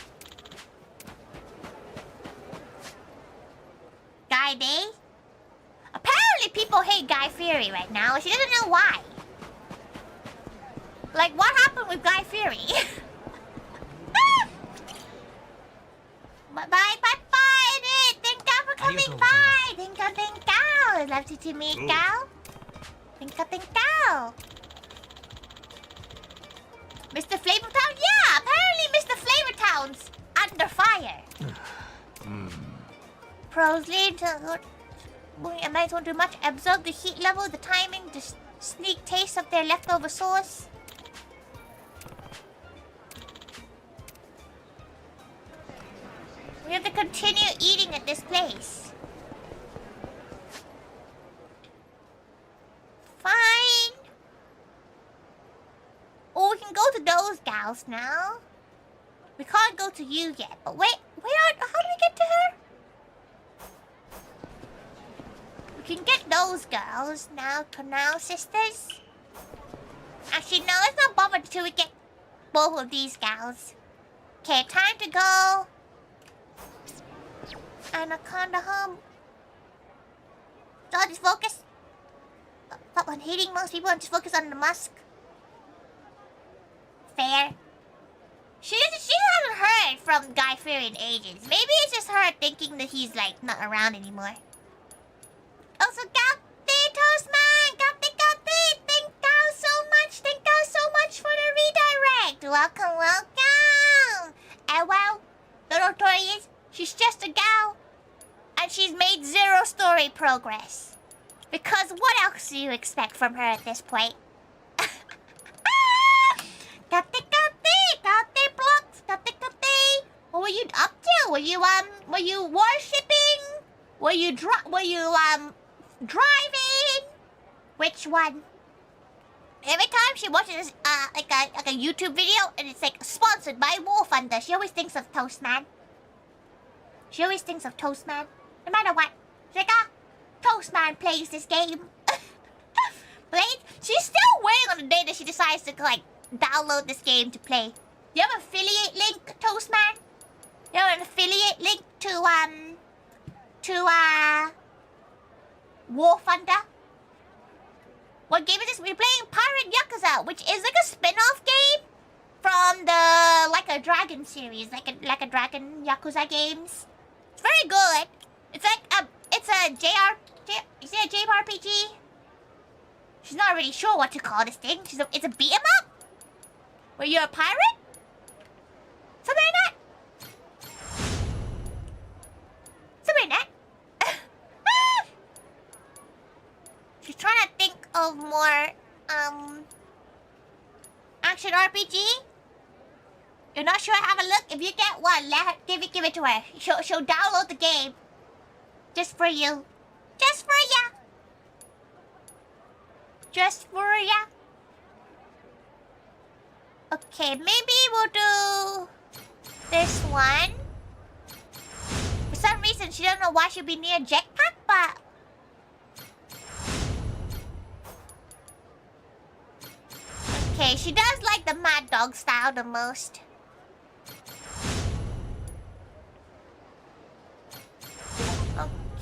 [SPEAKER 1] Guy-day? Apparently people hate Guy Fieri right now. She doesn't know why. Like, what happened with Guy Fieri? Bye-bye, Thank you for coming by. Thank you. Love to meet you. Thank you. Mr. Flavortown? Yeah, apparently Mr. Flavortown's under fire. Pros lead to... I might not do much. Absorb the heat level, the timing, the sneak taste of their leftover sauce. We have to continue eating at this place. Fine. Oh, we can go to those gals now. We can't go to you yet. But wait, how do we get to her? We can get those girls now, Canal Sisters. Actually, no, let's not bother until we get both of these gals. Okay, time to go. Anaconda home. So I'll just focus. Stop on hating most people and just focus on the Musk. Fair. She hasn't heard from Guy Fieri in ages. Maybe it's just her thinking that he's like not around anymore. Also, Gapti Toastman! Gapti! Thank you so much! Thank you so much for the redirect! Welcome, welcome! And well, the Tori is, she's just a gal. And she's made zero story progress. Because what else do you expect from her at this point? Gapti blocks! Gapti! What were you up to? Were you worshipping? Were you driving? Which one? Every time she watches like a YouTube video and it's like sponsored by War Thunder, she always thinks of Toastman. She always thinks of Toastman. No matter what. She's like, Toastman plays this game. She's still waiting on the day that she decides to like download this game to play. You have an affiliate link, Toastman? You have an affiliate link to War Thunder? What game is this? We're playing Pirate Yakuza, which is like a spin-off game from the Like a Dragon series, like a Dragon Yakuza games. It's very good. It's like it's a is it a JRPG? She's not really sure what to call this thing. It's a beat 'em up? Where you're a pirate? Something like that. Something like that. She's trying to think of more action RPG. You're not sure? Have a look. If you get one, let her give it to her. She'll download the game. Just for you. Just for ya. Just for ya. Okay, maybe we'll do this one. For some reason, she doesn't know why she'd be near Jetpack, but okay, she does like the Mad Dog style the most.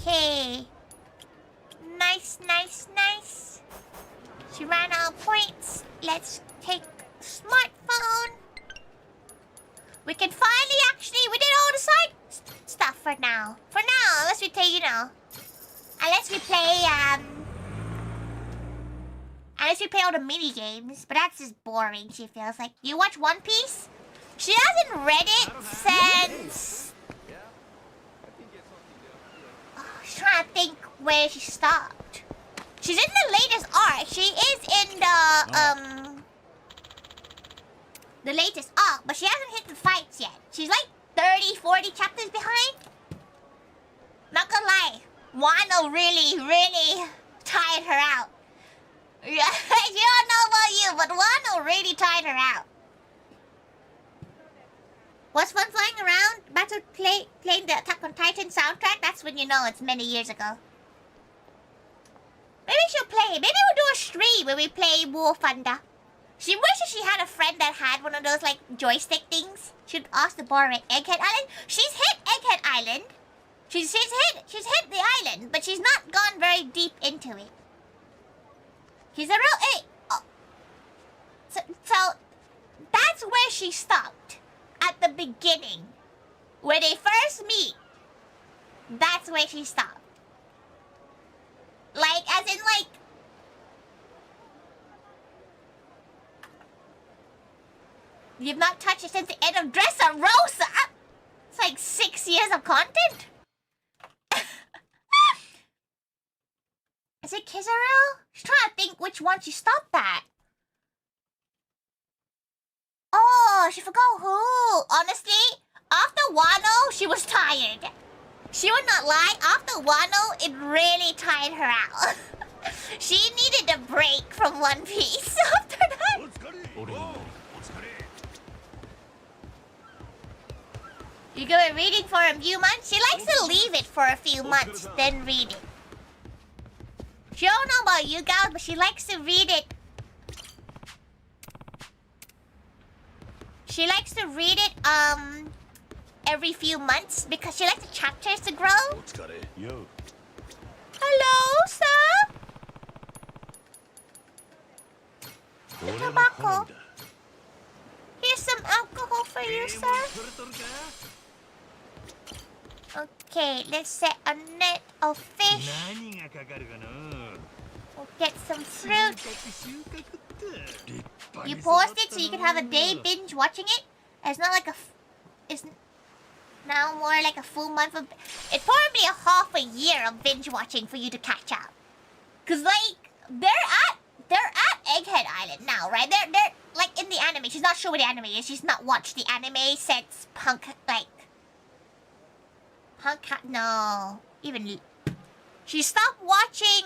[SPEAKER 1] Okay. Nice. She ran out of points. Let's take smartphone. We can finally we did all the side stuff for now. For now, unless we play, unless we play all the mini games, but that's just boring. She feels like. You watch One Piece? She hasn't read it since. Oh, she's trying to think where she stopped. She's in the latest arc. She is in the latest arc, but she hasn't hit the fights yet. She's like 30, 40 chapters behind. Not gonna lie, Wano really tired her out. I don't know about you, but Wano really tired her out. Was fun flying around? About to playing the Attack on Titan soundtrack? That's when you know it's many years ago. Maybe she'll play. Maybe we'll do a stream where we play War Thunder. She wishes she had a friend that had one of those like joystick things. She'd ask to borrow it. Egghead Island? She's hit Egghead Island. She's hit the island, but she's not gone very deep into it. She's a real So that's where she stopped. At the beginning. Where they first meet. That's where she stopped. Like, as in like... You've not touched it since the end of Dressrosa. It's like 6 years of content. Is it Kizaru? She's trying to think which one she stopped at. Oh, she forgot who. Honestly, after Wano, she was tired. She would not lie. After Wano, it really tired her out. She needed a break from One Piece after that. You go reading for a few months? She likes to leave it for a few months, then read it. She don't know about you guys, but she likes to read it. She likes to read it, every few months because she likes the chapters to grow. Hello, sir. tobacco. Here's some alcohol for you, sir. Okay, let's set a net of fish. We'll get some fruit. You paused it so you can have a day binge watching it? It's not like it's now more like a full month of... It's probably a half a year of binge watching for you to catch up. Cause like, they're at Egghead Island now, right? They're like in the anime. She's not sure what the anime is. She's not watched the anime since no. Even she stopped watching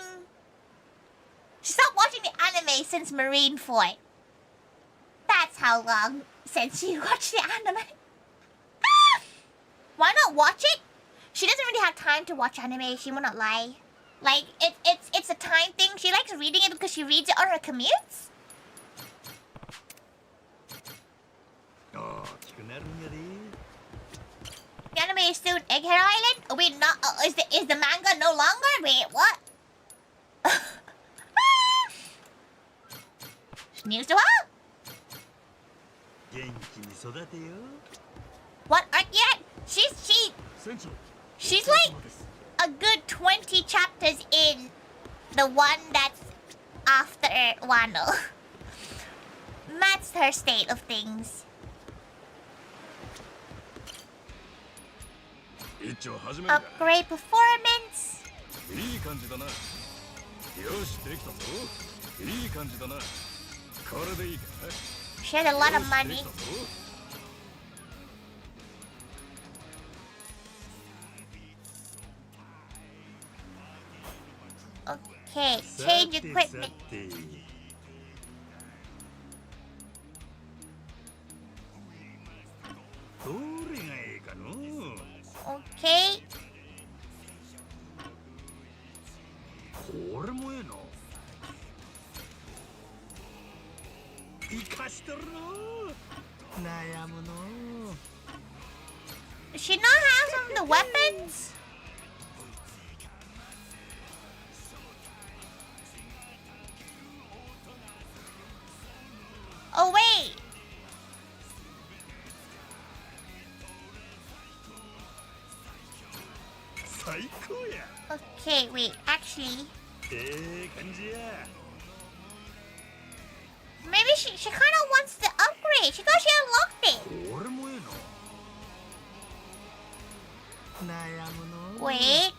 [SPEAKER 1] the anime since Marineford. That's how long since she watched the anime. Why not watch it? She doesn't really have time to watch anime, she will not lie. Like, it's a time thing. She likes reading it because she reads it on her commutes. The anime is still in Egghead Island? Oh wait, not is the manga no longer? Wait, what? News to her? What arc yet? She's like a good 20 chapters in the one that's after Wano. That's her state of things. Upgrade performance. She had a lot of money. Okay, change equipment. Okay. Does she not have some of the weapons? Oh wait. Okay, wait, actually. Maybe she kind of wants to upgrade. She thought she unlocked it. Wait.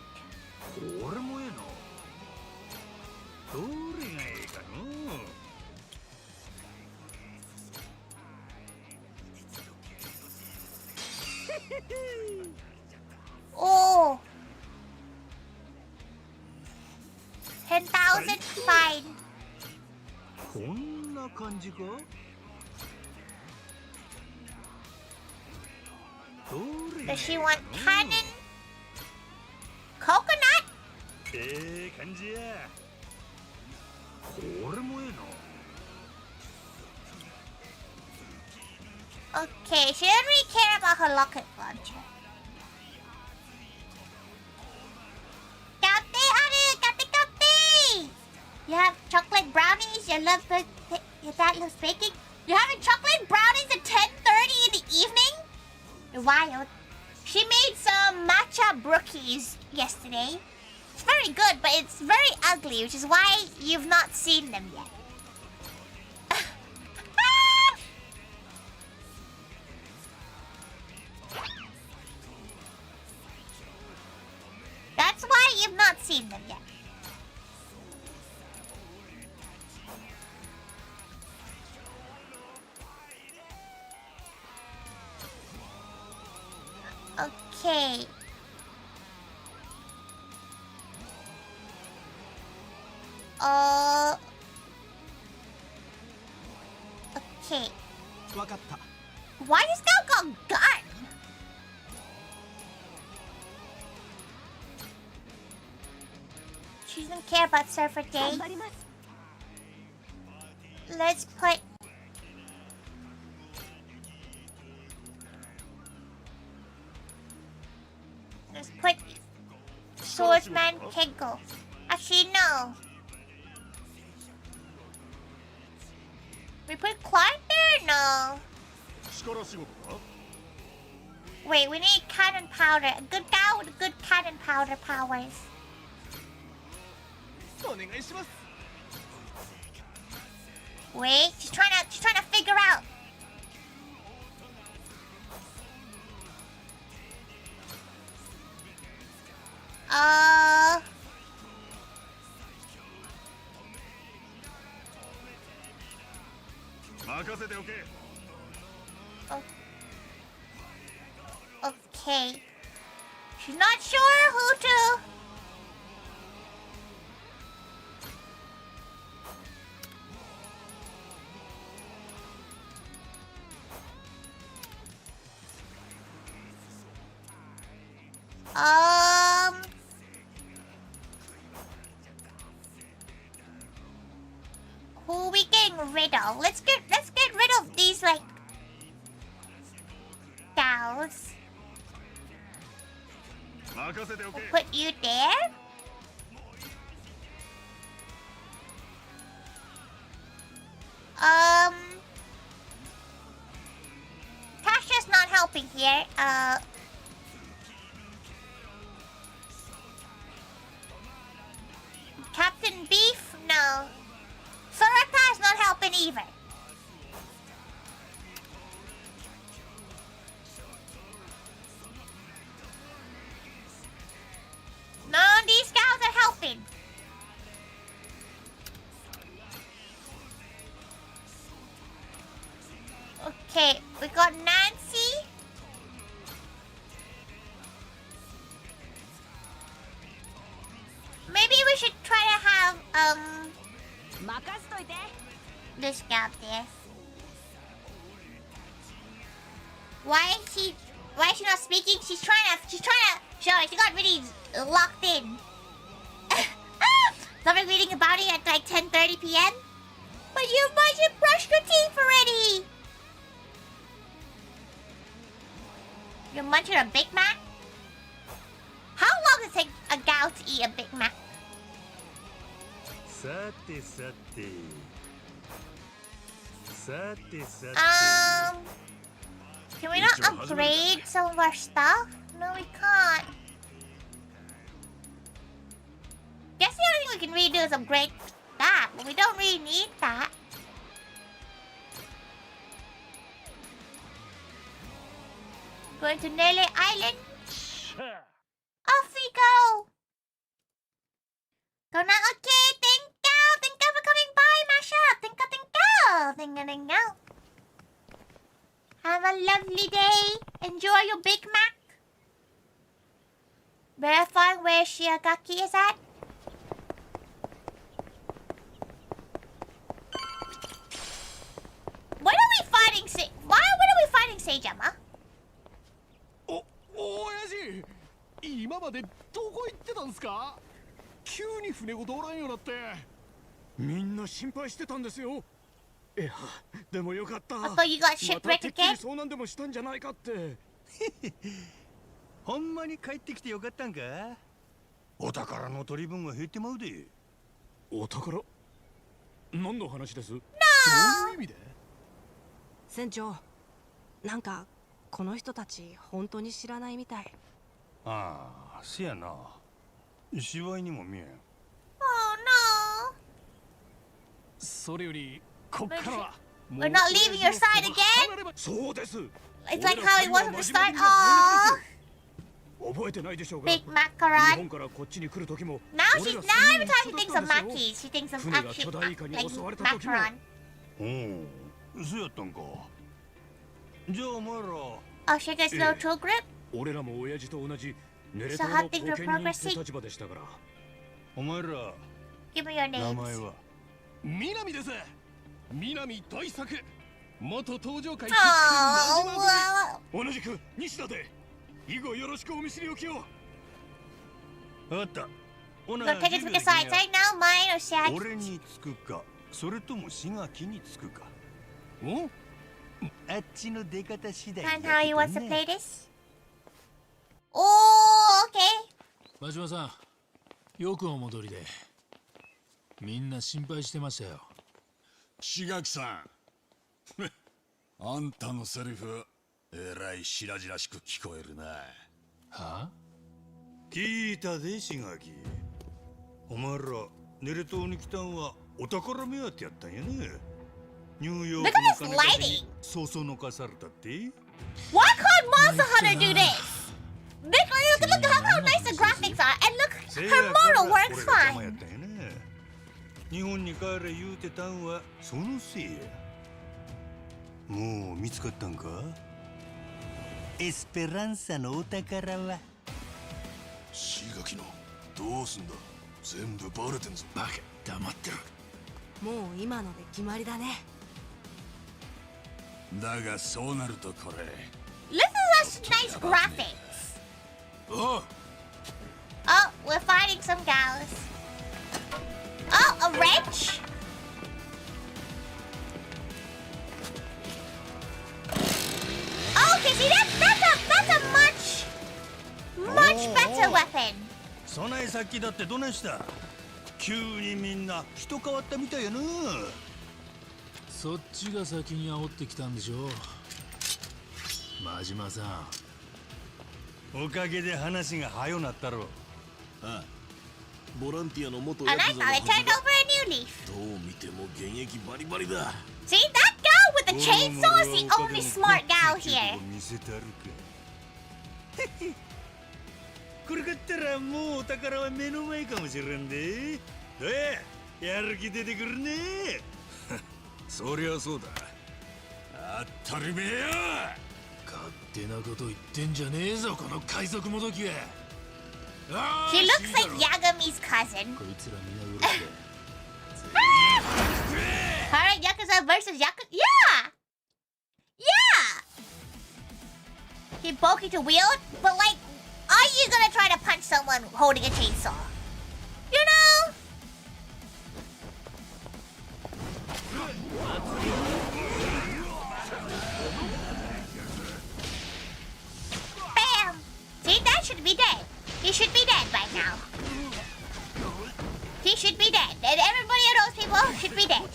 [SPEAKER 1] Oh. 10,000 fine. Does she want cannon? Coconut? Okay, she doesn't really care about her rocket launcher. You have chocolate brownies? Your dad loves baking? You're having chocolate brownies at 10:30 in the evening? You're wild. She made some matcha brookies yesterday. It's very good, but it's very ugly, which is why you've not seen them yet. That's why you've not seen them yet. Okay. Okay. Why is that got gun? She doesn't care about Surfer Day. Let's put... Let's put Swordsman Kenko. Actually, no. We put Clark there? No. Wait, we need cannon powder. A good guy with good cannon powder powers. Wait, she's trying to figure out. Okay. She's not sure who to. Who are we getting rid of? Let's get rid of these like gals. We'll put you there. Tasha's not helping here. Captain Beef? No. Soraka's not helping either. None of these guys are helping. Okay, we got Nancy. Maybe we should try to have this guy there. Why is she not speaking? She's trying to show it. She got really locked in. Somebody reading about it at like 10:30 p.m. But you mustn't brush your teeth already. You're munching a Big Mac? How long does it take a gal to eat a Big Mac? Can we not upgrade some of our stuff? No, we can't. Guess the only thing we can really do is upgrade that, but we don't really need that. Going to Nele Island. Off we go. Go now. Okay, thank you. Thank you for coming by, Masha. Thank you. Thank you. Have a lovely day. Enjoy your Big Mac. Verifying where Shiogaki is at. When are we fighting Seijama?
[SPEAKER 2] 親父、今までどこ行ってたんすか？急に船ごとおらんようになって。みんな心配してたんですよ。いや、でもよかった。
[SPEAKER 1] I thought you got shipwrecked again.
[SPEAKER 2] そうなんでもしたんじゃないかって。
[SPEAKER 4] ほんまに帰ってきてよかったんか？お宝の取り分が減ってまうで。
[SPEAKER 2] お宝？何の話です？どういう意味で？
[SPEAKER 5] 船長、なんかこの人たち本当に知らないみたい。
[SPEAKER 4] ああ、せやな。芝居にも見えん。
[SPEAKER 1] Oh no.
[SPEAKER 2] それよりこっからは。
[SPEAKER 1] We're not leaving your side again?
[SPEAKER 2] そうです。
[SPEAKER 1] It's like how it was at the start. Oh.
[SPEAKER 2] 覚えてないでしょうが。
[SPEAKER 1] Big macaron.
[SPEAKER 2] 日本からこっちに来る時も。
[SPEAKER 1] Now every time she thinks of Mackies, she thinks of actually like macaron.
[SPEAKER 4] おお、そうやったんか。じゃあお前ら。
[SPEAKER 1] Oh, she gets no tool grip?
[SPEAKER 2] 俺らも親父と同じネレト
[SPEAKER 1] So
[SPEAKER 2] ロ
[SPEAKER 1] how
[SPEAKER 2] の
[SPEAKER 1] things
[SPEAKER 2] 後
[SPEAKER 1] were
[SPEAKER 2] 見人って
[SPEAKER 1] progressing?
[SPEAKER 2] 立場でしたから。
[SPEAKER 4] お前ら。
[SPEAKER 1] Give me your
[SPEAKER 4] 名
[SPEAKER 1] names.
[SPEAKER 4] 前は。
[SPEAKER 2] 南です。南大作。元登場会
[SPEAKER 1] Oh,
[SPEAKER 2] 同じく西田で。以後よろしくお見知りおきを。
[SPEAKER 4] わかった。
[SPEAKER 1] we're gonna take it to the sides right now, mine or Shaq.
[SPEAKER 4] 俺につくか、それとも志垣につくか。
[SPEAKER 2] お？
[SPEAKER 4] あっちの出方次第。
[SPEAKER 1] And how he wants to play this? Oh, okay.
[SPEAKER 6] 真島さん、よくお戻りで。みんな心配してましたよ。
[SPEAKER 7] 志垣さん、あんたのセリフえらい白々しく聞こえるな。
[SPEAKER 6] はあ？
[SPEAKER 4] 聞いたでしがき。お前らネレ島に来たんはお宝目当てやったんやね。ニューヨークの金稼ぎにそそのかされたって。
[SPEAKER 1] Why can't Monster Hunter do this? Look how nice the graphics are, and look, her model works fine.
[SPEAKER 4] 日本に帰れ言うてたんはそのせいや。もう見つかったんか？エスペランサのお宝は。
[SPEAKER 7] シガキのどうすんだ。全部バレてんぞ。
[SPEAKER 6] バカ、黙ってろ。
[SPEAKER 5] もう今ので決まりだね。
[SPEAKER 7] だがそうなるとこれ。
[SPEAKER 1] This is such nice graphics.
[SPEAKER 7] おう。
[SPEAKER 1] Oh, we're fighting some gals. Oh, a wrench? Oh, okay, see that's a much better weapon.
[SPEAKER 4] 備え先だってどないした？急にみんな人変わったみたいやな。
[SPEAKER 6] そっちが先に煽ってきたんでしょ。真島さ
[SPEAKER 4] ん。おかげで話が早なったろ。
[SPEAKER 7] ああ、ボランティアの元
[SPEAKER 1] And I
[SPEAKER 7] ヤクザの
[SPEAKER 1] thought
[SPEAKER 7] は
[SPEAKER 1] it
[SPEAKER 7] ずだ。
[SPEAKER 1] turned over a new leaf.
[SPEAKER 7] どう見ても現役バリバリだ。
[SPEAKER 1] See, that girl with the chainsaw is the only smart gal here.
[SPEAKER 4] 見せたるか。これ買ったらもうお宝は目の前かもしれんで。どうや、やる気出てくるね。
[SPEAKER 7] そりゃそうだ。当たり前や。
[SPEAKER 6] 勝手なこと言ってんじゃねえぞ、この海賊もどきは。
[SPEAKER 1] She looks like Yagami's cousin.
[SPEAKER 6] こいつら皆殺しだ。
[SPEAKER 1] Alright, Yakuza versus Yakuza. Yeah! Yeah! He bulky to wield, but like, are you gonna try to punch someone holding a chainsaw? You know? Bam! See, that should be dead. He should be dead by now. He should be dead. And everybody of those people should be dead.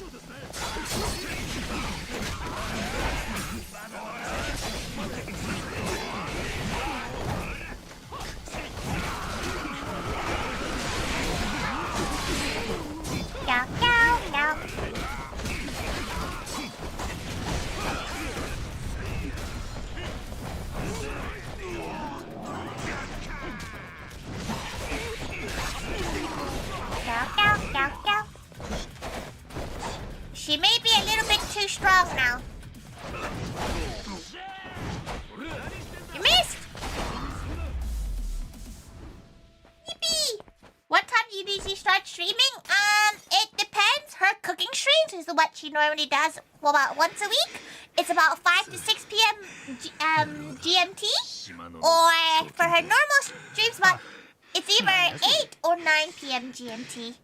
[SPEAKER 1] Meow, meow, meow. She may be a little bit too strong now. You missed! Yippee! What time do you usually start streaming? It depends. Her cooking streams is what she normally does about once a week. It's about 5 to 6 p.m. GMT. Or for her normal streams, it's either 8 or 9 p.m. GMT.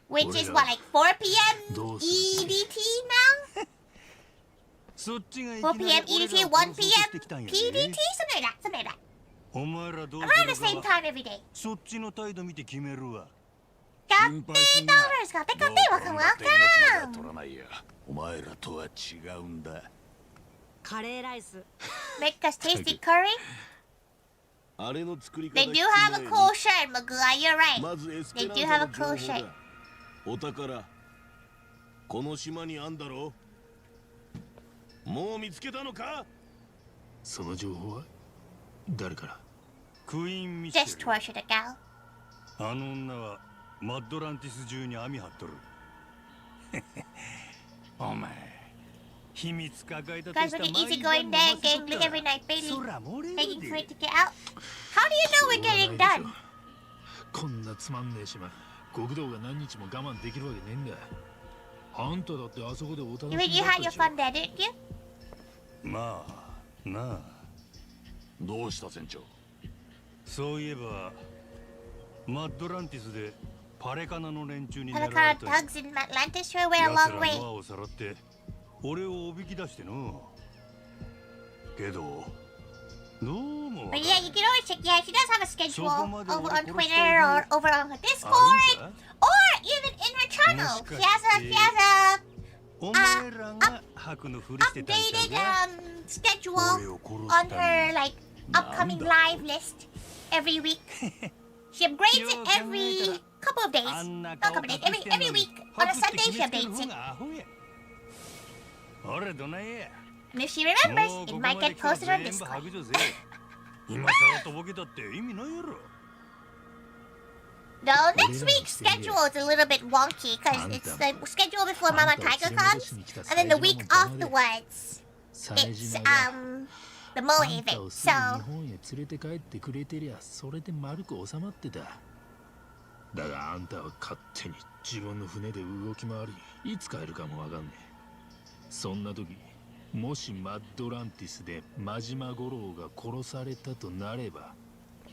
[SPEAKER 1] Which is what, like 4 p.m. EDT now? 4 p.m. EDT, 1 p.m. PDT? Something like that.
[SPEAKER 4] お前らどう
[SPEAKER 1] Around the same time every day.
[SPEAKER 4] そっちの態度見て決めるわ。
[SPEAKER 1] Got the dollars, got the welcome, welcome.
[SPEAKER 7] 取らないや。お前らとは違うんだ。
[SPEAKER 5] カレーライス。
[SPEAKER 1] Make us tasty curry?
[SPEAKER 7] あれの作り方
[SPEAKER 1] They do have a cool shirt, Magua, you're right.
[SPEAKER 7] まずエスペ
[SPEAKER 1] They
[SPEAKER 7] ラ
[SPEAKER 1] do
[SPEAKER 7] ン
[SPEAKER 1] have
[SPEAKER 7] サ
[SPEAKER 1] a
[SPEAKER 7] の
[SPEAKER 1] cool
[SPEAKER 7] 情報
[SPEAKER 1] shirt.
[SPEAKER 7] だ。お宝この島にあんだろ。もう見つけたのか。
[SPEAKER 6] その情報は誰から？
[SPEAKER 4] クイーンミシェ
[SPEAKER 1] Just
[SPEAKER 4] ル。
[SPEAKER 1] tortured a gal.
[SPEAKER 4] あの女はマッドランティス中に網張っとる。お前秘密抱えたと
[SPEAKER 1] Guys,
[SPEAKER 4] した
[SPEAKER 1] looking
[SPEAKER 4] 毎
[SPEAKER 1] easy
[SPEAKER 4] 晩
[SPEAKER 1] going
[SPEAKER 4] 飲
[SPEAKER 1] there
[SPEAKER 4] ま
[SPEAKER 1] and
[SPEAKER 4] せ
[SPEAKER 1] getting
[SPEAKER 4] とっ
[SPEAKER 1] lit
[SPEAKER 4] た
[SPEAKER 1] every
[SPEAKER 4] ら
[SPEAKER 1] night, baby.
[SPEAKER 4] そら漏れる
[SPEAKER 1] Begging
[SPEAKER 4] で
[SPEAKER 1] for it to get out. How do you know we're getting done?
[SPEAKER 6] こんなつまんねえ島、極道が何日も我慢できるわけねえんだ。あんただってあそこでお楽しみ
[SPEAKER 1] You mean you
[SPEAKER 6] だっ
[SPEAKER 1] had
[SPEAKER 6] た
[SPEAKER 1] your
[SPEAKER 6] でしょ。
[SPEAKER 1] fun there, didn't you?
[SPEAKER 4] まあなあ。
[SPEAKER 7] どうした船長。
[SPEAKER 4] そういえばマッドランティスでパレカナの連中に狙われ
[SPEAKER 1] Pelican
[SPEAKER 4] た。
[SPEAKER 1] thugs in Atlantis sure went a
[SPEAKER 4] 奴
[SPEAKER 1] long
[SPEAKER 4] ら
[SPEAKER 1] way.
[SPEAKER 4] ノアをさらって俺をおびき出しての。けどどうも
[SPEAKER 1] But yeah, you can always check. Yeah, she does have a schedule
[SPEAKER 4] Sokomade
[SPEAKER 1] over on
[SPEAKER 4] 俺殺
[SPEAKER 1] Twitter
[SPEAKER 4] したい
[SPEAKER 1] or
[SPEAKER 4] ね。
[SPEAKER 1] over on her
[SPEAKER 4] あるん
[SPEAKER 1] Discord
[SPEAKER 4] か？
[SPEAKER 1] or even in her channel. She has a updated schedule on her like upcoming live list every week. She upgrades it every couple of days. Not couple of days. Every week on a Sunday she updates it. And if she remembers, it might get posted on Discord. Though next week's schedule is a little bit wonky because it's the schedule before Mama Taiga comes, and then the week afterwards, it's the Moe event. So
[SPEAKER 6] 日本へ連れて帰ってくれてりゃそれで丸く収まってた。だがあんたは勝手に自分の船で動き回り、いつ帰るかもわかんねえ。そんな時、もしマッドランティスで真島五郎が殺されたとなれば、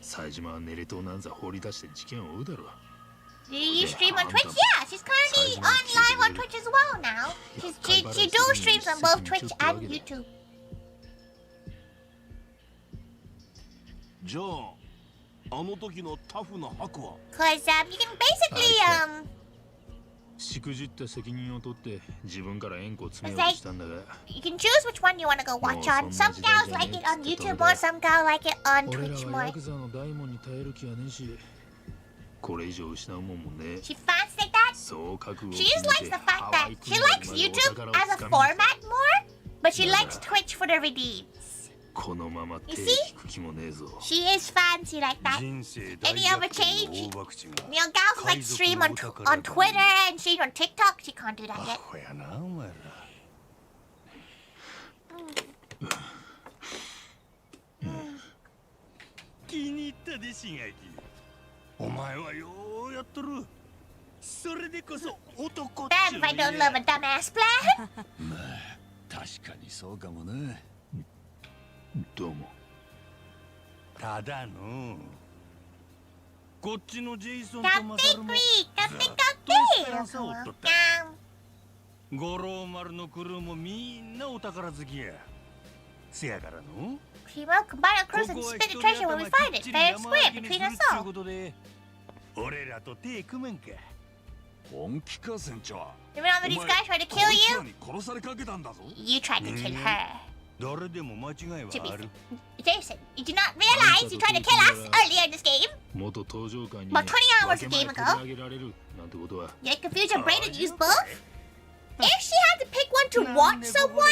[SPEAKER 6] 冴島はネレ島なんざ放り出して事件を追うだろう。
[SPEAKER 1] Do you stream on Twitch? Yeah, she's currently on live on Twitch as well now. She dual streams on both Twitch and YouTube.
[SPEAKER 2] じゃあ、あの時のタフなハクは
[SPEAKER 1] Cause you can basically
[SPEAKER 6] しくじった責任を取って自分から縁故を詰めようとしたんだが、
[SPEAKER 1] you can choose which one you want to go watch on. Some gals like it on YouTube more, some gals like it on
[SPEAKER 6] 俺
[SPEAKER 1] Twitch
[SPEAKER 6] らは
[SPEAKER 1] more.
[SPEAKER 6] ヤクザの大門に耐える気はねえし、これ以上失うもんもねえ。
[SPEAKER 1] She fans like that.
[SPEAKER 6] そう覚悟を
[SPEAKER 1] She
[SPEAKER 6] 決
[SPEAKER 1] just
[SPEAKER 6] め
[SPEAKER 1] likes
[SPEAKER 6] て
[SPEAKER 1] the fact that she likes YouTube as a format more, but she likes Twitch for the redeems.
[SPEAKER 6] このまま手引く気もねえぞ。
[SPEAKER 1] She is fancy like that. Any other change? You know, gals like stream on Twitter and stream on TikTok. She can't do that yet.
[SPEAKER 4] ほやなお前ら。気に入ったでしがき。お前はようやっとる。それでこそ男っちゅ
[SPEAKER 1] Damn
[SPEAKER 4] う
[SPEAKER 1] if I
[SPEAKER 4] の
[SPEAKER 1] don't
[SPEAKER 4] や。
[SPEAKER 1] love a dumbass plan.
[SPEAKER 7] まあ確かにそうかもな。
[SPEAKER 6] どうも。
[SPEAKER 4] ただのこっちのジェイソン
[SPEAKER 1] Don't
[SPEAKER 4] とマサル
[SPEAKER 1] think
[SPEAKER 4] も
[SPEAKER 1] we,
[SPEAKER 4] ず
[SPEAKER 1] don't
[SPEAKER 4] っ
[SPEAKER 1] think
[SPEAKER 4] と
[SPEAKER 1] I'll
[SPEAKER 4] スペランサーを追っとった。
[SPEAKER 1] do.
[SPEAKER 4] 五郎丸のクルーもみんなお宝好きや。せやからの
[SPEAKER 1] We will combine our crews and split the treasure when we find it, fair and square between us all.
[SPEAKER 4] 俺らと手組めんか。
[SPEAKER 2] 本気か船長。
[SPEAKER 1] Remember these guys tried to kill
[SPEAKER 2] こいつら
[SPEAKER 1] you?
[SPEAKER 2] に殺されかけたんだぞ。
[SPEAKER 1] You tried to kill her.
[SPEAKER 4] 誰でも間違いは
[SPEAKER 1] To be
[SPEAKER 4] ある。
[SPEAKER 1] Jason, you did not realize you tried to kill us earlier in this game?
[SPEAKER 6] 元登場官に
[SPEAKER 1] But 20 hours a game
[SPEAKER 6] 分け
[SPEAKER 1] ago.
[SPEAKER 6] 前取り上げられるなんてことは。
[SPEAKER 1] You like confuse your brain and use both? If she had to pick one to watch someone,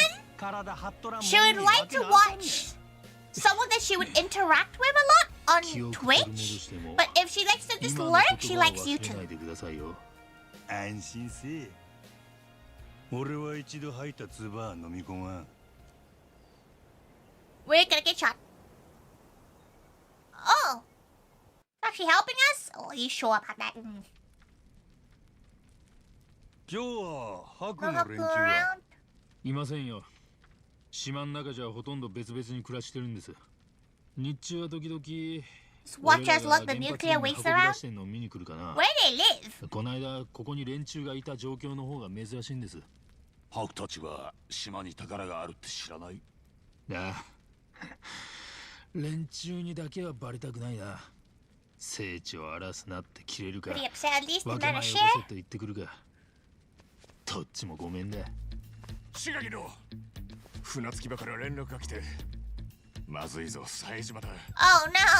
[SPEAKER 1] she would like to watch someone that she would interact with a lot on
[SPEAKER 6] 記憶取り戻
[SPEAKER 1] Twitch.
[SPEAKER 6] しても
[SPEAKER 1] But if she likes to just
[SPEAKER 6] 今の
[SPEAKER 1] lurk,
[SPEAKER 6] 言
[SPEAKER 1] she
[SPEAKER 6] 葉は
[SPEAKER 1] likes
[SPEAKER 6] 忘れ
[SPEAKER 1] YouTube.
[SPEAKER 6] ないでくださいよ。
[SPEAKER 4] 安心せえ。俺は一度吐いた唾は飲み込まん。
[SPEAKER 1] We're gonna get shot. Oh. Actually helping us? Oh, are you sure about that?
[SPEAKER 4] 今日は白
[SPEAKER 1] No
[SPEAKER 4] の
[SPEAKER 1] help
[SPEAKER 4] 連
[SPEAKER 1] go
[SPEAKER 4] 中は
[SPEAKER 1] around?
[SPEAKER 6] いませんよ。島の中じゃほとんど別々に暮らしてるんです。日中は時々
[SPEAKER 1] Just watch us lock the nuclear waste around?
[SPEAKER 6] してんのを見に来るかな。
[SPEAKER 1] Where they live?
[SPEAKER 6] この間ここに連中がいた状況の方が珍しいんです。
[SPEAKER 2] ハクたちは島に宝があるって知らない？
[SPEAKER 6] ああ連中にだけはバレたくないな。聖地を荒らすなって切れるか。
[SPEAKER 1] Pretty upset at least
[SPEAKER 6] 分
[SPEAKER 1] in
[SPEAKER 6] け前
[SPEAKER 1] not
[SPEAKER 6] よ
[SPEAKER 1] a
[SPEAKER 6] こ
[SPEAKER 1] share.
[SPEAKER 6] せと言ってくるか。どっちもごめんだ。
[SPEAKER 2] シガギの船着き場から連絡が来て、まずいぞ冴島だ。
[SPEAKER 1] Oh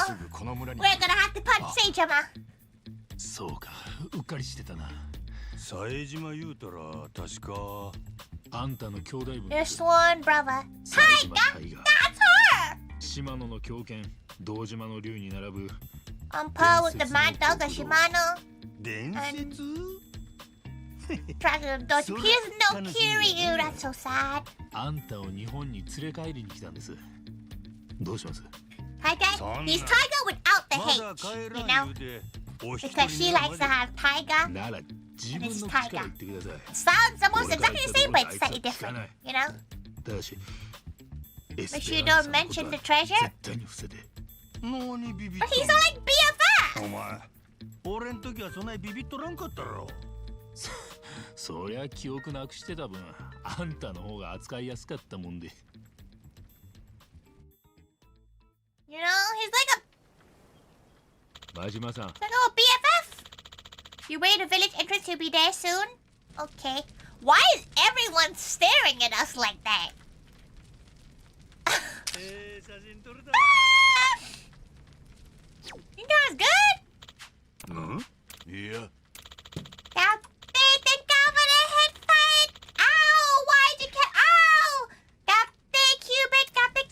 [SPEAKER 2] す
[SPEAKER 1] no.
[SPEAKER 2] ぐこの村に。
[SPEAKER 1] We're gonna have to punch Seijama.
[SPEAKER 6] そうか、うっかりしてたな。
[SPEAKER 4] 冴島言うたら確か
[SPEAKER 6] あんたの兄弟分
[SPEAKER 1] Your sworn brother.
[SPEAKER 6] 冴島
[SPEAKER 1] Taiga!
[SPEAKER 6] 大河。
[SPEAKER 1] That's her!
[SPEAKER 6] 島野の狂犬、堂島の竜に並ぶ
[SPEAKER 1] On par with the mad dog of Shimano.
[SPEAKER 4] 伝説
[SPEAKER 1] Dragon don't he doesn't know Kiryu. That's so sad.
[SPEAKER 6] あんたを日本に連れ帰りに来たんです。どうします
[SPEAKER 1] Taiga?
[SPEAKER 4] Son.
[SPEAKER 1] He's Taiga without the
[SPEAKER 4] ま
[SPEAKER 1] H,
[SPEAKER 4] だ帰
[SPEAKER 1] you
[SPEAKER 4] らん
[SPEAKER 1] know?
[SPEAKER 4] 言うてお一
[SPEAKER 1] Because
[SPEAKER 4] 人
[SPEAKER 1] she
[SPEAKER 4] 目
[SPEAKER 1] likes to have Taiga.
[SPEAKER 6] なら自分の口から言ってください。
[SPEAKER 1] Sounds almost exactly the same, but it's slightly different, you know?
[SPEAKER 6] ただし、
[SPEAKER 1] But you don't mention the treasure?
[SPEAKER 6] 絶対に伏せて。
[SPEAKER 4] 何ビビっ
[SPEAKER 1] But
[SPEAKER 4] と
[SPEAKER 1] he's
[SPEAKER 4] ん
[SPEAKER 1] all like BFF!
[SPEAKER 4] お前俺ん時はそんなにビビっとらんかったろ。
[SPEAKER 6] そりゃ記憶なくしてた分、あんたの方が扱いやすかったもんで。
[SPEAKER 1] You know, he's like a
[SPEAKER 6] 真島さん、
[SPEAKER 1] like a little BFF. You ready to village entrance? He'll be there soon. Okay. Why is everyone staring at us like that?
[SPEAKER 4] 写真撮れた。
[SPEAKER 1] You guys good?
[SPEAKER 4] うん？
[SPEAKER 7] いや
[SPEAKER 1] Now they think over the head fight. Ow! Why'd you get? Ow! Got the cubic, got the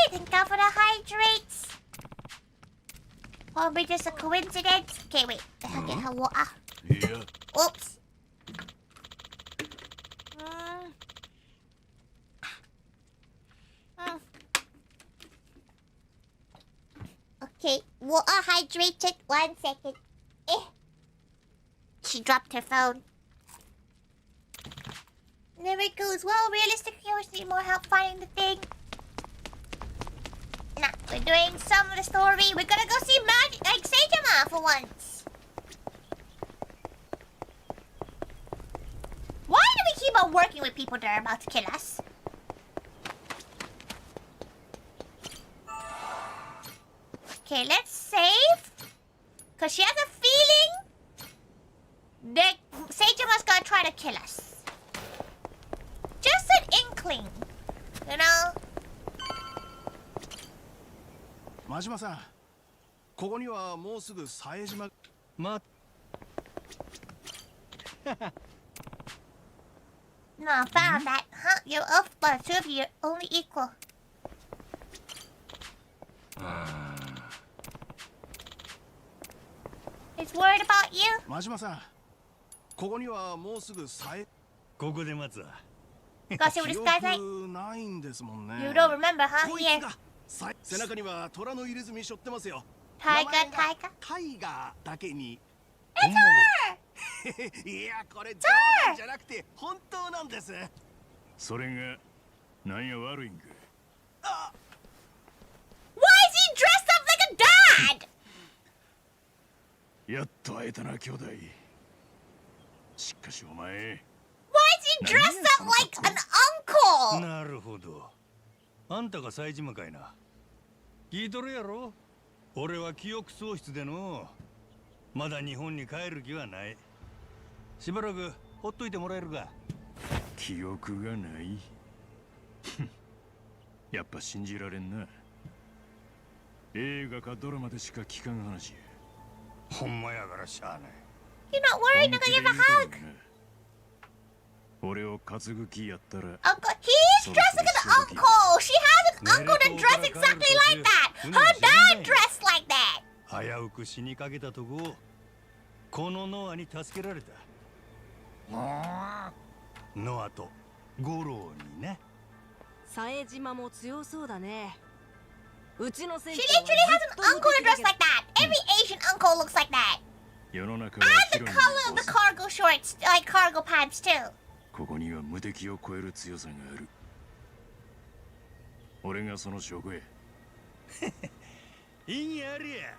[SPEAKER 1] think over the hydrates. Probably just a coincidence. Okay, wait. Okay, her water.
[SPEAKER 7] いや
[SPEAKER 1] Oops. Okay, water hydrated. 1 second. She dropped her phone. There it goes. Well, realistic heroes need more help finding the thing. Nah, we're doing some of the story. We're gonna go see Saitama for once. Why do we keep on working with people that are about to kill us? Okay, let's save. Because she has a feeling that Saitama's gonna try to kill us. Just an inkling, you know?
[SPEAKER 2] 真島さん、ここにはもうすぐ冴島。
[SPEAKER 4] ま、
[SPEAKER 1] No, I found that. Huh? You're off, but two of you are only equal. He's worried about you?
[SPEAKER 2] 真島さん、ここにはもうすぐ冴。
[SPEAKER 4] ここで待つわ。
[SPEAKER 1] Go see what this guy's like.
[SPEAKER 2] 記憶ないんですもんね。
[SPEAKER 1] You don't remember, huh?
[SPEAKER 2] こい
[SPEAKER 1] Here.
[SPEAKER 2] つが背中には虎の入れ墨背負ってますよ。
[SPEAKER 1] Taiga,
[SPEAKER 2] 名前が
[SPEAKER 1] Taiga.
[SPEAKER 2] タイガーだけに。
[SPEAKER 1] It's her!
[SPEAKER 2] いや、これ冗談じゃなくて本当なんです。
[SPEAKER 6] それがなんや悪いんか。
[SPEAKER 1] Why is he dressed up like a dad?
[SPEAKER 6] やっと会えたな兄弟。しかしお前
[SPEAKER 1] Why is he dressed up like an uncle?
[SPEAKER 4] なるほど。あんたが冴島かいな。聞いとるやろ。俺は記憶喪失での。まだ日本に帰る気はない。しばらくほっといてもらえるか。
[SPEAKER 6] 記憶がないやっぱ信じられんな。映画かドラマでしか聞かん話や。
[SPEAKER 4] ほんまやからしゃあない。
[SPEAKER 1] You're not worried? I'm gonna give a hug.
[SPEAKER 6] 俺を担ぐ気やったら
[SPEAKER 1] Uncle, he's dressed like an uncle. She has an uncle that dressed exactly like that. Her dad dressed like that.
[SPEAKER 4] 危うく死にかけたとこをこのノアに助けられた。ノアとゴローにね。
[SPEAKER 5] 冴島も強そうだね。うちの
[SPEAKER 1] She literally has an uncle that dressed like that. Every Asian uncle looks like that.
[SPEAKER 6] 世の中
[SPEAKER 1] And
[SPEAKER 6] は
[SPEAKER 1] the
[SPEAKER 6] 広い
[SPEAKER 1] color of the cargo shorts, like cargo pants too.
[SPEAKER 6] ここには無敵を超える強さがある。俺がその証拠や。
[SPEAKER 4] いいんやありゃ。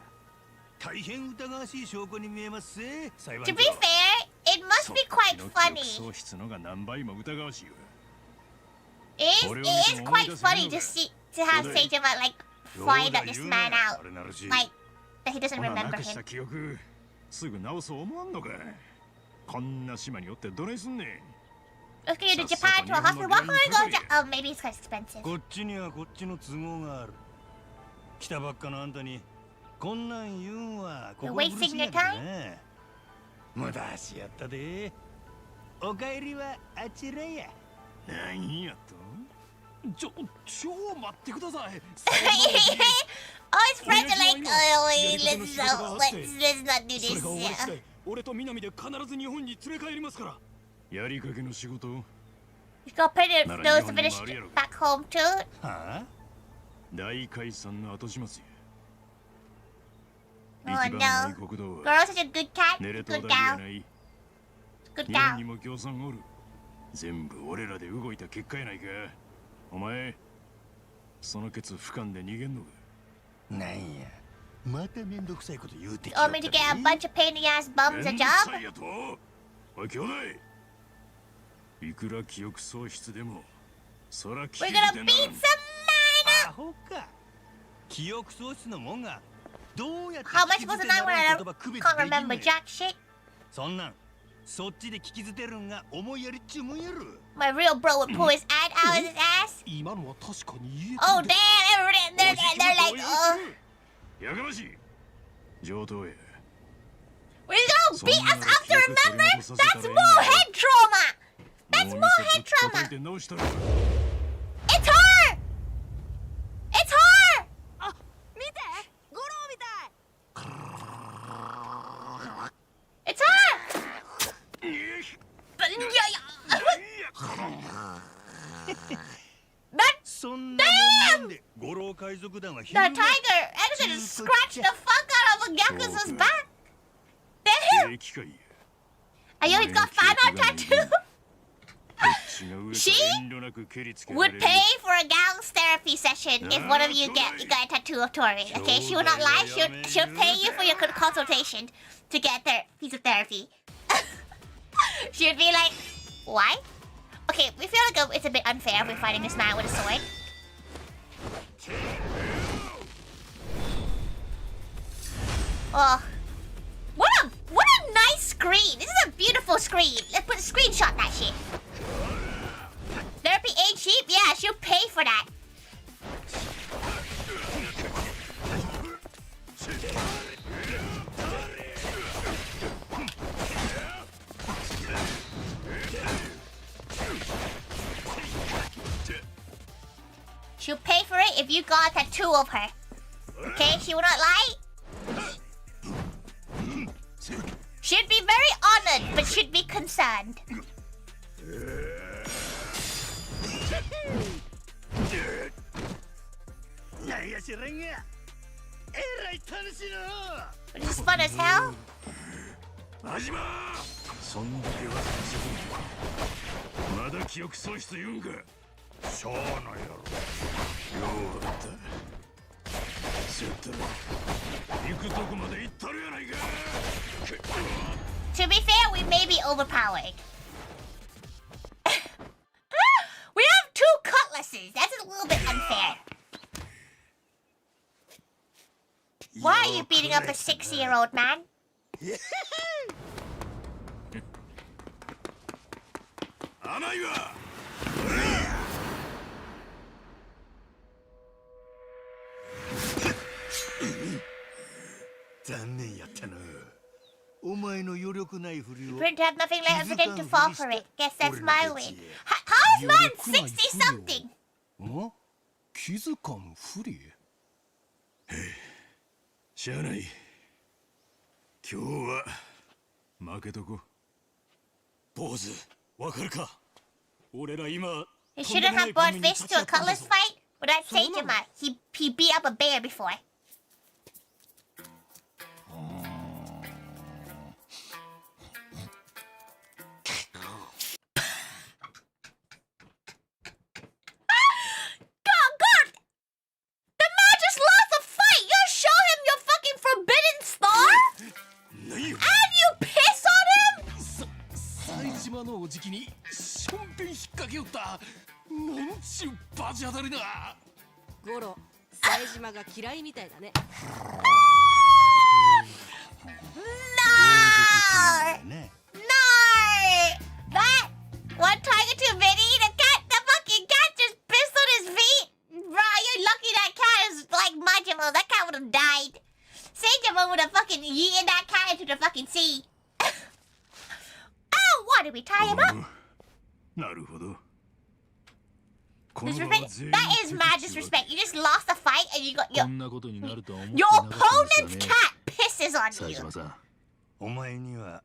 [SPEAKER 4] 大変疑わしい証拠に見えますぜ、裁判
[SPEAKER 1] To
[SPEAKER 4] 長。
[SPEAKER 1] be fair, it must be quite
[SPEAKER 6] 記憶
[SPEAKER 1] funny.
[SPEAKER 6] 喪失のが何倍も疑わしいわ。
[SPEAKER 1] It is quite funny to see to have Seijima like find that this man out, like that he doesn't
[SPEAKER 6] ほな
[SPEAKER 1] remember
[SPEAKER 6] なくした
[SPEAKER 1] him.
[SPEAKER 6] 記憶すぐ直そう思わんのか。こんな島におってどないすんねん。
[SPEAKER 1] Let's go to Japan to a hospital. Why can't I go to? Oh, maybe it's quite expensive.
[SPEAKER 4] こっちにはこっちの都合がある。来たばっかのあんたにこんなん言うんは
[SPEAKER 1] You're
[SPEAKER 4] 心苦し
[SPEAKER 1] wasting
[SPEAKER 4] いんや
[SPEAKER 1] your
[SPEAKER 4] けど
[SPEAKER 1] time.
[SPEAKER 4] ね。無駄足やったで。お帰りはあちらや。
[SPEAKER 6] 何やと。
[SPEAKER 2] ちょ待ってください。
[SPEAKER 1] Oh, his friends are like, oh, wait, let's not do
[SPEAKER 2] それ
[SPEAKER 1] this.
[SPEAKER 2] が終わり次
[SPEAKER 1] Yeah.
[SPEAKER 2] 第、俺と南で必ず日本に連れ帰りますから。
[SPEAKER 6] やりかけの仕事
[SPEAKER 1] You go put it
[SPEAKER 6] なら
[SPEAKER 1] those
[SPEAKER 6] 日
[SPEAKER 1] to
[SPEAKER 6] 本に
[SPEAKER 1] finish
[SPEAKER 6] もあるやろ。
[SPEAKER 1] back home too.
[SPEAKER 4] はあ。
[SPEAKER 6] 大解散の後始末や。
[SPEAKER 1] Oh
[SPEAKER 6] 一番の
[SPEAKER 1] no.
[SPEAKER 6] 国道は
[SPEAKER 1] Girl's such a good cat.
[SPEAKER 6] 寝れ
[SPEAKER 1] Good
[SPEAKER 6] とだけや
[SPEAKER 1] gal.
[SPEAKER 6] ない。
[SPEAKER 1] Good
[SPEAKER 6] 日本に
[SPEAKER 1] gal.
[SPEAKER 6] も協賛おる。全部俺らで動いた結果やないか。お前そのケツ俯瞰で逃げんのか。
[SPEAKER 4] なんや。まためんどくさいこと言うてき
[SPEAKER 1] You want me to get a bunch of pain in the ass bums a
[SPEAKER 6] めんどく
[SPEAKER 1] job?
[SPEAKER 6] さいやと。おい兄弟。いくら記憶喪失でもそら聞
[SPEAKER 1] We're
[SPEAKER 6] い
[SPEAKER 1] gonna
[SPEAKER 6] て
[SPEAKER 1] beat
[SPEAKER 6] な
[SPEAKER 1] some
[SPEAKER 4] アホか。記憶喪失のもんがどうやって
[SPEAKER 1] How am I supposed to know when I
[SPEAKER 4] 言葉区別
[SPEAKER 1] can't
[SPEAKER 4] できんねん
[SPEAKER 1] remember jack shit?
[SPEAKER 4] そんなんそっちで聞き捨てるんが思いやりっちゅうもんやろ。
[SPEAKER 1] My real bro would pull his ad out of his ass.
[SPEAKER 2] 今のは確かに言え
[SPEAKER 1] Oh damn, they're like,
[SPEAKER 2] やかましい上等へ
[SPEAKER 1] we're gonna beat us up to remember? That's more head trauma! That's more head trauma!
[SPEAKER 2] 直したら
[SPEAKER 1] It's her! It's her!
[SPEAKER 5] あ、見てゴロみたい
[SPEAKER 1] It's her! That
[SPEAKER 4] そんなもんなんで五郎海賊団は
[SPEAKER 1] the tiger actually just scratched the fuck out of a Yakuza's back. Damn!
[SPEAKER 2] 機械
[SPEAKER 1] Ayo, he's got fan art tattoo.
[SPEAKER 2] 違う
[SPEAKER 1] She
[SPEAKER 2] 遠慮なく蹴りつけ
[SPEAKER 1] Would pay for a gals therapy session if one of you got a tattoo of Tori. Okay, she will not lie. She'll pay you for your consultation to get piece of therapy. She would be like, why? Okay, we feel like it's a bit unfair. We're fighting this man with a sword. Oh, what a nice screen. This is a beautiful screen. Let's put a screenshot that shit. Therapy ain't cheap? Yeah, she'll pay for that. She'll pay for it if you got a tattoo of her. Okay, she will not lie. Should be very honored, but should be concerned. But it's fun as hell.
[SPEAKER 2] そんだけはまだ記憶喪失言うんかしゃあないやろようだったそうやったら行くとこまで行ったるやないか
[SPEAKER 1] To be fair, we may be overpowered. We have 2 cutlasses. That's a little bit unfair. Why are you beating up a 6-year-old man?
[SPEAKER 2] 甘いわ
[SPEAKER 4] 残念やったな。お前の余力ないふりを
[SPEAKER 1] Appeared to have nothing left of it to fall for it. Guess that's my win. How is man 60-something?
[SPEAKER 2] ん気づかんふりしゃあない今日は負けとこ坊主わかるか俺ら今
[SPEAKER 1] You shouldn't have brought fists to a cutlass fight. But that's Seijima. He beat up a bear before. God! The man just lost a fight! You show him your fucking forbidden star? And you piss on him?
[SPEAKER 2] 冴島のおじきにしょんべん引っ掛けよったなんちゅうバチ当たりだ
[SPEAKER 5] ゴロ、冴島が嫌いみたいだね
[SPEAKER 1] No! That one tiger too many. The fucking cat just pissed on his feet. Bro, you're lucky that cat is like Majima. That cat would have died. Seijima would have fucking yeeted that cat into the fucking sea. Oh, what did we tie him up?
[SPEAKER 2] なるほど
[SPEAKER 1] Disrespect? That is mad disrespect. You just lost a fight and you got
[SPEAKER 6] こんなことになるとは思って
[SPEAKER 1] your
[SPEAKER 6] なかったん
[SPEAKER 1] opponent's
[SPEAKER 6] です
[SPEAKER 1] cat
[SPEAKER 6] よね
[SPEAKER 1] pisses on
[SPEAKER 6] 冴
[SPEAKER 1] you.
[SPEAKER 6] 島さん
[SPEAKER 4] お前には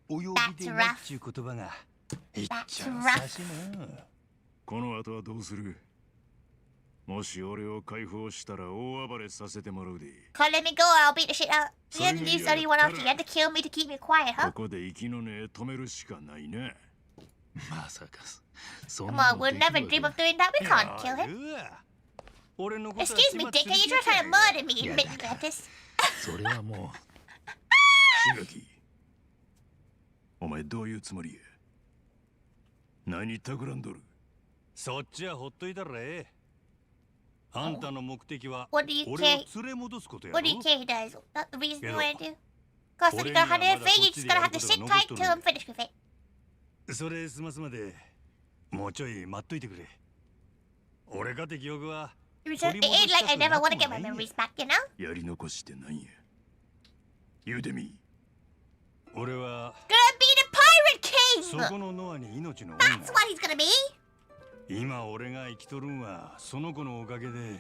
[SPEAKER 4] お呼びでなっちゅう言葉がいっちゃんさしな。
[SPEAKER 2] この後はどうするもし俺を解放したら大暴れさせてもらうで
[SPEAKER 1] Come let me go or I'll beat the shit out. You had to do anyone else. You had to kill me to keep me quiet,
[SPEAKER 2] こ
[SPEAKER 1] huh?
[SPEAKER 2] こで息の根止めるしかないね
[SPEAKER 6] まさかそん
[SPEAKER 1] Come
[SPEAKER 6] な
[SPEAKER 1] on,
[SPEAKER 6] の
[SPEAKER 1] we'll
[SPEAKER 6] できる
[SPEAKER 1] never
[SPEAKER 6] わけ
[SPEAKER 1] dream of doing that. We can't kill him.
[SPEAKER 4] うわ俺のことは
[SPEAKER 1] Excuse me, dickhead. You trying to murder me and make me like this?
[SPEAKER 6] それはも
[SPEAKER 2] 志垣お前どういうつもりや何企んどる
[SPEAKER 4] そっちはほっといたらええ。あんたの目的は
[SPEAKER 1] What do you
[SPEAKER 4] 俺を
[SPEAKER 1] care?
[SPEAKER 4] 連れ戻すことやろ。
[SPEAKER 1] What do you care he does? Not the reason you want to do? course, if you're gonna have to fake, you're just gonna have to sit tight till I'm finished with it.
[SPEAKER 4] それ済ますまでもうちょい待っといてくれ。俺かて記憶は
[SPEAKER 1] It ain't like I never want to get my memories back, you know?
[SPEAKER 2] やり残してなんや。言うてみ。
[SPEAKER 4] 俺は
[SPEAKER 1] Gonna be the
[SPEAKER 4] そ
[SPEAKER 1] Pirate
[SPEAKER 4] こ
[SPEAKER 1] King!
[SPEAKER 4] のノアに命の恩
[SPEAKER 1] That's what he's gonna be!
[SPEAKER 4] 今俺が生きとるんはその子のおかげで。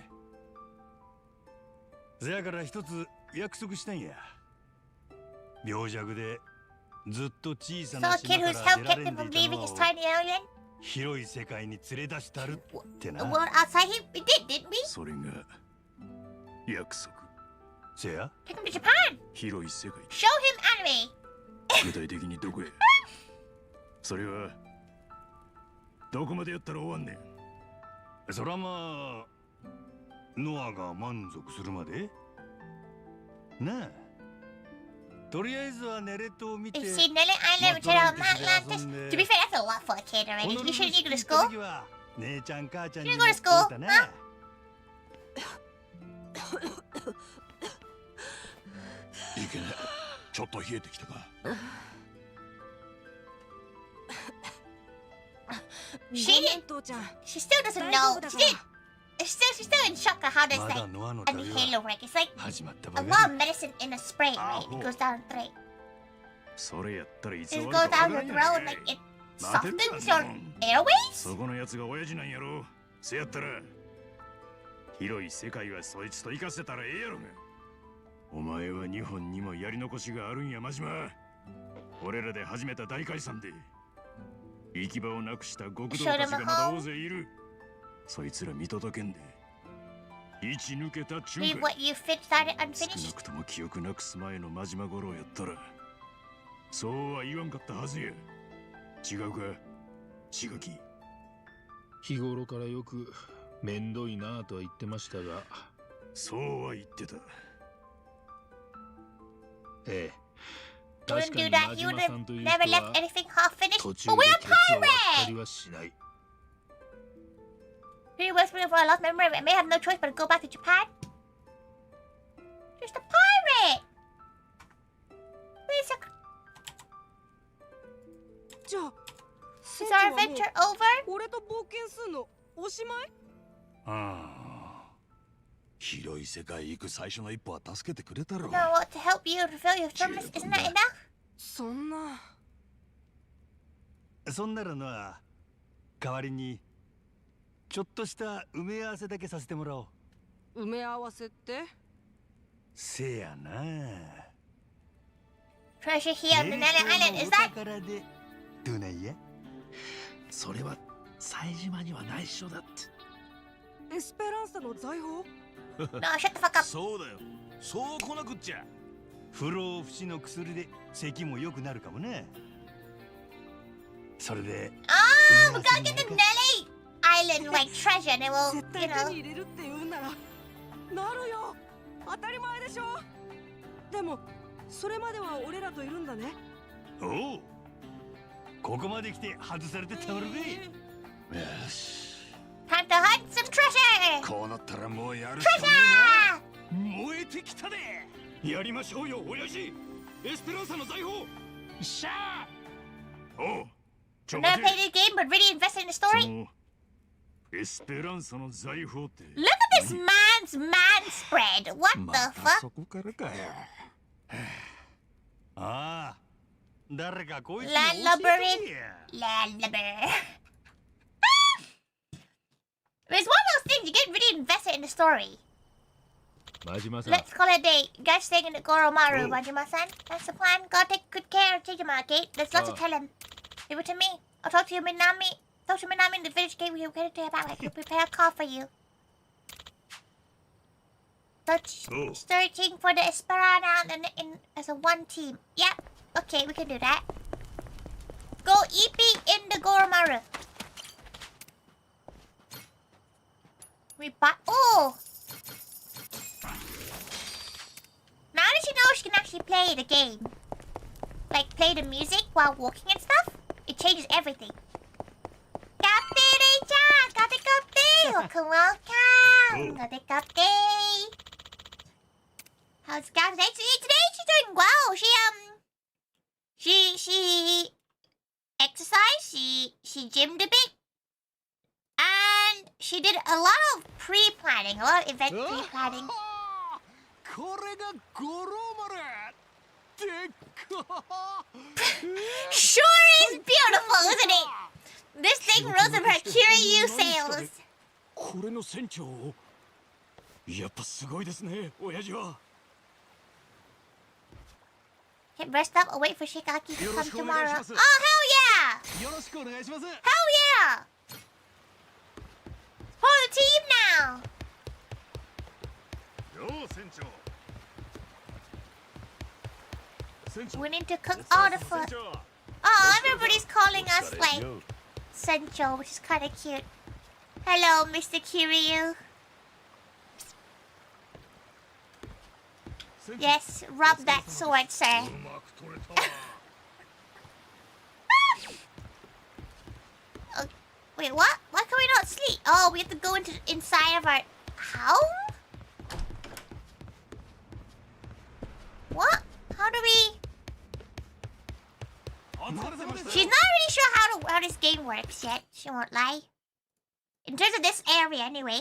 [SPEAKER 4] せやから一つ約束したんや。病弱でずっと小さ
[SPEAKER 1] So
[SPEAKER 4] な
[SPEAKER 1] a kid
[SPEAKER 4] 島
[SPEAKER 1] whose
[SPEAKER 4] から
[SPEAKER 1] help
[SPEAKER 4] 出ら
[SPEAKER 1] kept
[SPEAKER 4] れ
[SPEAKER 1] him
[SPEAKER 4] んで
[SPEAKER 1] from
[SPEAKER 4] いた
[SPEAKER 1] leaving
[SPEAKER 4] の
[SPEAKER 1] his
[SPEAKER 4] を
[SPEAKER 1] tiny island?
[SPEAKER 4] 広い世界に連れ出したるってな。
[SPEAKER 1] The world outside him? We did, didn't we?
[SPEAKER 2] それが約束。
[SPEAKER 4] せや
[SPEAKER 1] Take him to Japan!
[SPEAKER 2] 広い世界。
[SPEAKER 1] Show him anime!
[SPEAKER 2] 具体的にどこへ。それはどこまでやったら終わんねん。
[SPEAKER 4] そらまあノアが満足するまでなあ。とりあえずはネレットを見て
[SPEAKER 1] You've seen Nelly Island, return on Atlantis. To be fair, that's a lot for a kid already. You shouldn't go to school.
[SPEAKER 4] 姉ちゃん母ちゃん
[SPEAKER 1] You
[SPEAKER 4] に
[SPEAKER 1] didn't go to school,
[SPEAKER 4] 会うたな。
[SPEAKER 1] huh?
[SPEAKER 2] いけね。ちょっと冷えてきたか。
[SPEAKER 1] She
[SPEAKER 5] ごめん
[SPEAKER 1] didn't.
[SPEAKER 5] 父ちゃん。
[SPEAKER 1] She still doesn't
[SPEAKER 5] 大
[SPEAKER 1] know.
[SPEAKER 5] 丈夫だ
[SPEAKER 1] She
[SPEAKER 5] から
[SPEAKER 1] didn't. She's still in shock at how there's
[SPEAKER 4] ま
[SPEAKER 1] like
[SPEAKER 4] だノアの
[SPEAKER 1] a
[SPEAKER 4] 旅
[SPEAKER 1] halo
[SPEAKER 4] は
[SPEAKER 1] wreck. It's like
[SPEAKER 2] 始まった
[SPEAKER 1] a
[SPEAKER 2] ば
[SPEAKER 1] lot
[SPEAKER 2] か
[SPEAKER 1] of medicine in a spray, right? It goes down the throat.
[SPEAKER 2] り。それやったらいつ
[SPEAKER 1] It
[SPEAKER 2] 終
[SPEAKER 1] goes
[SPEAKER 2] わるか
[SPEAKER 1] down
[SPEAKER 2] わ
[SPEAKER 1] your
[SPEAKER 2] からん
[SPEAKER 1] throat
[SPEAKER 2] や
[SPEAKER 1] and
[SPEAKER 2] ない
[SPEAKER 1] like it
[SPEAKER 2] 待てん
[SPEAKER 1] softens
[SPEAKER 2] な
[SPEAKER 1] your airways.
[SPEAKER 2] そこのやつが親父なんやろ。せやったら広い世界はそいつと生かせたらええやろが。お前は日本にもやり残しがあるんや、真島。俺らで始めた大解散で行き場をなくした極道たちがまだ大勢いる。そいつら見届けんで一抜けた中
[SPEAKER 1] Read
[SPEAKER 2] 華。
[SPEAKER 1] what you started
[SPEAKER 2] 少な
[SPEAKER 1] unfinished.
[SPEAKER 2] くとも記憶なくす前の真島五郎やったらそうは言わんかったはずや。違うか、しがき。
[SPEAKER 6] 日頃からよくめんどいなぁとは言ってましたが、
[SPEAKER 2] そうは言ってた。
[SPEAKER 6] ええ、
[SPEAKER 1] Wouldn't
[SPEAKER 6] 確か
[SPEAKER 1] do
[SPEAKER 6] に
[SPEAKER 1] that.
[SPEAKER 6] 真
[SPEAKER 1] You
[SPEAKER 6] 島
[SPEAKER 1] would
[SPEAKER 6] さんと
[SPEAKER 1] have
[SPEAKER 6] いう
[SPEAKER 1] never
[SPEAKER 6] 人
[SPEAKER 1] left
[SPEAKER 6] は
[SPEAKER 1] anything half finished.
[SPEAKER 6] 途中
[SPEAKER 1] But
[SPEAKER 6] で
[SPEAKER 1] we're
[SPEAKER 6] ケツを割った
[SPEAKER 1] a
[SPEAKER 6] り
[SPEAKER 1] pirate!
[SPEAKER 6] はしない。
[SPEAKER 1] Really works me for a lost memory. I may have no choice but to go back to Japan. Just a pirate. Wait a sec.
[SPEAKER 5] じゃあ
[SPEAKER 1] Is our adventure over?
[SPEAKER 5] 俺と冒険すんのおしまい？
[SPEAKER 2] 広い世界行く最初の一歩は助けてくれたろ。
[SPEAKER 1] No, what to help you fulfill your promise? Isn't that enough?
[SPEAKER 5] そんな。
[SPEAKER 4] そんならな、代わりにちょっとした埋め合わせだけさせてもらおう。
[SPEAKER 5] 埋め合わせって？
[SPEAKER 4] せやな。
[SPEAKER 1] Treasure here on the Nelly Island. Is that?
[SPEAKER 4] 宝でどないや。
[SPEAKER 6] それは冴島には内緒だって。
[SPEAKER 5] エスペランサの財宝？
[SPEAKER 1] No, shut the fuck up.
[SPEAKER 7] そうだよ。そう来なくっちゃ。
[SPEAKER 4] 不老不死の薬で咳も良くなるかもね。それで
[SPEAKER 1] Oh, we're gonna get the Nelly Island like treasure, and it will,
[SPEAKER 5] 絶
[SPEAKER 1] you
[SPEAKER 5] 対手
[SPEAKER 1] know.
[SPEAKER 5] に入れるって言うんならなるよ。当たり前でしょ。でもそれまでは俺らといるんだね。
[SPEAKER 4] おう、ここまで来て外されてたまるべ。
[SPEAKER 2] よし。
[SPEAKER 1] Time to hunt some treasure.
[SPEAKER 2] こうなったらもうやるしかね
[SPEAKER 1] Ah!
[SPEAKER 2] えな。燃えてきたで。やりましょうよ、親父。エスペランサの財宝。しゃあ。おう。ちょ
[SPEAKER 1] I'm
[SPEAKER 2] 待
[SPEAKER 1] not
[SPEAKER 2] て。
[SPEAKER 1] playing the game, but really invested in the
[SPEAKER 2] そ
[SPEAKER 1] story.
[SPEAKER 2] のエスペランサの財宝って。
[SPEAKER 1] Look at this man's man spread. What
[SPEAKER 2] ま
[SPEAKER 1] the
[SPEAKER 2] た
[SPEAKER 1] fuck?
[SPEAKER 2] そこからかよ。
[SPEAKER 4] ああ、誰かこいつに
[SPEAKER 1] Land
[SPEAKER 4] 教
[SPEAKER 1] lubber
[SPEAKER 4] えて
[SPEAKER 1] in.
[SPEAKER 4] や。
[SPEAKER 1] Land lubber. It's one of those things you get really invested in the story.
[SPEAKER 6] 真島さん、
[SPEAKER 1] Let's call it a day. You guys staying in the Goromaru,
[SPEAKER 4] Oh.
[SPEAKER 1] Majima-san. That's the plan. Gotta take good care of Chijima, okay? There's lots to
[SPEAKER 6] Oh.
[SPEAKER 1] tell him. Leave it to me. I'll talk to you, Minami. Talk to Minami in the village gate. We'll get it to you back. We'll prepare a call for you. Let's
[SPEAKER 4] Oh.
[SPEAKER 1] searching for the Esperana and in as a one team. Yep. Okay, we can do that. Go Ippy in the Goromaru. We bought. Oh! Now that she knows she can actually play the game, like play the music while walking and stuff, it changes everything. Kapte-chan! Kapte! Welcome, welcome! Kapte! How's Kapte? Today she's doing well. She She exercised, she gymmed a bit, and she did a lot of pre-planning, a lot of event pre-planning.
[SPEAKER 7] これが五郎丸でっか
[SPEAKER 1] Sure is beautiful, isn't it? This thing rose of her Kiryu sails.
[SPEAKER 2] これの船長やっぱすごいですね親父は
[SPEAKER 1] Get rest up, I'll wait for Shigaki to come tomorrow. Oh, hell yeah!
[SPEAKER 2] よろしくお願いします
[SPEAKER 1] Hell yeah! For the team now!
[SPEAKER 2] よう船長
[SPEAKER 1] We need to cook all the food. Oh, everybody's calling us like Sencho, which is kind of cute. Hello, Mr. Kiryu. Yes, rub that sword, sir. Oh, wait, what? Why can we not sleep? Oh, we have to go inside of our home? What? How do we... She's not really sure how this game works yet. She won't lie. In terms of this area, anyway.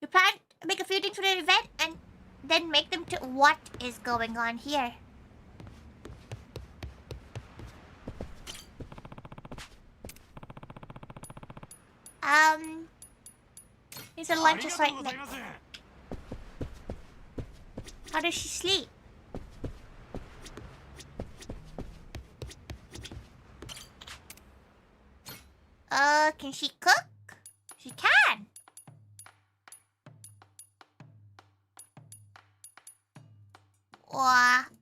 [SPEAKER 1] You plan to make a few things for the event and then make them to what is going on here. There's a lunch just right there. How does she sleep? Can she cook? She can.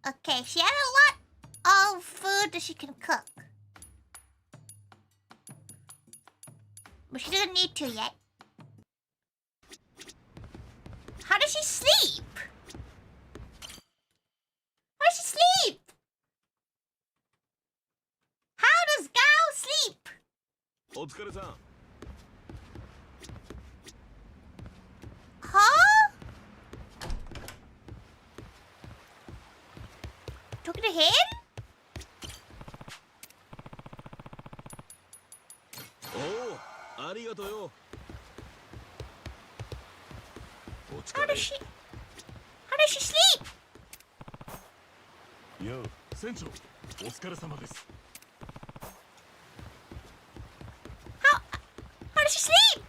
[SPEAKER 1] Okay, she has a lot of food that she can cook. But she doesn't need to yet. How does she sleep? How does she sleep? How does Gao sleep?
[SPEAKER 7] お疲れさん
[SPEAKER 1] Huh? Talking to him?
[SPEAKER 7] おおありがとうよ
[SPEAKER 1] How does she sleep?
[SPEAKER 2] よう船長お疲れ様です
[SPEAKER 1] How does she sleep?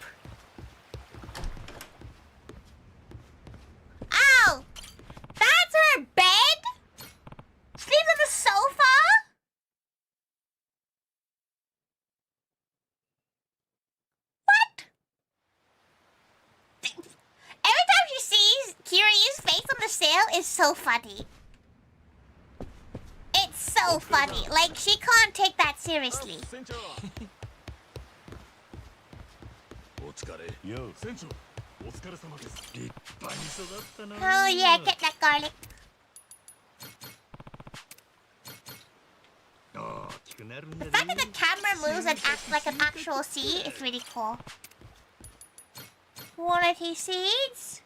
[SPEAKER 1] Ow! That's her bed? Sleeps on the sofa? What? Every time she sees Kiryu's face on the sail is so funny. It's so funny. Like, she can't take that seriously.
[SPEAKER 7] 船長お疲れ
[SPEAKER 2] よう船長お疲れ様です
[SPEAKER 7] 立派に育ったな
[SPEAKER 1] Oh yeah, get that garlic.
[SPEAKER 4] 大きくなるん
[SPEAKER 1] The
[SPEAKER 4] だ
[SPEAKER 1] fact that the camera moves and acts like an actual seed is really cool. Quality seeds.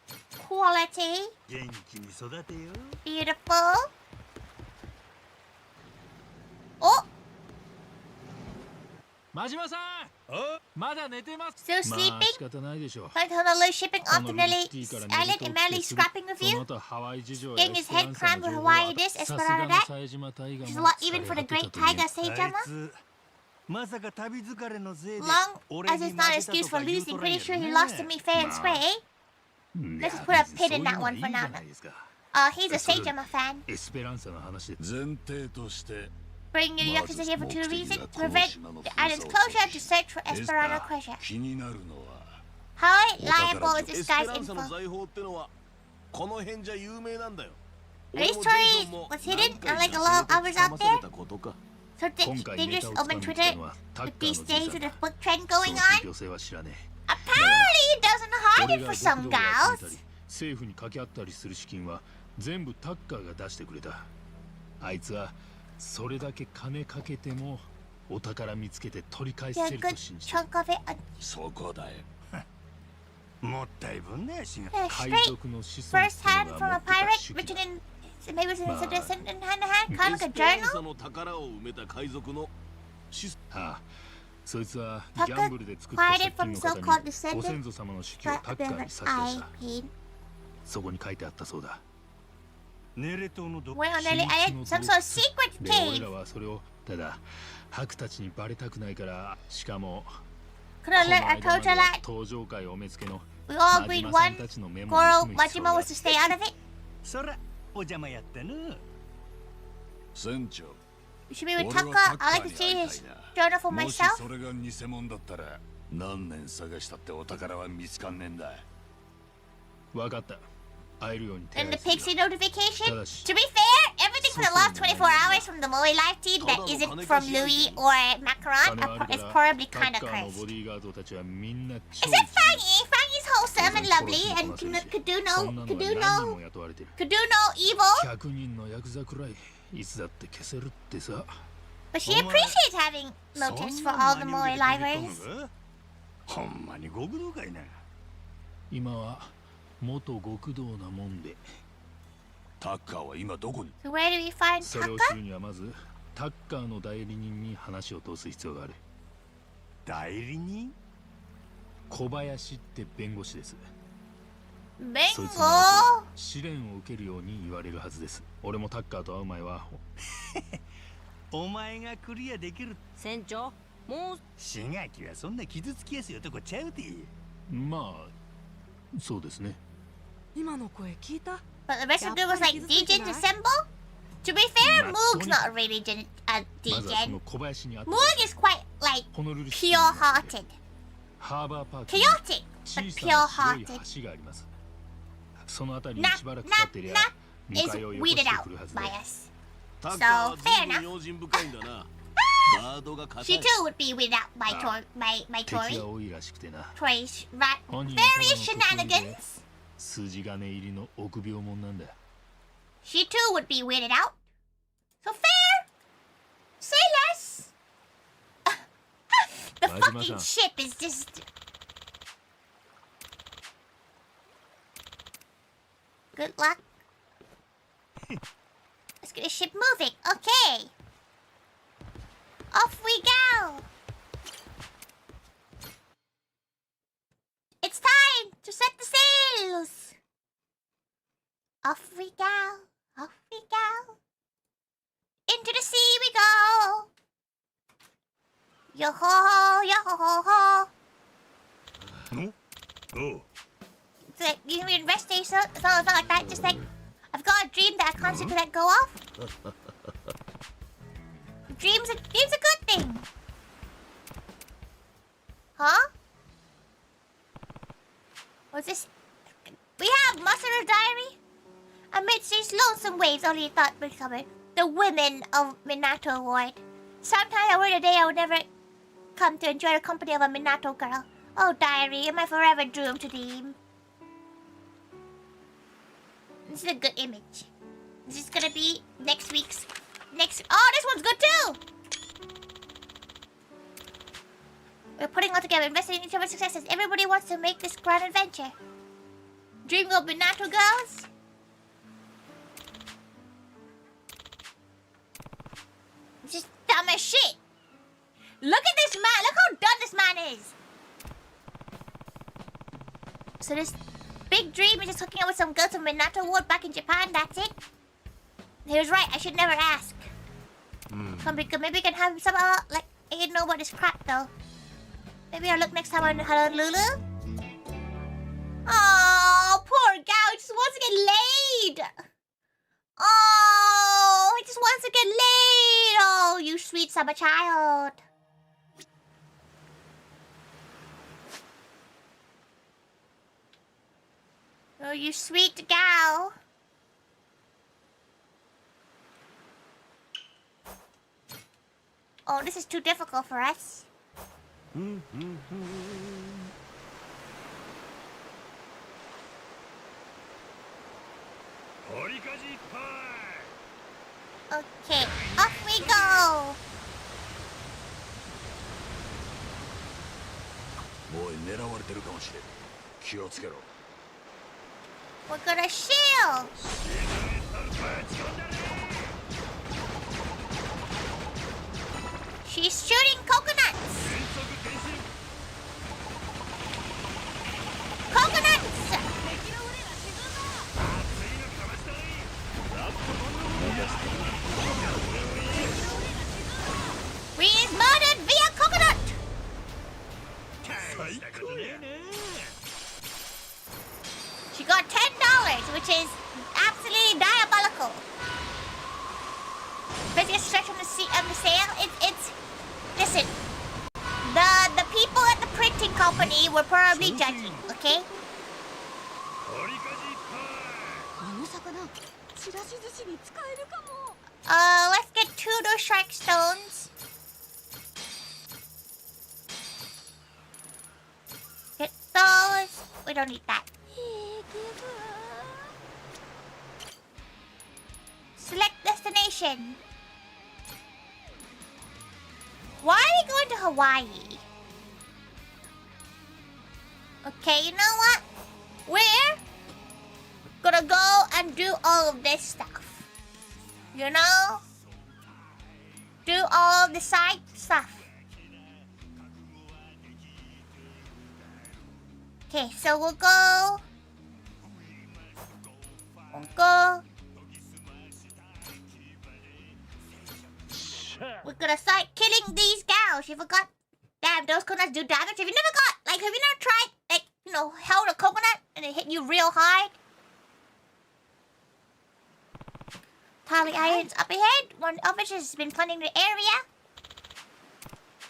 [SPEAKER 1] Quality.
[SPEAKER 4] 元気に育てよ
[SPEAKER 1] Beautiful. Oh,
[SPEAKER 6] 真島さんまだ寝てます
[SPEAKER 1] still
[SPEAKER 6] まあ
[SPEAKER 1] sleeping?
[SPEAKER 6] 仕方ないでしょう
[SPEAKER 1] Like Honolulu shipping off
[SPEAKER 6] こ
[SPEAKER 1] to
[SPEAKER 6] の
[SPEAKER 1] Nelly
[SPEAKER 6] リッティから寝
[SPEAKER 1] Island
[SPEAKER 6] る
[SPEAKER 1] and
[SPEAKER 6] と
[SPEAKER 1] Melly
[SPEAKER 6] 起きて
[SPEAKER 1] scrapping with
[SPEAKER 6] その
[SPEAKER 1] you.
[SPEAKER 6] 後ハワイ事情や
[SPEAKER 1] Getting
[SPEAKER 6] エ
[SPEAKER 1] his
[SPEAKER 6] スペラ
[SPEAKER 1] head
[SPEAKER 6] ンサの
[SPEAKER 1] crammed with
[SPEAKER 6] 情報は
[SPEAKER 1] Hawaii this,
[SPEAKER 6] さす
[SPEAKER 1] Esperanto
[SPEAKER 6] がの
[SPEAKER 1] that.
[SPEAKER 6] 冴島大河
[SPEAKER 1] Which is a
[SPEAKER 6] も
[SPEAKER 1] lot
[SPEAKER 6] 疲
[SPEAKER 1] even
[SPEAKER 6] れ
[SPEAKER 1] for
[SPEAKER 6] 果
[SPEAKER 1] the
[SPEAKER 6] てた
[SPEAKER 1] great
[SPEAKER 6] という
[SPEAKER 1] Taiga
[SPEAKER 4] あ
[SPEAKER 1] Seijama.
[SPEAKER 4] いつまさか旅疲れのせいで
[SPEAKER 1] Long
[SPEAKER 4] 俺
[SPEAKER 1] as
[SPEAKER 4] に
[SPEAKER 1] it's
[SPEAKER 4] 負
[SPEAKER 1] not an
[SPEAKER 4] けた
[SPEAKER 1] excuse
[SPEAKER 4] と
[SPEAKER 1] for
[SPEAKER 4] か言う
[SPEAKER 1] losing,
[SPEAKER 4] とらん
[SPEAKER 1] pretty
[SPEAKER 4] や
[SPEAKER 1] sure
[SPEAKER 4] ろ
[SPEAKER 1] he
[SPEAKER 4] ね
[SPEAKER 1] lost to me fair and square, eh?
[SPEAKER 6] い
[SPEAKER 1] Let's
[SPEAKER 6] や
[SPEAKER 1] just put a
[SPEAKER 6] 別に
[SPEAKER 1] pin
[SPEAKER 6] そう
[SPEAKER 1] in
[SPEAKER 6] いう
[SPEAKER 1] that
[SPEAKER 6] のは
[SPEAKER 1] one
[SPEAKER 6] いい
[SPEAKER 1] for
[SPEAKER 6] じ
[SPEAKER 1] now.
[SPEAKER 6] ゃないですか
[SPEAKER 1] He's a Seijama fan.
[SPEAKER 6] エスペランサの話で
[SPEAKER 7] 前提として
[SPEAKER 1] Bring your Yakuza here for two reasons. To prevent the island's closure, to search for Esperanto treasure.
[SPEAKER 7] 気になるのは
[SPEAKER 1] How reliable is
[SPEAKER 7] エ
[SPEAKER 1] this
[SPEAKER 7] スペ
[SPEAKER 1] guy's
[SPEAKER 7] ランサの
[SPEAKER 1] info?
[SPEAKER 7] 財宝ってのはこの辺じゃ有名なんだよ
[SPEAKER 1] This story was hidden, unlike a lot of others out there. So
[SPEAKER 6] 今回
[SPEAKER 1] they
[SPEAKER 6] ネ
[SPEAKER 1] just
[SPEAKER 6] タを
[SPEAKER 1] open
[SPEAKER 6] 掴んでき
[SPEAKER 1] Twitter
[SPEAKER 6] たのはタッ
[SPEAKER 1] with
[SPEAKER 6] カー
[SPEAKER 1] these
[SPEAKER 6] の
[SPEAKER 1] days
[SPEAKER 6] じい
[SPEAKER 1] with
[SPEAKER 6] さん
[SPEAKER 1] a
[SPEAKER 6] だ
[SPEAKER 1] book trend
[SPEAKER 6] そ
[SPEAKER 1] going
[SPEAKER 6] の
[SPEAKER 1] on.
[SPEAKER 6] 信憑性は知らね
[SPEAKER 1] Apparently, it doesn't
[SPEAKER 6] え
[SPEAKER 1] hide
[SPEAKER 6] 俺
[SPEAKER 1] it
[SPEAKER 6] が
[SPEAKER 1] for
[SPEAKER 6] 極
[SPEAKER 1] some
[SPEAKER 6] 道を集めた
[SPEAKER 1] gals.
[SPEAKER 6] り政府に掛け合ったりする資金は全部タッカーが出してくれたあいつはそれだけ金かけてもお宝見つけて取り返
[SPEAKER 1] Yeah,
[SPEAKER 6] せる
[SPEAKER 1] good
[SPEAKER 6] と信じてる
[SPEAKER 1] chunk of it.
[SPEAKER 7] そこだよ
[SPEAKER 4] もったいぶんねえしが
[SPEAKER 1] Yeah,
[SPEAKER 6] 海
[SPEAKER 1] straight
[SPEAKER 6] 賊の子孫
[SPEAKER 1] first hand
[SPEAKER 6] って
[SPEAKER 1] from
[SPEAKER 6] の
[SPEAKER 1] a
[SPEAKER 6] が持ってた
[SPEAKER 1] pirate,
[SPEAKER 6] 手記
[SPEAKER 1] written
[SPEAKER 6] だ
[SPEAKER 1] in So maybe it's a descendant hand to hand, kind of like a journal.
[SPEAKER 7] の宝を埋めた海賊の
[SPEAKER 6] ああ、そいつはギャンブルで作った借金の方にご先祖様の手記をタッカーに差し出した。そこに書いてあったそうだ。
[SPEAKER 4] ネレ島のど
[SPEAKER 1] Wait, on some sort of secret
[SPEAKER 6] で、俺
[SPEAKER 1] cave.
[SPEAKER 6] らはそれをただハクたちにバレたくないから、しかも
[SPEAKER 1] Could I let I told you that
[SPEAKER 6] 登場会お目付けの
[SPEAKER 1] we all agreed one girl Majima was to stay out of it?
[SPEAKER 4] そらお邪魔やったな。
[SPEAKER 7] 船長
[SPEAKER 1] We should be with Tucker. I like to see his journal for
[SPEAKER 7] もし
[SPEAKER 1] myself.
[SPEAKER 7] それが偽物だったら何年探したってお宝は見つかんねえんだ。
[SPEAKER 6] わかった。会えるように手
[SPEAKER 1] And
[SPEAKER 6] 配
[SPEAKER 1] the
[SPEAKER 6] する
[SPEAKER 1] pixie
[SPEAKER 6] よ。
[SPEAKER 1] notification.
[SPEAKER 6] Tadashi.
[SPEAKER 1] To be fair, everything for the last 24 hours from the Moe Life team that isn't from Louis or Macaron
[SPEAKER 6] 金はある
[SPEAKER 1] is
[SPEAKER 6] から
[SPEAKER 1] probably
[SPEAKER 6] タ
[SPEAKER 1] kind
[SPEAKER 6] ッ
[SPEAKER 1] of
[SPEAKER 6] カーの
[SPEAKER 1] cursed.
[SPEAKER 6] ボディーガードたちはみんな超
[SPEAKER 1] Except Fangy. Fangy's wholesome and lovely and could do
[SPEAKER 6] そんな
[SPEAKER 1] no
[SPEAKER 6] の
[SPEAKER 1] could
[SPEAKER 6] は
[SPEAKER 1] do
[SPEAKER 6] 何人
[SPEAKER 1] no
[SPEAKER 6] も雇われてる。
[SPEAKER 1] could do no evil.
[SPEAKER 6] 100人のヤクザくらいいつだって消せるってさ。
[SPEAKER 1] But she appreciates having motives for all the Moe Livers.
[SPEAKER 4] ほんまに極道かいな。
[SPEAKER 6] 今は元極道なもんで。
[SPEAKER 7] タッカーは今どこに？
[SPEAKER 1] So where do we find
[SPEAKER 6] それを
[SPEAKER 1] Tucker?
[SPEAKER 6] 知るにはまずタッカーの代理人に話を通す必要がある。
[SPEAKER 4] 代理人？
[SPEAKER 6] 小林って弁護士です。そいつに
[SPEAKER 1] Bingo.
[SPEAKER 6] 会うと試練を受けるように言われるはずです。俺もタッカーと会う前は
[SPEAKER 4] お前がクリアできる。
[SPEAKER 5] 船長もう
[SPEAKER 4] 志垣はそんな傷つきやすい男ちゃうで。
[SPEAKER 6] まあそうですね。
[SPEAKER 5] 今の声聞いた？
[SPEAKER 1] But the rest of the group was like, Degen assemble? To be fair, Moog's not really a
[SPEAKER 6] まずはそ
[SPEAKER 1] Degen.
[SPEAKER 6] の小林に会って
[SPEAKER 1] Moog is quite, like,
[SPEAKER 6] ホノルルシティに
[SPEAKER 1] pure-hearted.
[SPEAKER 6] ハーバーパークに
[SPEAKER 1] Chaotic,
[SPEAKER 6] 小
[SPEAKER 1] but
[SPEAKER 6] さな白い
[SPEAKER 1] pure-hearted.
[SPEAKER 6] 橋があります。その辺り
[SPEAKER 1] Nah,
[SPEAKER 6] にしばらく立ってりゃ
[SPEAKER 1] nah, is
[SPEAKER 6] 迎えをよこし
[SPEAKER 1] weeded
[SPEAKER 6] て
[SPEAKER 1] out
[SPEAKER 6] くるはず
[SPEAKER 1] by
[SPEAKER 6] で。
[SPEAKER 1] us.
[SPEAKER 7] タッ
[SPEAKER 1] So,
[SPEAKER 7] カーは
[SPEAKER 1] fair
[SPEAKER 7] 随
[SPEAKER 1] enough.
[SPEAKER 7] 分用心深いんだな。ガードが硬
[SPEAKER 1] She
[SPEAKER 7] い。
[SPEAKER 1] too would be weeded out by, by
[SPEAKER 6] 敵
[SPEAKER 1] Tori.
[SPEAKER 6] が多いらしくてな。
[SPEAKER 1] Tori's rat.
[SPEAKER 6] 本人
[SPEAKER 1] Various
[SPEAKER 6] はただの得意で
[SPEAKER 1] shenanigans.
[SPEAKER 6] 筋金入りの臆病者なんだ。
[SPEAKER 1] She too would be weeded out. So fair. Say less. The fucking ship is just. Good luck. Let's get the ship moving. Okay. Off we go. It's time to set the sails. Off we go. Off we go. Into the sea we go. Yo ho ho, yo ho ho ho.
[SPEAKER 4] おう。
[SPEAKER 1] It's like, you can investigate, so it's not like that. Just like, I've got a dream that I can't seem to let go of. Dreams are good thing. Huh? What's this? We have Master Diary. Amidst these lonesome waves, only thought would cover the women of Minato Ward. Sometimes I worried a day I would never come to enjoy the company of a Minato girl. Oh, diary, am I forever doomed to dream? This is a good image. This is gonna be next week's. Oh, this one's good too! We're putting all together, investing in each other's successes. Everybody wants to make this grand adventure. Dream of Minato girls? Just dumb as shit. Look at this man. Look how done this man is. So this big dream is just hooking up with some girls from Minato Ward back in Japan. That's it. He was right. I should never ask. Maybe we can have some like I didn't know about this crap though. Maybe I'll look next time on Honolulu. Oh, poor guy. He just wants to get laid. Oh, he just wants to get laid. Oh, you sweet summer child. Oh, you sweet gal. Oh, this is too difficult for us. Okay, off we go.
[SPEAKER 7] もう狙われてるかもしれん。気をつけろ。
[SPEAKER 1] We're gonna shield. She's shooting coconuts. Coconuts. We is murdered via coconut. She got $10, which is absolutely diabolical. Biggest stretch on the sale. It's listen. The people at the printing company were probably judging. Okay.
[SPEAKER 5] あの魚ちらし寿司に使えるかも。
[SPEAKER 1] Let's get 2 of those shark stones. Get those. We don't need that. Select destination. Why are we going to Hawaii? Okay, you know what? We're gonna go and do all of this stuff. You know? Do all the side stuff. Okay, so we'll go. We're gonna start killing these gals. You forgot? Damn, those coconuts do damage. Have you never tried, like, you know, held a coconut and it hit you real hard? Tally irons up ahead. One officer has been planning the area.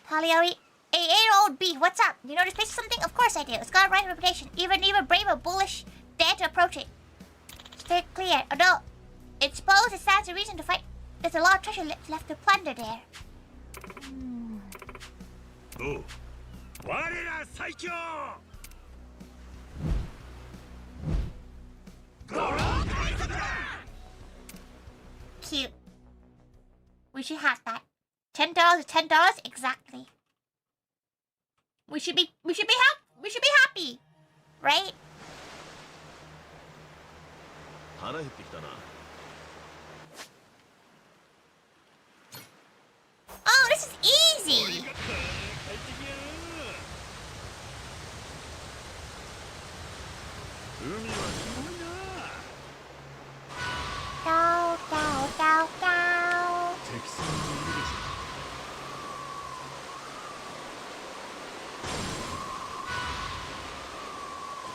[SPEAKER 1] Tally iron. Hey, old B, what's up? You know this place is something? Of course I do. It's got a right reputation. Even brave or bullish dare to approach it. Stay clear. Although it's supposed it stands a reason to fight. There's a lot of treasure left to plunder there.
[SPEAKER 2] Oh, 我ら最強
[SPEAKER 1] Cute. We should have that. $10 is $10 exactly. We should be happy, right?
[SPEAKER 7] 腹減ってきたな。
[SPEAKER 1] Oh, this is easy. Go, go, go, go.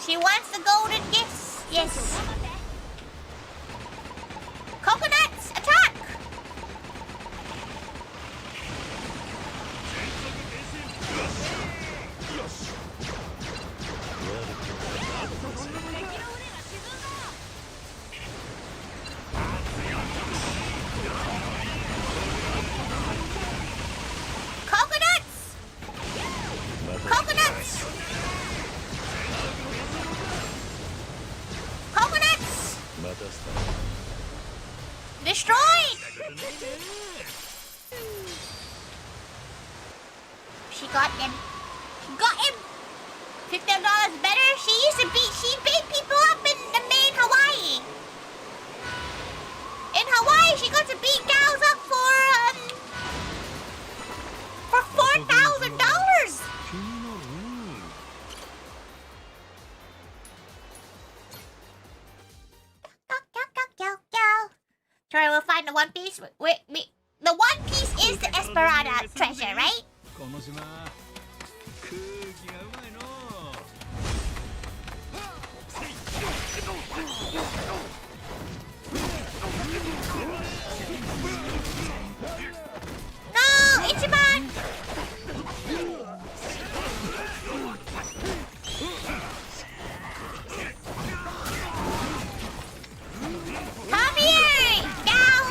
[SPEAKER 1] She wants the golden gifts. Yes. Coconuts, attack! Coconuts! Coconuts! Coconuts! Destroyed! She got him. She got him! $15 better? She beat people up in the main Hawaii. In Hawaii, she got to beat gals up for $4,000. Tori will find the One Piece. The One Piece is the Esperanza treasure, right?
[SPEAKER 7] この島空気がうまいの
[SPEAKER 1] No, Ichiban! Come here, down!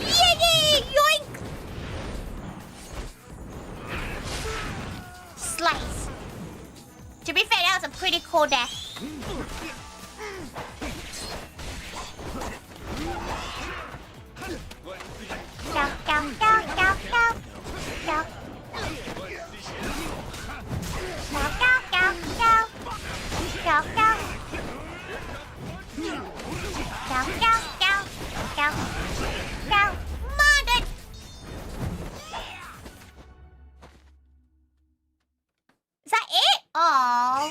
[SPEAKER 1] Yay! Yoink! Slice. To be fair, that was a pretty cool death. Go, go, go, go, go, go. Go, go. Go, go, go. Go. Go. Come on, then. Is that it? Aww.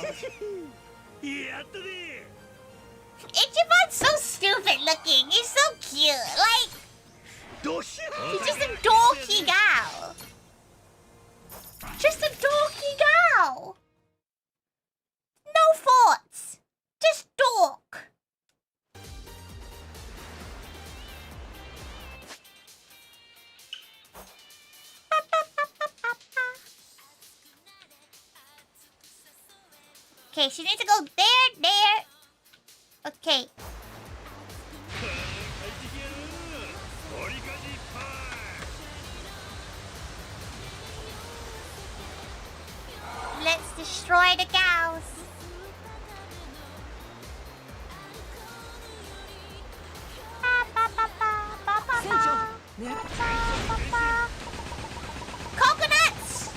[SPEAKER 1] Ichiban's so stupid looking. He's so cute. Like, he's just a dorky gal. Just a dorky gal. No thoughts. Just dork. Okay, she needs to go there. Okay. Let's destroy the cows. Coconuts!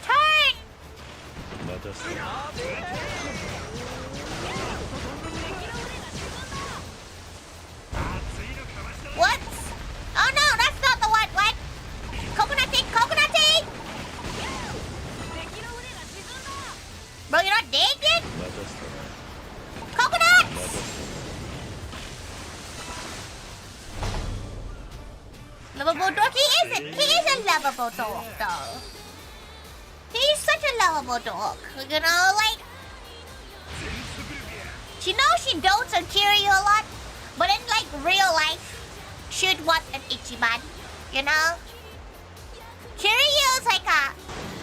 [SPEAKER 1] Turn! What? Oh no, that's not the one. What? Coconutty! Bro, you're not dead yet? Coconuts! Lovable dog? He is a lovable dog, though. He's such a lovable dog. You know, like... She knows she dotes on Kiryu a lot, but in, like, real life, she'd want an Ichiban, you know? Kiryu's like a...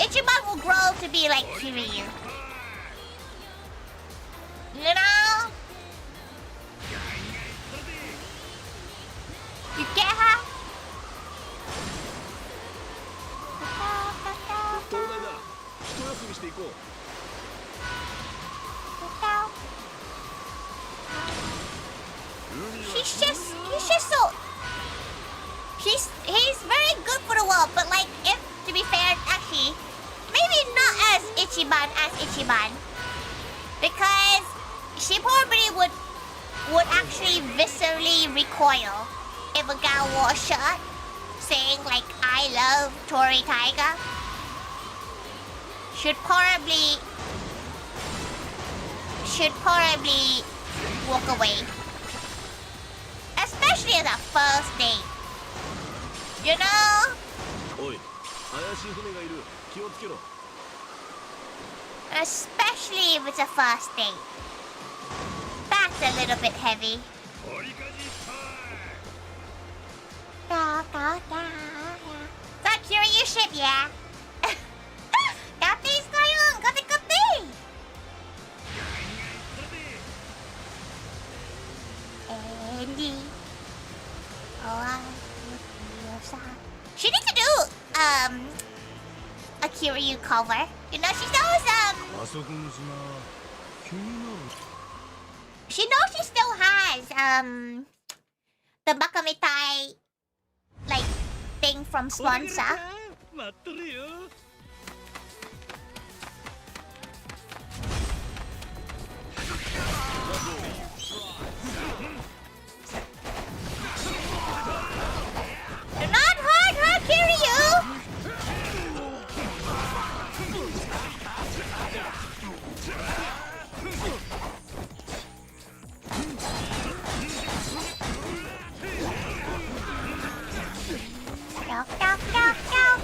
[SPEAKER 1] Ichiban will grow to be like Kiryu. You know? You get her?
[SPEAKER 7] 東大だ。一休みしていこう。
[SPEAKER 1] He's just so... He's very good for the world, but like, if, to be fair, actually, maybe not as Ichiban. Because she probably would actually viscerally recoil if a guy wore a shirt saying like, I love Tori Thaiga. Should probably walk away. Especially as a first date. You know?
[SPEAKER 7] おい、怪しい船がいる。気をつけろ。
[SPEAKER 1] Especially if it's a first date. That's a little bit heavy. Is that Kiryu ship? Yeah. Kate's going on. Kate. Andy. She needs to do a Kiryu cover. You know, she's always
[SPEAKER 4] あそこの島気になる。
[SPEAKER 1] she knows she still has the Bakamitai like thing from sponsor.
[SPEAKER 4] 待っとるよ。
[SPEAKER 1] Do not hurt her, Kiryu!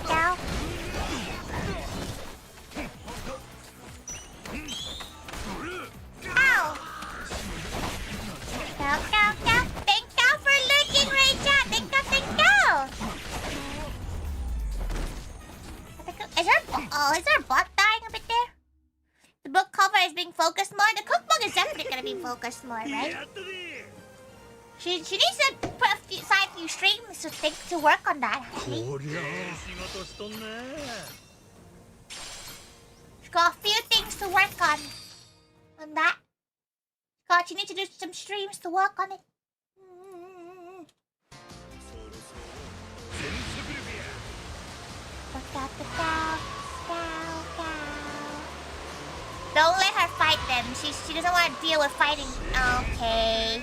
[SPEAKER 1] Go. Ow! Go. Thank you for lurking, Rachel. Thank you. Is there a bot dying a bit there? The book cover is being focused more. The cookbook is definitely gonna be focused more, right? She needs to put aside a few streams to work on that, actually.
[SPEAKER 4] こりゃ仕事しとんね。
[SPEAKER 1] Go she needs to do some streams to work on it. Don't let her fight them. She doesn't want to deal with fighting. Okay.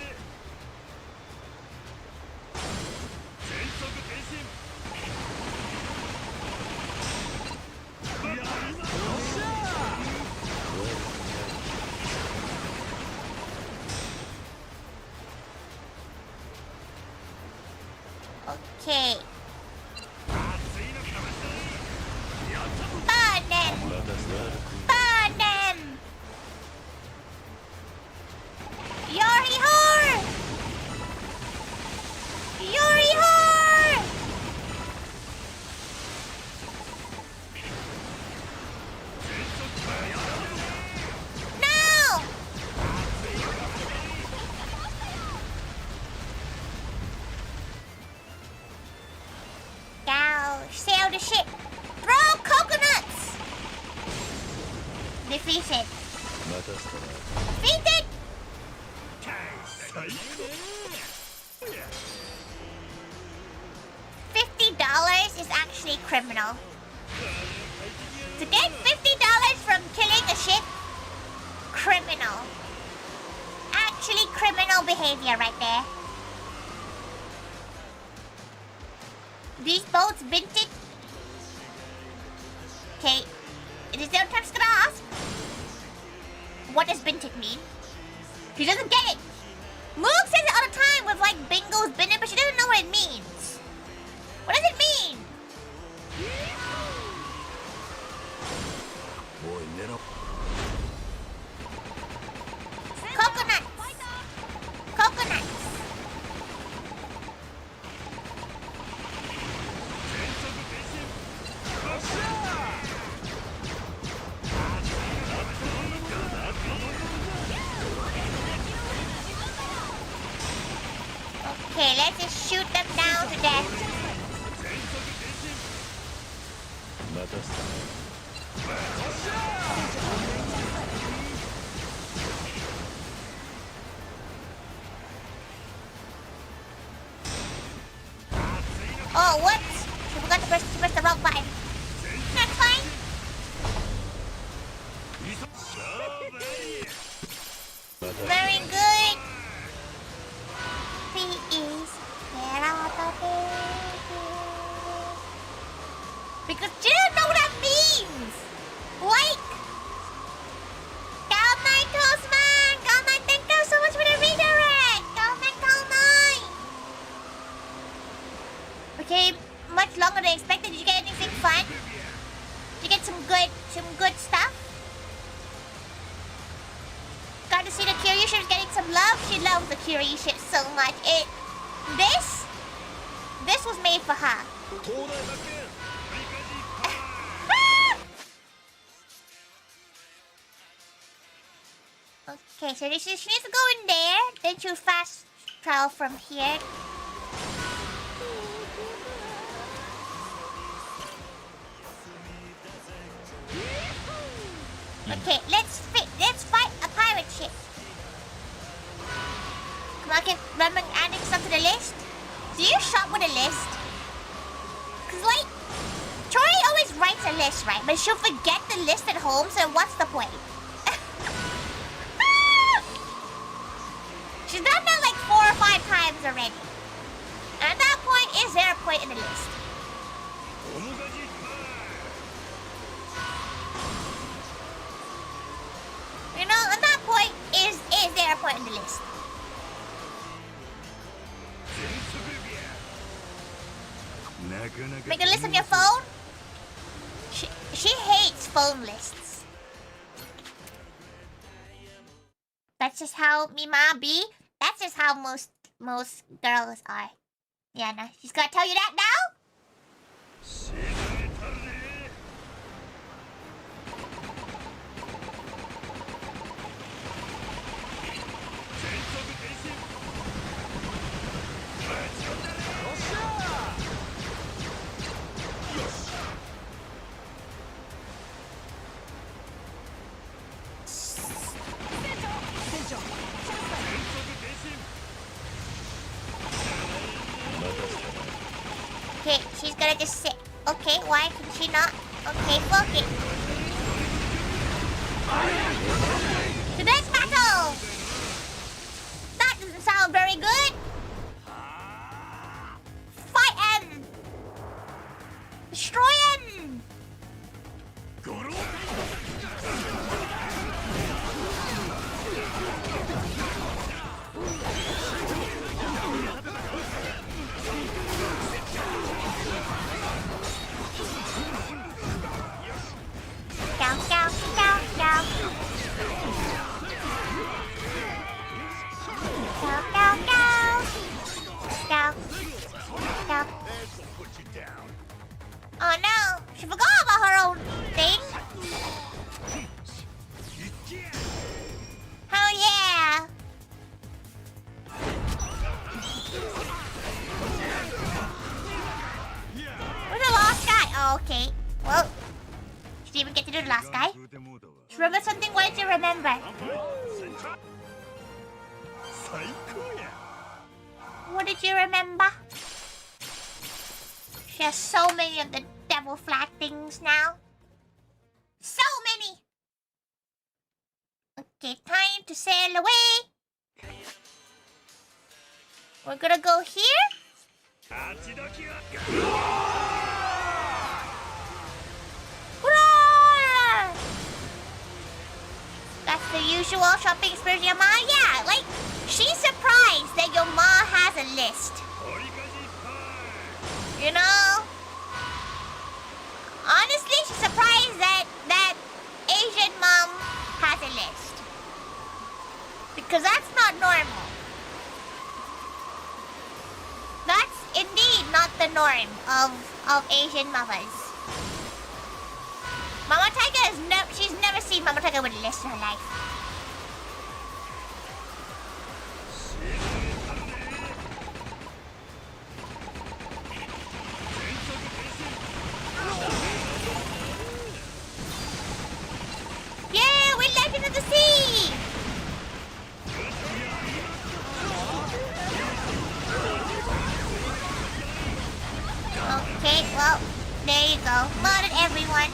[SPEAKER 1] Okay. Burn them! Burn them! Yori Hor! Yori Hor! No! Now, sail the ship. Throw coconuts! Defeated. Defeated! $50 is actually criminal. To get $50 from killing a ship, criminal. Actually criminal behavior right there. These boats vintage. Okay, it is the only time she's gonna ask. What does vintage mean? She doesn't get it. Moog says it all the time with like bingo's bin it, but she doesn't know what it means. What does it mean? Coconuts. Coconuts. Okay, let's just shoot them down to death. Oh, whoops! I forgot to press the wrong button. That's fine. Very good. Please get out of here. Because you don't know what that means. Like, Gal9 Toastman! Gal9, thank you so much for the redirect! Gal9! Okay, much longer than expected. Did you get anything fun? Did you get some good stuff? Got to see the Curie ship getting some love. She loves the Curie ship so much. This was made for her. Okay, so she needs to go in there. Then she'll fast travel from here. Okay, let's fight a pirate ship. Come on, remember adding stuff to the list? Do you shop with a list? Cause like, Tori always writes a list, right? But she'll forget the list at home, so what's the point? She's done that like 4 or 5 times already. And at that point, is there a point in the list? You know, at that point, is there a point in the list? Make a list on your phone? She hates phone lists. That's just how Mima be. That's just how most girls are. Yeah, no, she's gonna tell you that now? just sit. Okay, why can she not? Okay, fuck it. The next battle! That doesn't sound very good. Fight him! Destroy him! Go, go, go, go. Go, go, go. Go. Go. Oh no, she forgot about her own thing. Oh yeah. Where's the last guy? Oh, okay. Well, she didn't even get to do the last guy. She remembered something. What did you remember? What did you remember? She has so many of the devil flag things now. So many! Okay, time to sail away. We're gonna go here. Hurrah! That's the usual shopping experience, your ma. Yeah, like, she's surprised that your ma has a list. You know? Honestly, she's surprised that Asian mom has a list. Because that's not normal. That's indeed not the norm of Asian mothers. Mama Taiga she's never seen Mama Taiga with a list in her life. Yeah, we landed in the sea! Okay, well, there you go. Modded everyone.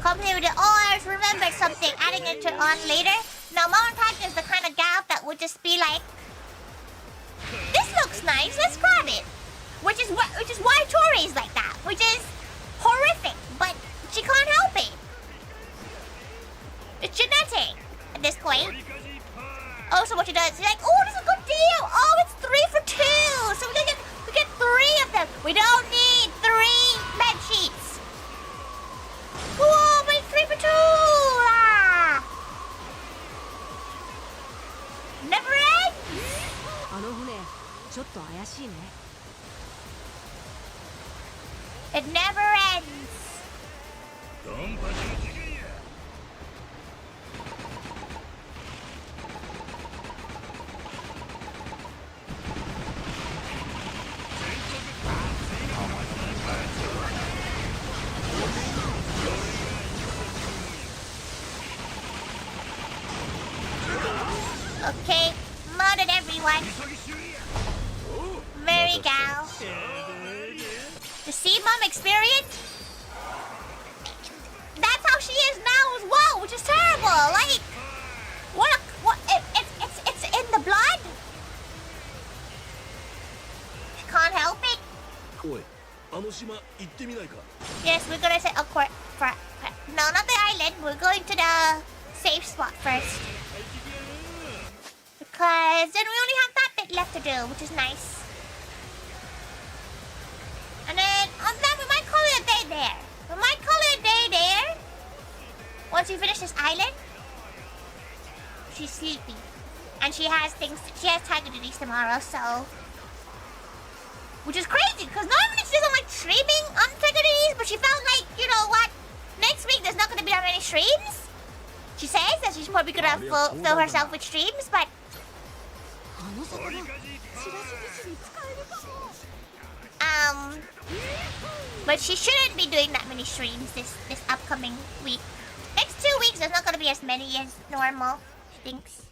[SPEAKER 1] Completed it. Oh, I just remembered something. Adding it on later. Now, Mama Taiga is the kind of gal that would just be like, this looks nice, let's grab it. Which is why Tori is like that. Which is horrific, but she can't help it. It's genetic at this point. Also, what she does, she's like, oh, this is a good deal. Oh, it's 3 for 2. So we get 3 of them. We don't need 3 bed sheets. Whoa, but it's 3 for 2. Ah. Never ends.
[SPEAKER 5] あの船ちょっと怪しいね。
[SPEAKER 1] It never ends. Okay, modded everyone. Very gal. The sea mom experience? That's how she is now as well, which is terrible. Like, it's in the blood. She can't help it. Yes, we're gonna say a court for no, not the island. We're going to the safe spot first. Because then we only have that bit left to do, which is nice. And then, we might call it a day there. We might call it a day there. Once we finish this island. She's sleepy. And she has Tiger duties tomorrow, so... Which is crazy, because normally she doesn't like streaming on Tiger duties, but she felt like, you know what? Next week there's not going to be that many streams. She says that she's probably going to fill herself with streams, but... But she shouldn't be doing that many streams this upcoming week. Next 2 weeks, there's not going to be as many as normal, she thinks.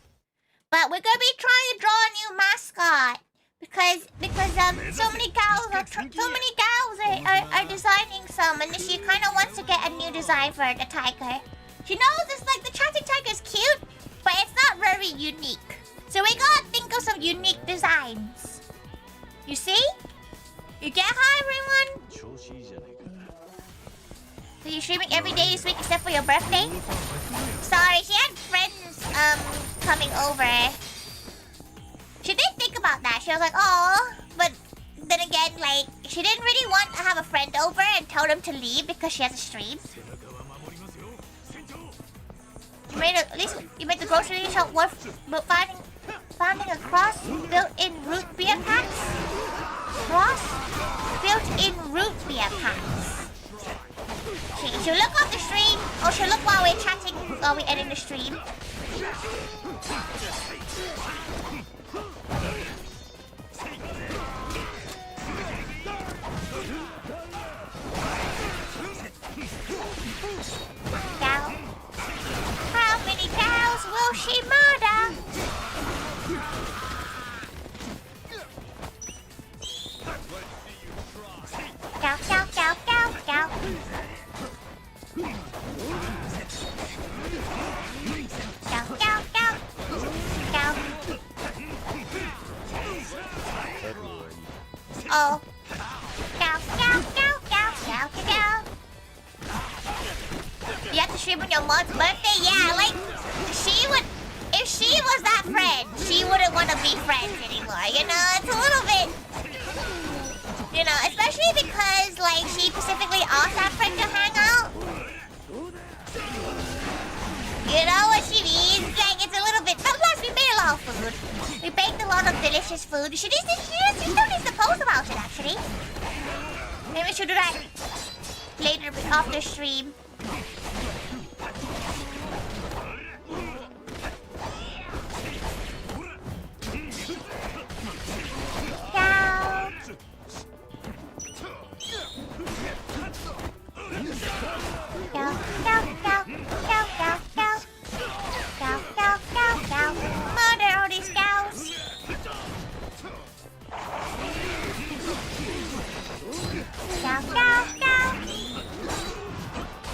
[SPEAKER 1] But we're going to be trying to draw a new mascot. Because so many gals are designing some, and she kind of wants to get a new design for the tiger. She knows it's like the chatting tiger is cute, but it's not very unique. So we gotta think of some unique designs. You see? You get how, everyone? So you're streaming every day this week except for your birthday? Sorry, she had friends coming over. She did think about that. She was like, oh, but then again, like, she didn't really want to have a friend over and tell them to leave because she has a stream. At least you made the grocery shop worth finding a cross built-in root beer packs. Cross built-in root beer packs. She'll look off the stream, or she'll look while we're chatting, while we're ending the stream. Cow. How many cows will she murder? Cow, cow, cow, cow, cow. Cow, cow, cow. Cow. Oh. Cow, cow, cow, cow, cow, cow. You have to stream on your mom's birthday? Yeah, like, she would... If she was that friend, she wouldn't want to be friends anymore, you know? It's a little bit... You know, especially because, like, she specifically asked that friend to hang out. You know what she means? Like, it's a little bit... But plus, we made a lot of food. We baked a lot of delicious food. She still needs to post about it, actually. Maybe we should do that later after stream. Cow. Cow, cow, cow, cow, cow, cow. Cow, cow, cow, cow. Murder all these cows. Cow, cow, cow.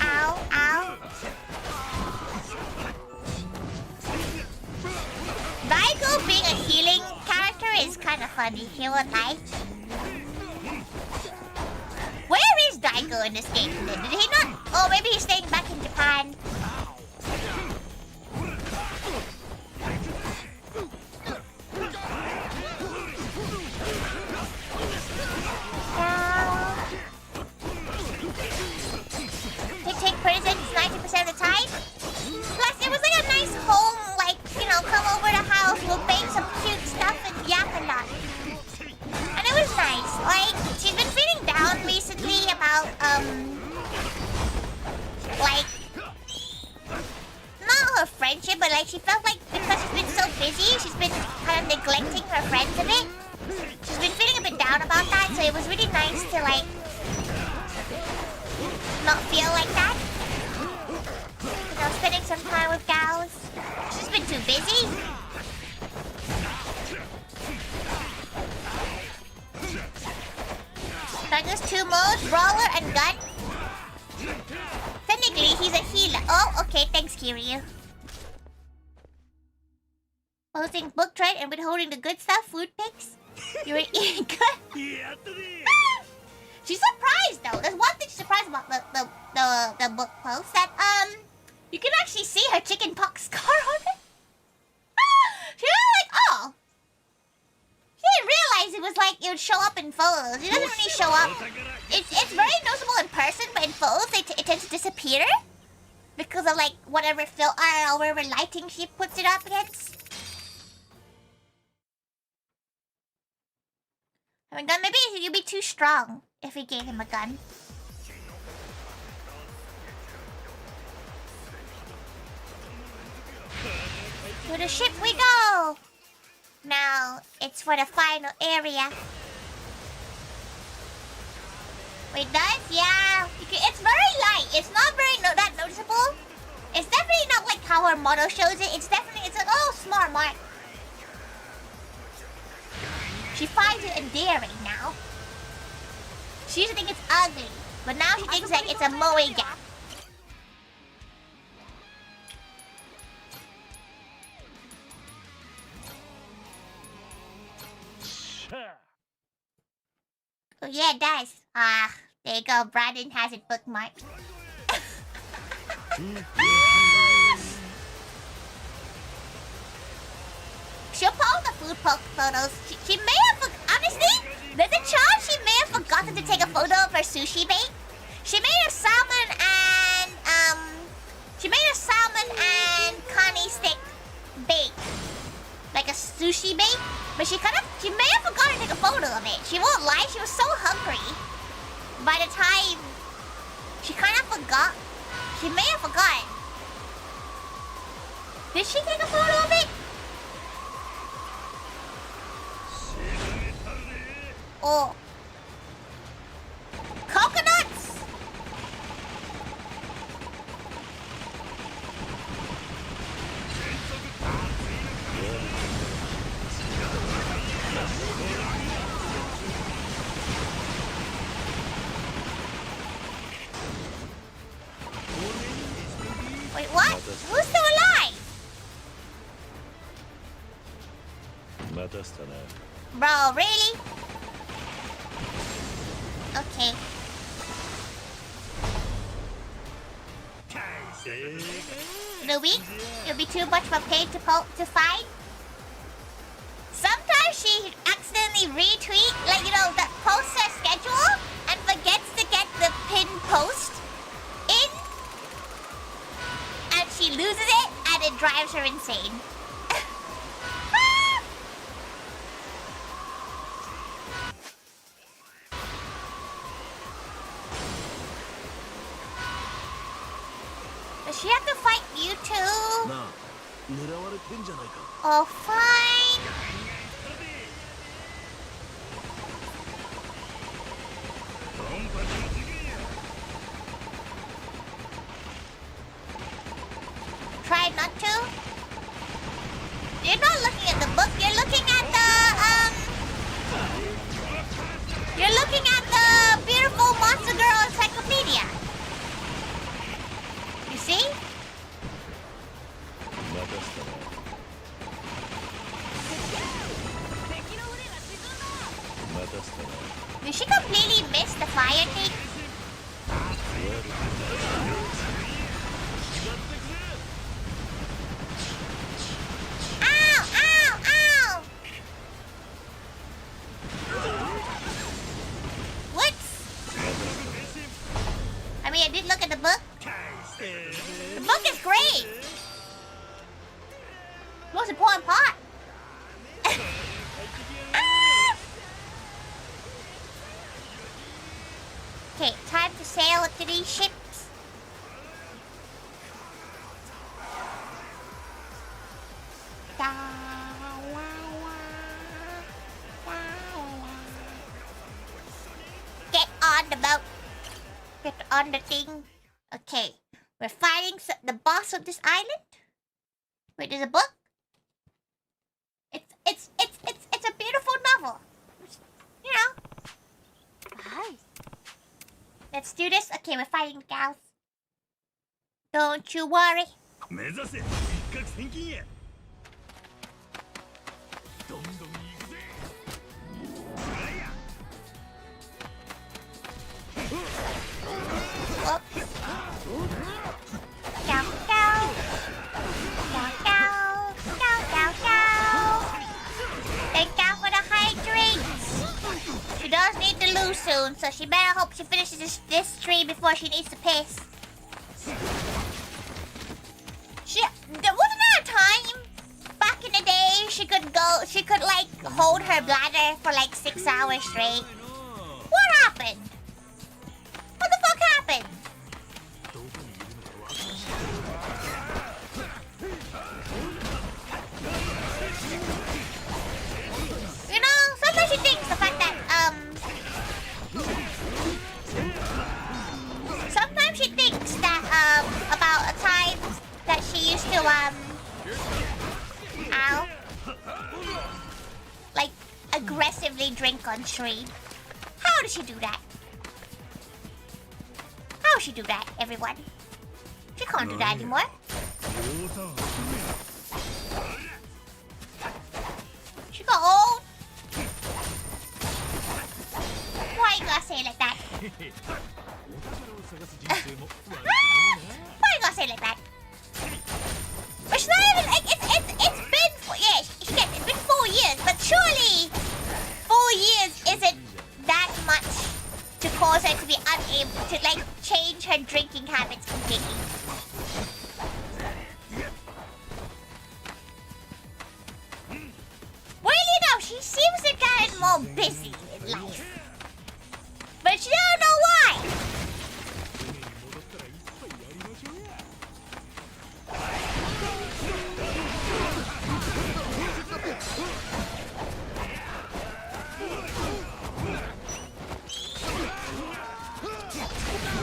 [SPEAKER 1] Ow, ow. Daigo being a healing character is kind of funny, you won't lie. Where is Daigo in this game? Did he not? Oh, maybe he's staying back in Japan. They take prisons 90% of the time. Plus, it was like a nice home, like, you know, come over the house, we'll bake some cute stuff and yap a lot. And it was nice. Like, she's been feeling down recently about, like, not her friendship, but like she felt like because she's been so busy, she's been kind of neglecting her friends a bit. She's been feeling a bit down about that, so it was really nice to, like, not feel like that. You know, spending some time with gals. She's been too busy. Like there's 2 modes, brawler and gun. Technically, he's a healer. Oh, okay, thanks, Kiryu. Posting book trade and withholding the good stuff, food pics. You were eating good. She's surprised though. There's one thing she's surprised about the book post that you can actually see her chicken pox scar on it. She was like, oh. She didn't realize it was like it would show up in photos. It doesn't really show up. It's very noticeable in person, but in photos it tends to disappear because of like whatever filter or whatever lighting she puts it up against. I mean, gun, maybe you'd be too strong if we gave him a gun. To the ship we go! Now, it's for the final area. Wait, does? Yeah. It's very light. It's not very that noticeable. It's definitely not like how her model shows it. It's like, oh, smart mark. She finds it endearing now. She used to think it's ugly, but now she thinks like it's a moe gap. Oh yeah, it does. There you go. Brandon has it bookmarked. She'll post the food photos. She may have, honestly, there's a chance she may have forgotten to take a photo of her sushi bait. She made a salmon and connie stick bait, like a sushi bait. But she may have forgotten to take a photo of it. She won't lie, she was so hungry. By the time she kind of forgot, she may have forgotten. Did she take a photo of it? Oh. Coconuts! Wait, what? Who's still alive? Bro, really? Okay. Louis, it'll be too much of a pain to find. Sometimes she accidentally retweet, like, you know, the post her schedule and forgets to get the pinned post in. And she loses it and it drives her insane. Does she have to fight you too? Oh, fine. Try not to? You're not looking at the book, you're looking at the beautiful Monster Girl encyclopedia. You see? Did she completely miss the fire thing? Ow! Ow! Ow! What? I mean, I did look at the book. The book is great. Most important part. Okay, time to sail to these ships. Get on the boat. Get on the thing. Okay, we're fighting the boss of this island. Wait, there's a book. It's a beautiful novel. You know. Hi. Let's do this. Okay, we're fighting gals. Don't you worry. Cow, cow. Cow, cow. Cow, cow, cow. Thank God for the hydrates. She does need to lose soon, so she better hope she finishes this tree before she needs to piss. There wasn't there a time back in the day she could like hold her bladder for like 6 hours straight? What happened? What the fuck happened? You know, sometimes she thinks the fact that sometimes she thinks that about a time that she used to ow, like a aggressively drink on stream. How does she do that? How does she do that, everyone? She can't do that anymore. She got old. Why you gotta say it like that? Why you gotta say it like that? But she's not even like it's been it's been 4 years, but surely 4 years isn't that much to cause her to be unable to like change her drinking habits completely. Weirdly enough, she seems to get more busy in life. But she don't know why.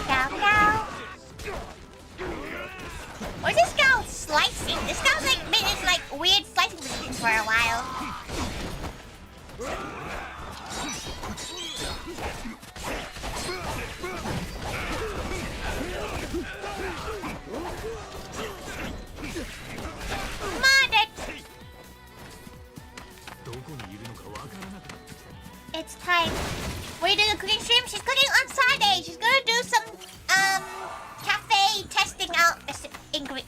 [SPEAKER 1] Cow. What's this girl slicing? This girl's like been in like weird slicing positions for a while. It's time. What are you doing a cooking stream? She's cooking on Saturday. She's gonna do some cafe testing out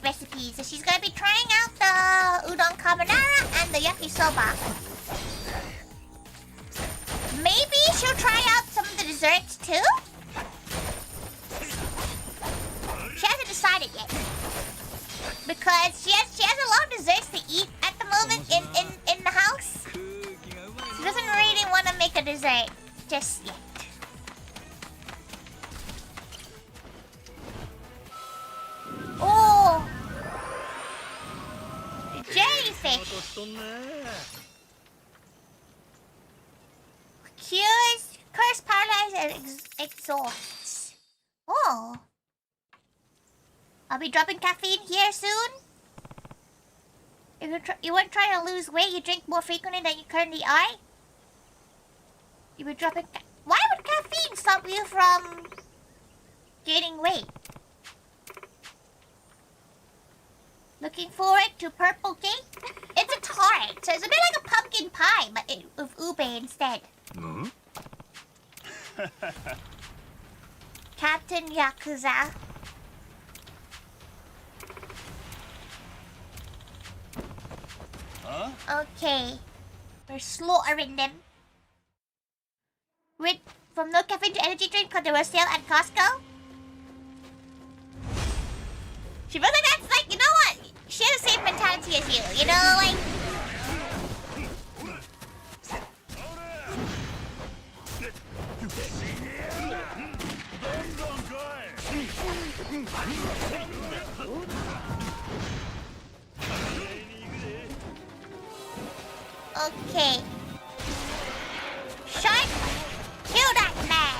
[SPEAKER 1] recipes. So she's gonna be trying out the udon carbonara and the yakisoba. Maybe she'll try out some of the desserts too. She hasn't decided yet because she has a lot of desserts to eat at the moment in the house. She doesn't really want to make a dessert just yet. Oh! The jellyfish! Cures, curse, paralyze, and exhausts. Oh. I'll be dropping caffeine here soon. If you weren't trying to lose weight, you drink more frequently than you currently are. You were dropping. Why would caffeine stop you from gaining weight? Looking forward to purple cake? It's a tart, so it's a bit like a pumpkin pie, but with ube instead. Captain Yakuza. Okay. We're slaughtering them. From no caffeine to energy drink because they were sale at Costco. She feels like that's like, you know what? She has the same mentality as you, you know, like... Okay. Shark! Kill that man!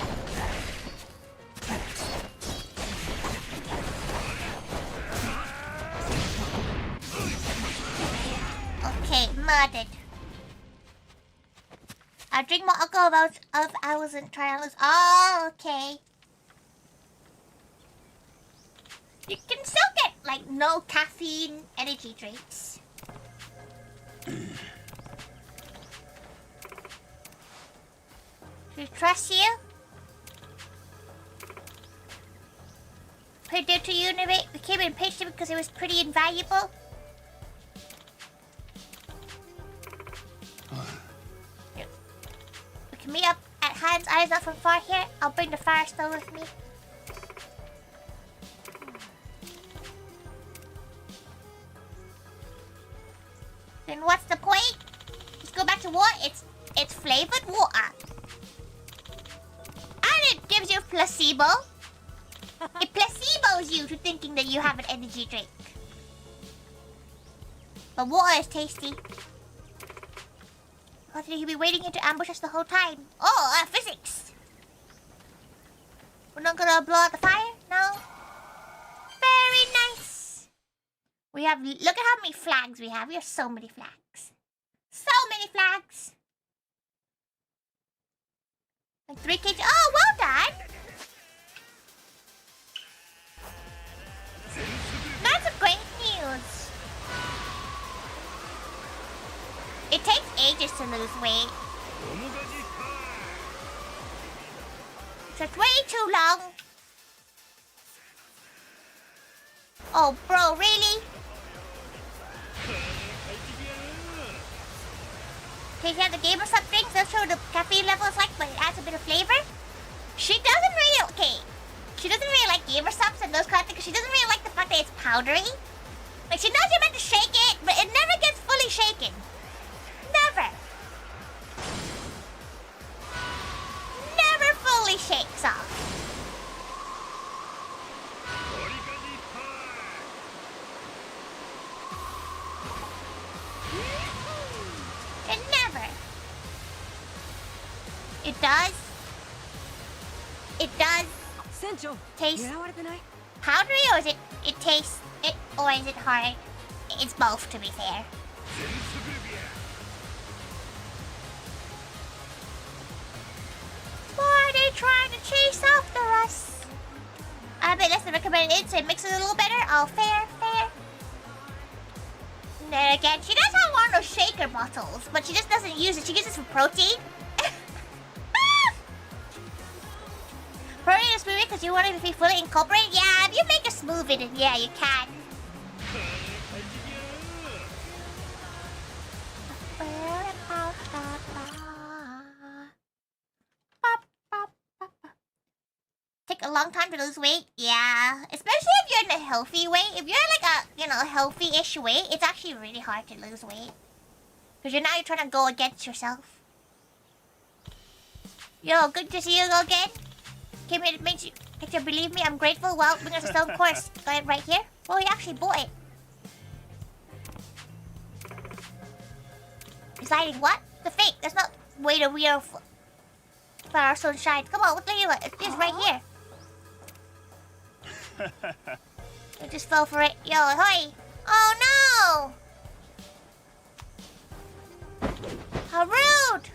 [SPEAKER 1] Okay, murdered. I'll drink more alcohol if I wasn't trying to lose. Oh, okay. You can still get, like, no caffeine energy drinks. Do you trust you? Put it to you, we came in patient because it was pretty invaluable. We can meet up at Hans' Eyes Not From Far here. I'll bring the fire stone with me. Then what's the point? Let's go back to water. It's flavored water. And it gives you placebo. It placebos you to thinking that you have an energy drink. But water is tasty. Or did he be waiting here to ambush us the whole time? Oh, physics. We're not gonna blow out the fire? No? Very nice. We have, look at how many flags we have. We have so many flags. So many flags. Like 3 kg. Oh, well done. That's a great news. It takes ages to lose weight. So it's way too long. Oh, bro, really? Okay, you have the gamer sub drinks. They'll show the caffeine levels like, but it adds a bit of flavor. She doesn't really, okay. She doesn't really like gamer subs and those kind of things. She doesn't really like the fact that it's powdery. Like, she knows you're meant to shake it, but it never gets fully shaken. Never. Never fully shakes off. It never. It does. It does.
[SPEAKER 5] 船長
[SPEAKER 1] Taste
[SPEAKER 5] 狙われてない
[SPEAKER 1] powdery, or is it tastes it, or is it hard? It's both, to be fair. Why are they trying to chase after us? I bet that's the recommended it, so it makes it a little better. Oh, fair, fair. And then again, she does have one of those shaker bottles, but she just doesn't use it. She uses it for protein. Protein is smoothie because you want it to be fully incorporated? Yeah, if you make a smoothie, then yeah, you can. Take a long time to lose weight? Yeah. Especially if you're in a healthy weight. If you're like a, healthy-ish weight, it's actually really hard to lose weight. Because you're trying to go against yourself. Yo, good to see you again. Came here to make you believe me. I'm grateful. Well, bring us a stone course. Got it right here. Well, he actually bought it. Deciding what? The fake. There's not way to real flower stone shines. Come on, what's it? It's right here. I just fell for it. Yo, hi. Oh no! How rude!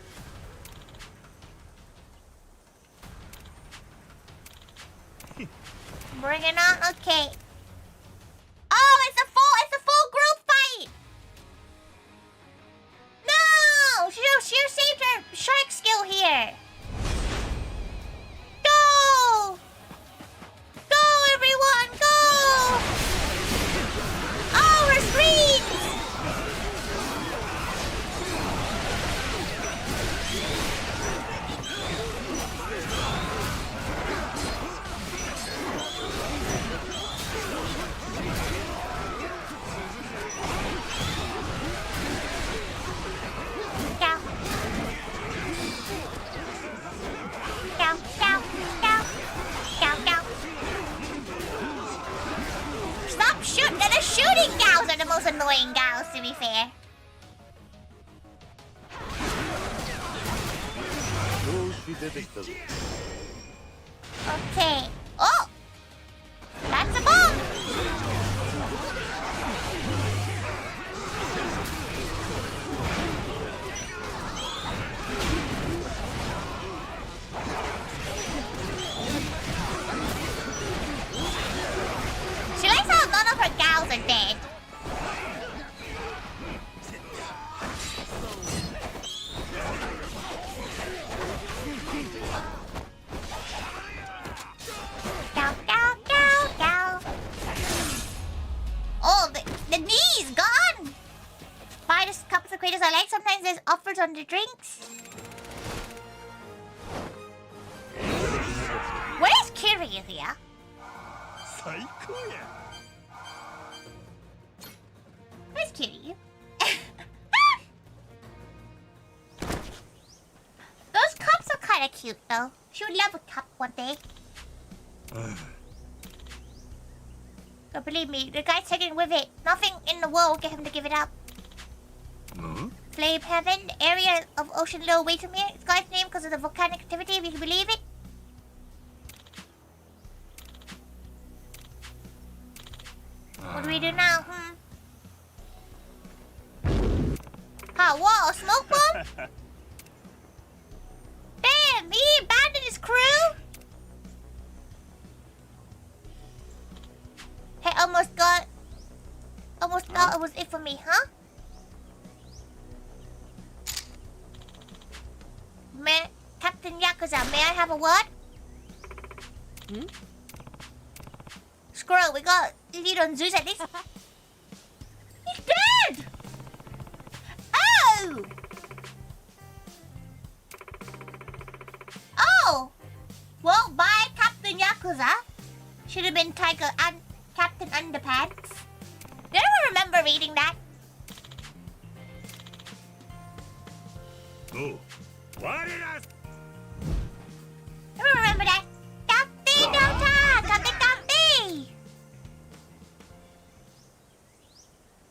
[SPEAKER 1] Bring it on. Okay. Oh, it's a full group fight. No, she saved her shark skill here. Go! Go, everyone, go! Oh, her screens! Stop shooting! The shooting gals are the most annoying gals, to be fair. Okay. Oh! That's a bomb! She likes how none of her gals are dead. Gow, gow, gow, gow. Oh, the knee's gone! Buy the cups of creators I like. Sometimes there's offers on the drinks. Where's Kiryu? Where's Kiryu? Those cups are kind of cute, though. She would love a cup one day. Don't believe me, the guy's taking with it. Nothing in the world will get him to give it up. Flame Heaven, the area of ocean low away from here. It's guy's name because of the volcanic activity, if you can believe it. What do we do now? Whoa, a smoke bomb? Damn, What? Me abandon his crew? Hey, almost got it was it for me, huh? Captain Yakuza, may I have a word?
[SPEAKER 5] Hmm?
[SPEAKER 1] Screw, we got lead on Zeus at least. He's dead! Oh! Oh! Well, bye, Captain Yakuza. Should have been Tiger and Captain Underpants. Did anyone remember reading that?
[SPEAKER 4] Oh, what did I?
[SPEAKER 1] Anyone remember that? Captain Dota! Captain!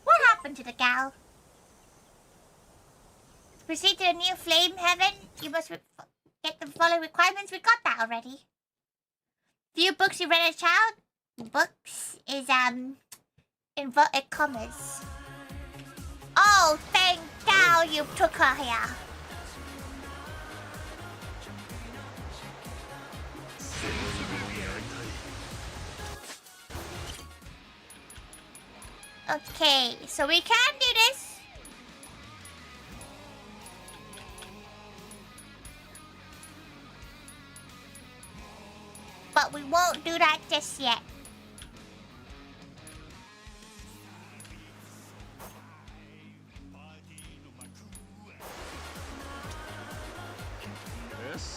[SPEAKER 1] What happened to the gal? To proceed to a new flame heaven, you must get the following requirements. We got that already. Few books you read as a child? Books is inverted commas. Oh, thank God you took her here. Okay, so we can do this. But we won't do that just yet.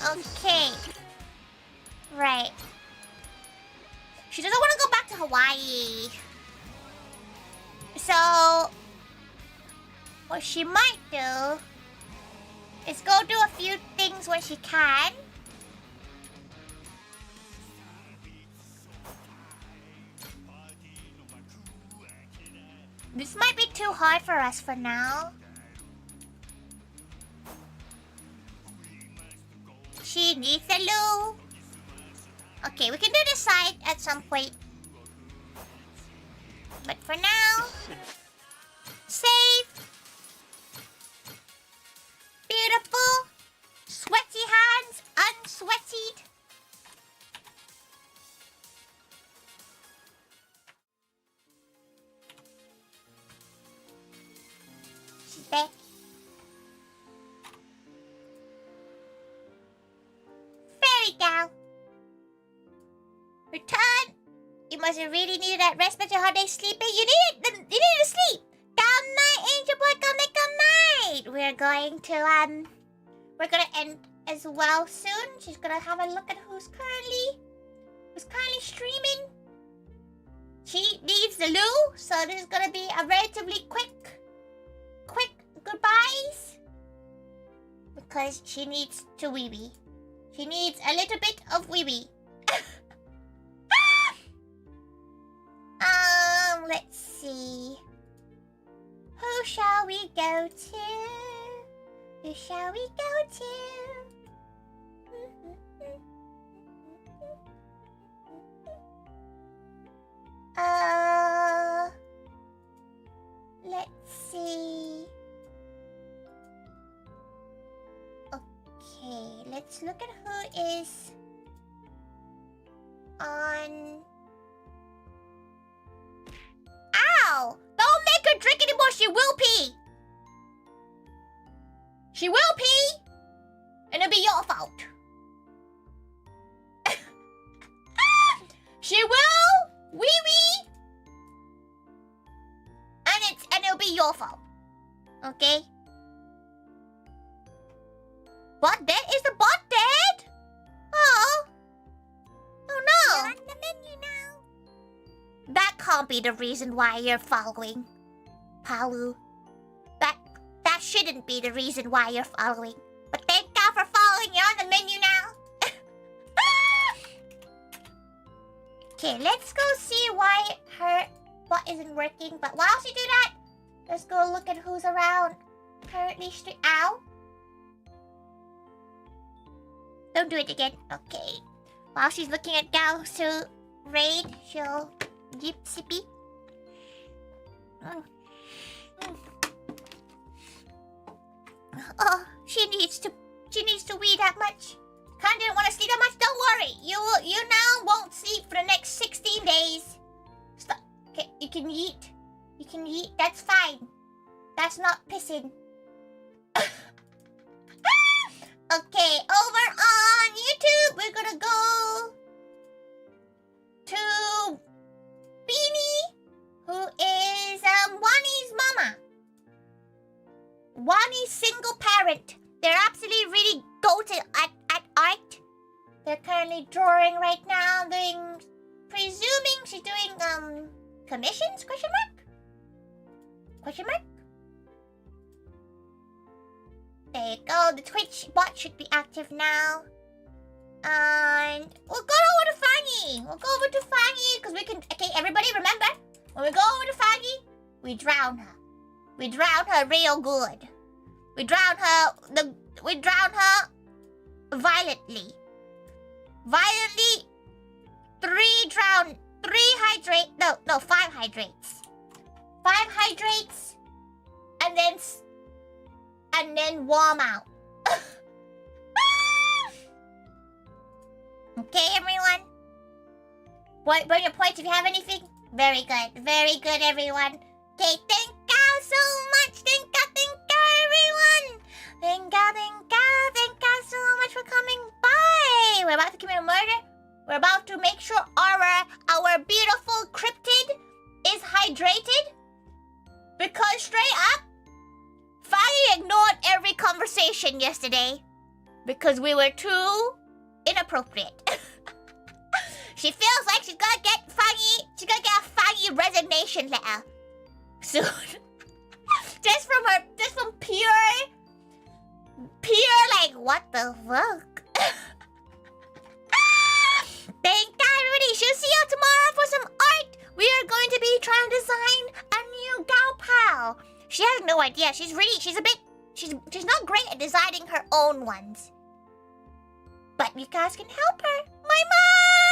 [SPEAKER 1] Okay. Right. She doesn't want to go back to Hawaii. So, what she might do is go do a few things when she can. This might be too hard for us for now. She needs a loo. Okay, we can do this side at some point. But for now, save. Beautiful. Sweaty hands, unsweated. She's back. Fairy gal. Return. You must have really needed that rest, but your hard day sleeping. You needed to sleep. Good night, Angel Boy. Good night. We're gonna end as well soon. She's gonna have a look at who's currently streaming. She needs the loo, so this is gonna be a relatively quick goodbyes because she needs to wee wee. She needs a little bit of wee wee. Let's see. Who shall we go to? Who shall we go to? Let's see. Okay, let's look at who is on. Ow! Don't make her drink anymore. She will pee. She will pee, and it'll be your fault. She will wee wee, and it'll be your fault. Okay? Bot dead? Is the bot dead? Oh. Oh no. You're on the menu now. That can't be the reason why you're following, Palu. That shouldn't be the reason why you're following. But thank God for following. You're on the menu now. Okay, let's go see why her bot isn't working. But while she do that, let's go look at who's around. Currently Ow. Don't do it again. Okay. While she's looking at gals to raid, she'll yip sippy. Oh, she needs to wee that much. Khan didn't want to sleep that much. Don't worry. You now won't sleep for the next 16 days. Stop. Okay, you can eat. You can eat. That's fine. That's not pissing. Okay, over on YouTube, we're gonna go to Beanie, who is Wani's mama. Wani's single parent. They're absolutely really goated at art. They're currently drawing right now, presuming she's doing commissions? Question mark? Question mark? There you go. The Twitch bot should be active now. And we'll go over to Fanny. We'll go over to Fanny because we can. Okay, everybody, remember when we go over to Fanny, we drown her. We drown her real good. We drown her. We drown her violently. Violently. 5 hydrates. 5 hydrates, and then warm out. Okay, everyone? Bring your points if you have anything. Very good, everyone. Okay, thank you so much. Thank you, everyone. Thank you so much for coming by. We're about to commit a murder. We're about to make sure our beautiful cryptid is hydrated. Because straight up, Fanny ignored every conversation yesterday because we were too inappropriate. She feels like she's gonna get a Fanny resignation letter soon. just from pure like, what the fuck? Thank God, everybody. She'll see you tomorrow for some art. We are going to be trying to design a new gal pal. She has no idea. She's not great at designing her own ones. But you guys can help her. My mom!